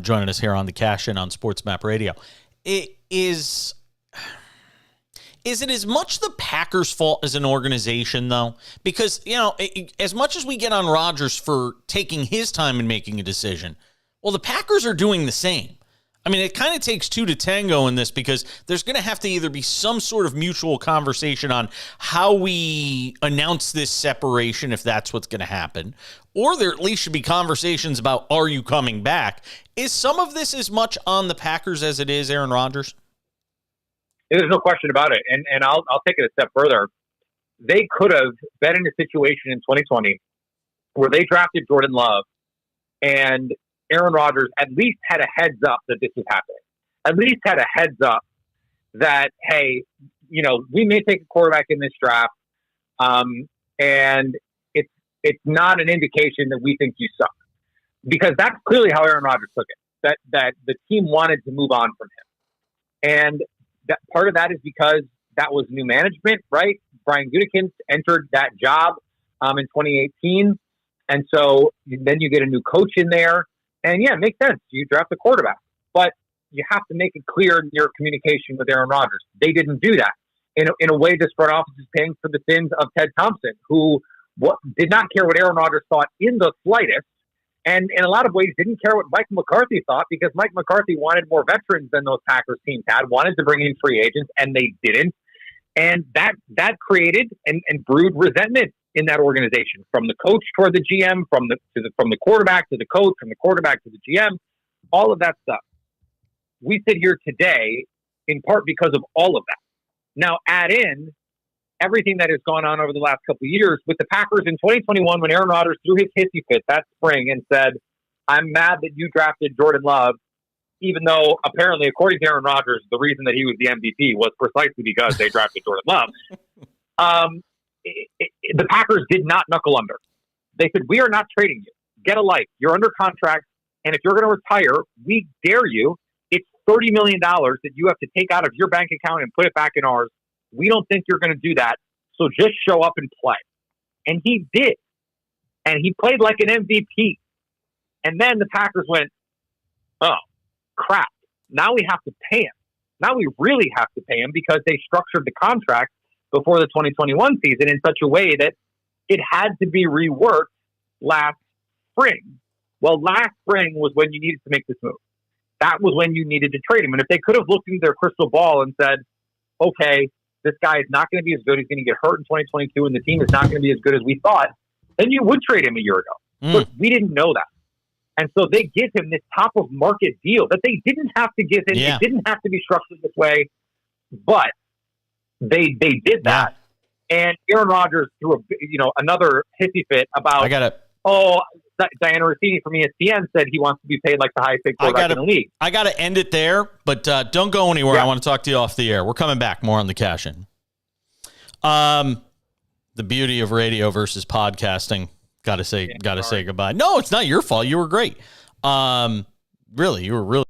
joining us here on the Cash In on SportsMap Radio. Is it as much the Packers' fault as an organization, though? Because, as much as we get on Rodgers for taking his time and making a decision, well, the Packers are doing the same. I mean, it kind of takes two to tango in this, because there's going to have to either be some sort of mutual conversation on how we announce this separation, if that's what's going to happen, or there at least should be conversations about, are you coming back? Is some of this as much on the Packers as it is Aaron Rodgers? There's no question about it. And I'll take it a step further. They could have been in a situation in 2020 where they drafted Jordan Love, and Aaron Rodgers at least had a heads up that this was happening. At least had a heads up that, hey, we may take a quarterback in this draft, and it's not an indication that we think you suck. Because that's clearly how Aaron Rodgers took it, that the team wanted to move on from him. And that part of that is because that was new management, right? Brian Gutekunst entered that job in 2018. And so then you get a new coach in there. And yeah, it makes sense. You draft a quarterback. But you have to make it clear in your communication with Aaron Rodgers. They didn't do that. In a way, this front office is paying for the sins of Ted Thompson, who did not care what Aaron Rodgers thought in the slightest. And in a lot of ways, didn't care what Mike McCarthy thought, because Mike McCarthy wanted more veterans than those Packers teams had, wanted to bring in free agents, and they didn't. And that created and brewed resentment in that organization, from the coach toward the GM, from the quarterback to the coach, from the quarterback to the GM, all of that stuff. We sit here today in part because of all of that. Now add in everything that has gone on over the last couple of years with the Packers in 2021, when Aaron Rodgers threw his hissy fit that spring and said, I'm mad that you drafted Jordan Love, even though apparently, according to Aaron Rodgers, the reason that he was the MVP was precisely because they drafted Jordan Love. The Packers did not knuckle under. They said, we are not trading you. Get a life. You're under contract. And if you're going to retire, we dare you. It's $30 million that you have to take out of your bank account and put it back in ours. We don't think you're going to do that. So just show up and play. And he did. And he played like an MVP. And then the Packers went, oh, crap. Now we have to pay him. Now we really have to pay him, because they structured the contract before the 2021 season in such a way that it had to be reworked last spring. Well, last spring was when you needed to make this move. That was when you needed to trade him. And if they could have looked into their crystal ball and said, okay, this guy is not going to be as good. He's going to get hurt in 2022, and the team is not going to be as good as we thought, then you would trade him a year ago. But we didn't know that. And so they give him this top of market deal that they didn't have to give him. Yeah. It didn't have to be structured this way. But they did that. And Aaron Rodgers threw another hissy fit about Diana Rossini from ESPN said he wants to be paid like the highest paid quarterback in the league. I got to end it there, but don't go anywhere. Yeah. I want to talk to you off the air. We're coming back. More on the cash in. The beauty of radio versus podcasting. Got to say goodbye. No, it's not your fault. You were great. Really, you were really.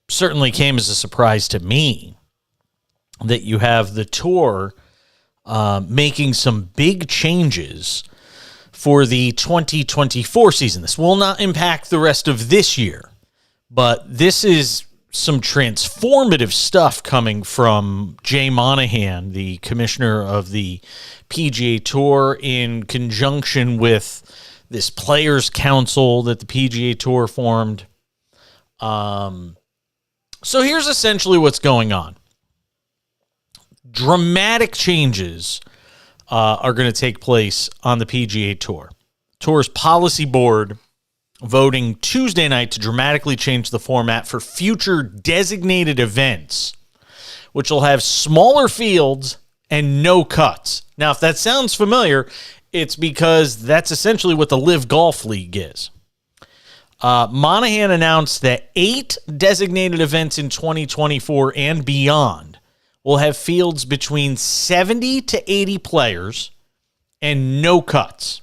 certainly came as a surprise to me that you have the tour making some big changes for the 2024 season. This will not impact the rest of this year, but this is some transformative stuff coming from Jay Monahan, the commissioner of the PGA Tour, in conjunction with this Players Council that the PGA Tour formed. So here's essentially what's going on. Dramatic changes are going to take place on the PGA Tour. Tour's policy board voting Tuesday night to dramatically change the format for future designated events, which will have smaller fields and no cuts. Now, if that sounds familiar, it's because that's essentially what the Live Golf League is. Monahan announced that 8 designated events in 2024 and beyond will have fields between 70 to 80 players and no cuts.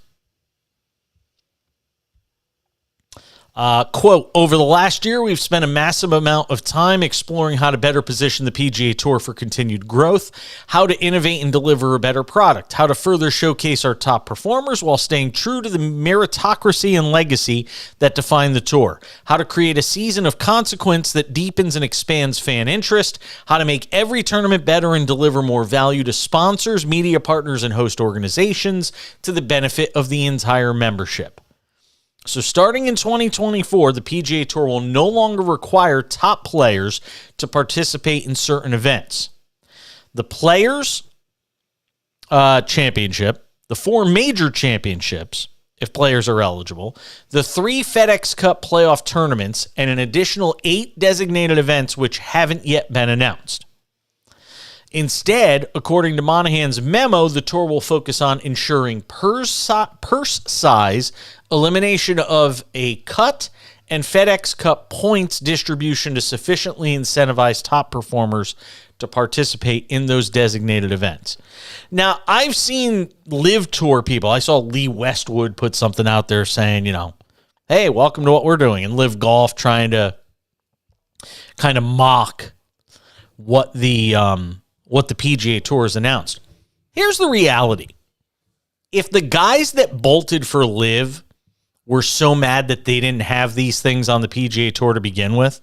Quote, over the last year, we've spent a massive amount of time exploring how to better position the PGA Tour for continued growth, how to innovate and deliver a better product, how to further showcase our top performers while staying true to the meritocracy and legacy that define the tour, how to create a season of consequence that deepens and expands fan interest, how to make every tournament better and deliver more value to sponsors, media partners, and host organizations to the benefit of the entire membership. So starting in 2024, the PGA Tour will no longer require top players to participate in certain events. The Players Championship, the 4 major championships, if players are eligible, the 3 FedEx Cup playoff tournaments, and an additional 8 designated events which haven't yet been announced. Instead, according to Monahan's memo, the tour will focus on ensuring purse size, elimination of a cut, and FedEx Cup points distribution to sufficiently incentivize top performers to participate in those designated events. Now, I've seen Live Tour people. I saw Lee Westwood put something out there saying, hey, welcome to what we're doing, and Live Golf trying to kind of mock what the PGA Tour has announced. Here's the reality. If the guys that bolted for Live were so mad that they didn't have these things on the PGA Tour to begin with,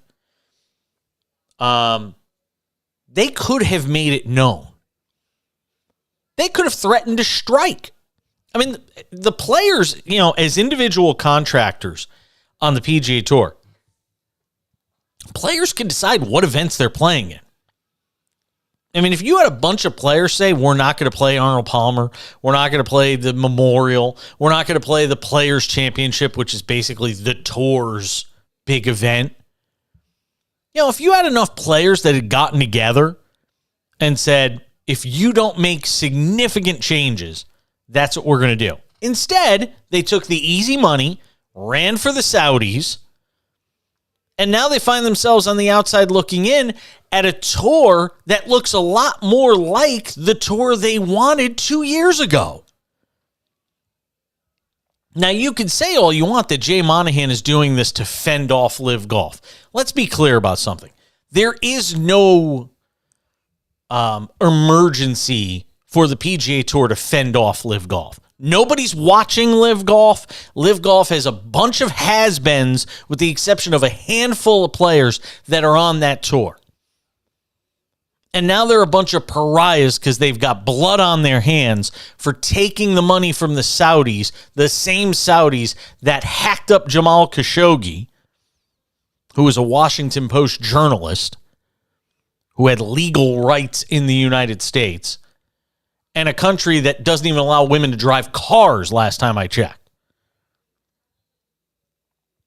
they could have made it known. They could have threatened to strike. I mean, the players, as individual contractors on the PGA Tour, players can decide what events they're playing in. I mean, if you had a bunch of players say, we're not going to play Arnold Palmer, we're not going to play the Memorial, we're not going to play the Players Championship, which is basically the tour's big event. If you had enough players that had gotten together and said, if you don't make significant changes, that's what we're going to do. Instead, they took the easy money, ran for the Saudis, and now they find themselves on the outside looking in at a tour that looks a lot more like the tour they wanted 2 years ago. Now, you could say all you want that Jay Monahan is doing this to fend off Live Golf. Let's be clear about something. There is no emergency for the PGA Tour to fend off Live Golf. Nobody's watching Live Golf. Live Golf has a bunch of has-beens with the exception of a handful of players that are on that tour. And now they're a bunch of pariahs because they've got blood on their hands for taking the money from the Saudis, the same Saudis that hacked up Jamal Khashoggi, who was a Washington Post journalist who had legal rights in the United States, and a country that doesn't even allow women to drive cars last time I checked.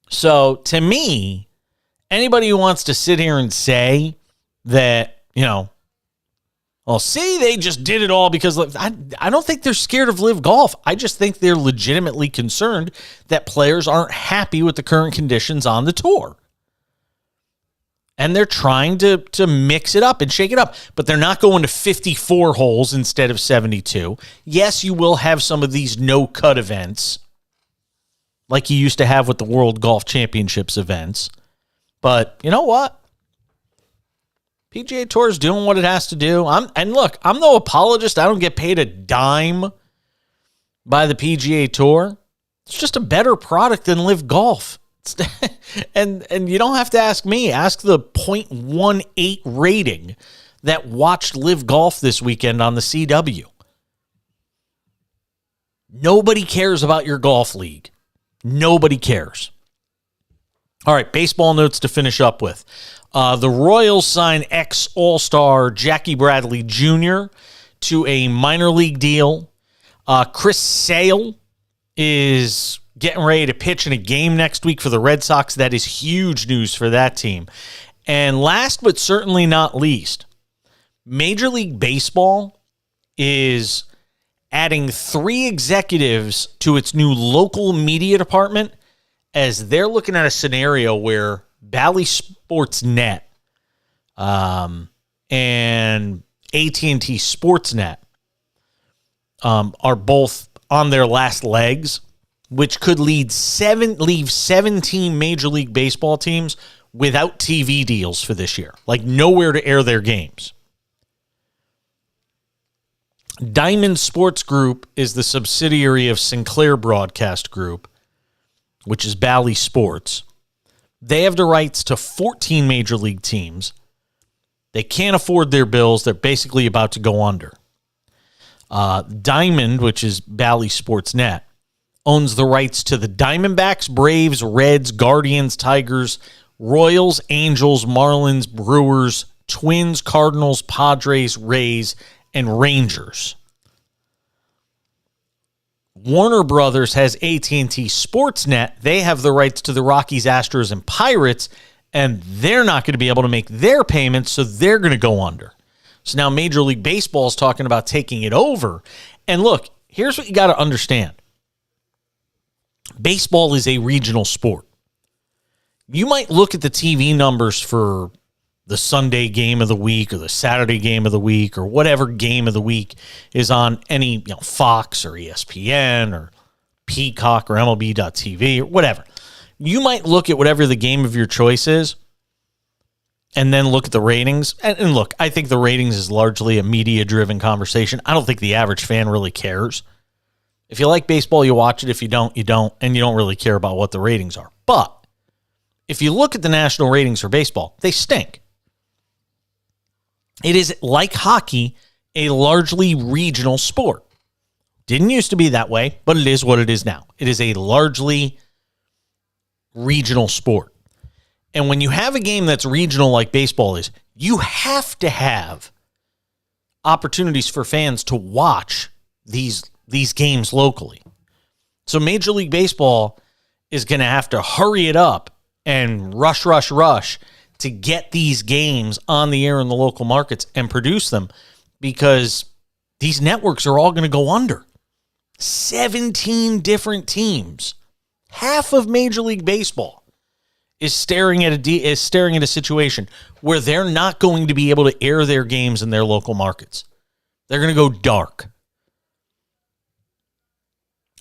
So, to me, anybody who wants to sit here and say that, well, see, they just did it all because I don't think they're scared of Live Golf. I just think they're legitimately concerned that players aren't happy with the current conditions on the tour. And they're trying to mix it up and shake it up. But they're not going to 54 holes instead of 72. Yes, you will have some of these no-cut events like you used to have with the World Golf Championships events. But you know what? PGA Tour is doing what it has to do. I'm no apologist. I don't get paid a dime by the PGA Tour. It's just a better product than Live Golf. And you don't have to ask me. Ask the .18 rating that watched Live Golf this weekend on the CW. Nobody cares about your golf league. Nobody cares. All right, baseball notes to finish up with. The Royals sign ex-All-Star Jackie Bradley Jr. to a minor league deal. Chris Sale is getting ready to pitch in a game next week for the Red Sox. That is huge news for that team. And last but certainly not least, Major League Baseball is adding 3 executives to its new local media department as they're looking at a scenario where Bally Sportsnet and AT&T Sportsnet are both on their last legs, which could leave 17 Major League Baseball teams without TV deals for this year, like nowhere to air their games. Diamond Sports Group is the subsidiary of Sinclair Broadcast Group, which is Bally Sports. They have the rights to 14 Major League teams. They can't afford their bills. They're basically about to go under. Diamond, which is Bally Sportsnet, owns the rights to the Diamondbacks, Braves, Reds, Guardians, Tigers, Royals, Angels, Marlins, Brewers, Twins, Cardinals, Padres, Rays, and Rangers. Warner Brothers has AT&T Sportsnet. They have the rights to the Rockies, Astros, and Pirates, and they're not going to be able to make their payments, so they're going to go under. So now Major League Baseball is talking about taking it over. And look, here's what you got to understand. Baseball is a regional sport. You might look at the TV numbers for the Sunday game of the week or the Saturday game of the week or whatever game of the week is on any Fox or ESPN or Peacock or MLB.TV or whatever. You might look at whatever the game of your choice is and then look at the ratings. And look, I think the ratings is largely a media-driven conversation. I don't think the average fan really cares. If you like baseball, you watch it. If you don't, you don't. And you don't really care about what the ratings are. But if you look at the national ratings for baseball, they stink. It is, like hockey, a largely regional sport. Didn't used to be that way, but it is what it is now. It is a largely regional sport. And when you have a game that's regional like baseball is, you have to have opportunities for fans to watch these games locally. So Major League Baseball is going to have to hurry it up and rush to get these games on the air in the local markets and produce them, because these networks are all going to go under. 17 different teams. Half of Major League Baseball is staring at a situation where they're not going to be able to air their games in their local markets. They're going to go dark.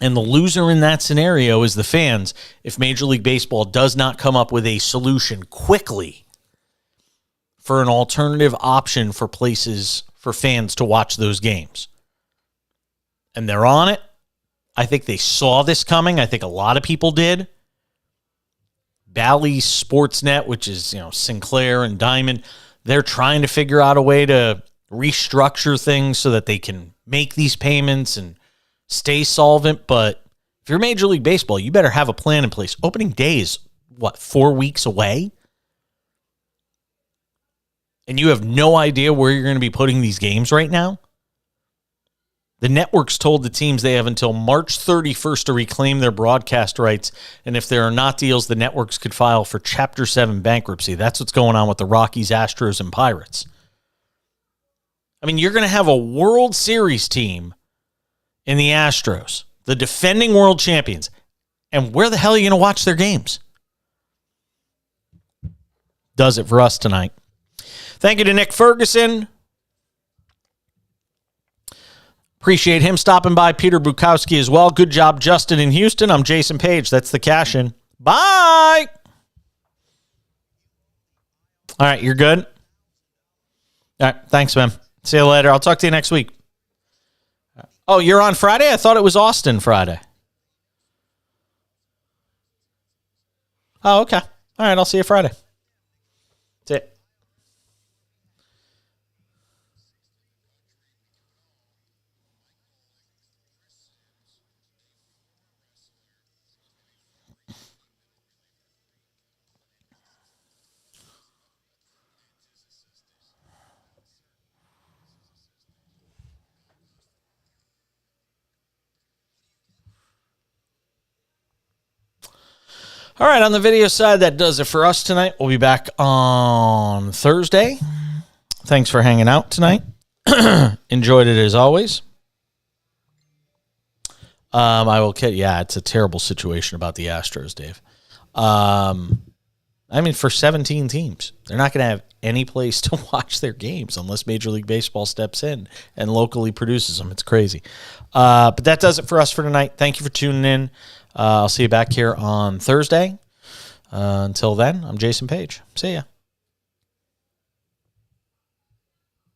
And the loser in that scenario is the fans if Major League Baseball does not come up with a solution quickly for an alternative option for places for fans to watch those games. And they're on it. I think they saw this coming. I think a lot of people did. Bally Sportsnet, which is Sinclair and Diamond, they're trying to figure out a way to restructure things so that they can make these payments and stay solvent. But if you're Major League Baseball, you better have a plan in place. Opening day is, 4 weeks away? And you have no idea where you're going to be putting these games right now? The networks told the teams they have until March 31st to reclaim their broadcast rights. And if there are not deals, the networks could file for Chapter 7 bankruptcy. That's what's going on with the Rockies, Astros, and Pirates. I mean, you're going to have a World Series team in the Astros, the defending world champions. And where the hell are you going to watch their games? Does it for us tonight. Thank you to Nick Ferguson. Appreciate him stopping by. Peter Bukowski as well. Good job, Justin in Houston. I'm Jason Page. That's the cash in. Bye. All right, you're good? All right. Thanks, man. See you later. I'll talk to you next week. Oh, you're on Friday? I thought it was Austin Friday. Oh, okay. All right. I'll see you Friday. That's it. All right, on the video side, that does it for us tonight. We'll be back on Thursday. Thanks for hanging out tonight. Enjoyed it as always. I will get. Yeah, it's a terrible situation about the Astros, Dave. I mean, for 17 teams, they're not going to have any place to watch their games unless Major League Baseball steps in and locally produces them. It's crazy. But that does it for us for tonight. Thank you for tuning in. I'll see you back here on Thursday. Until then, I'm Jason Page. See ya.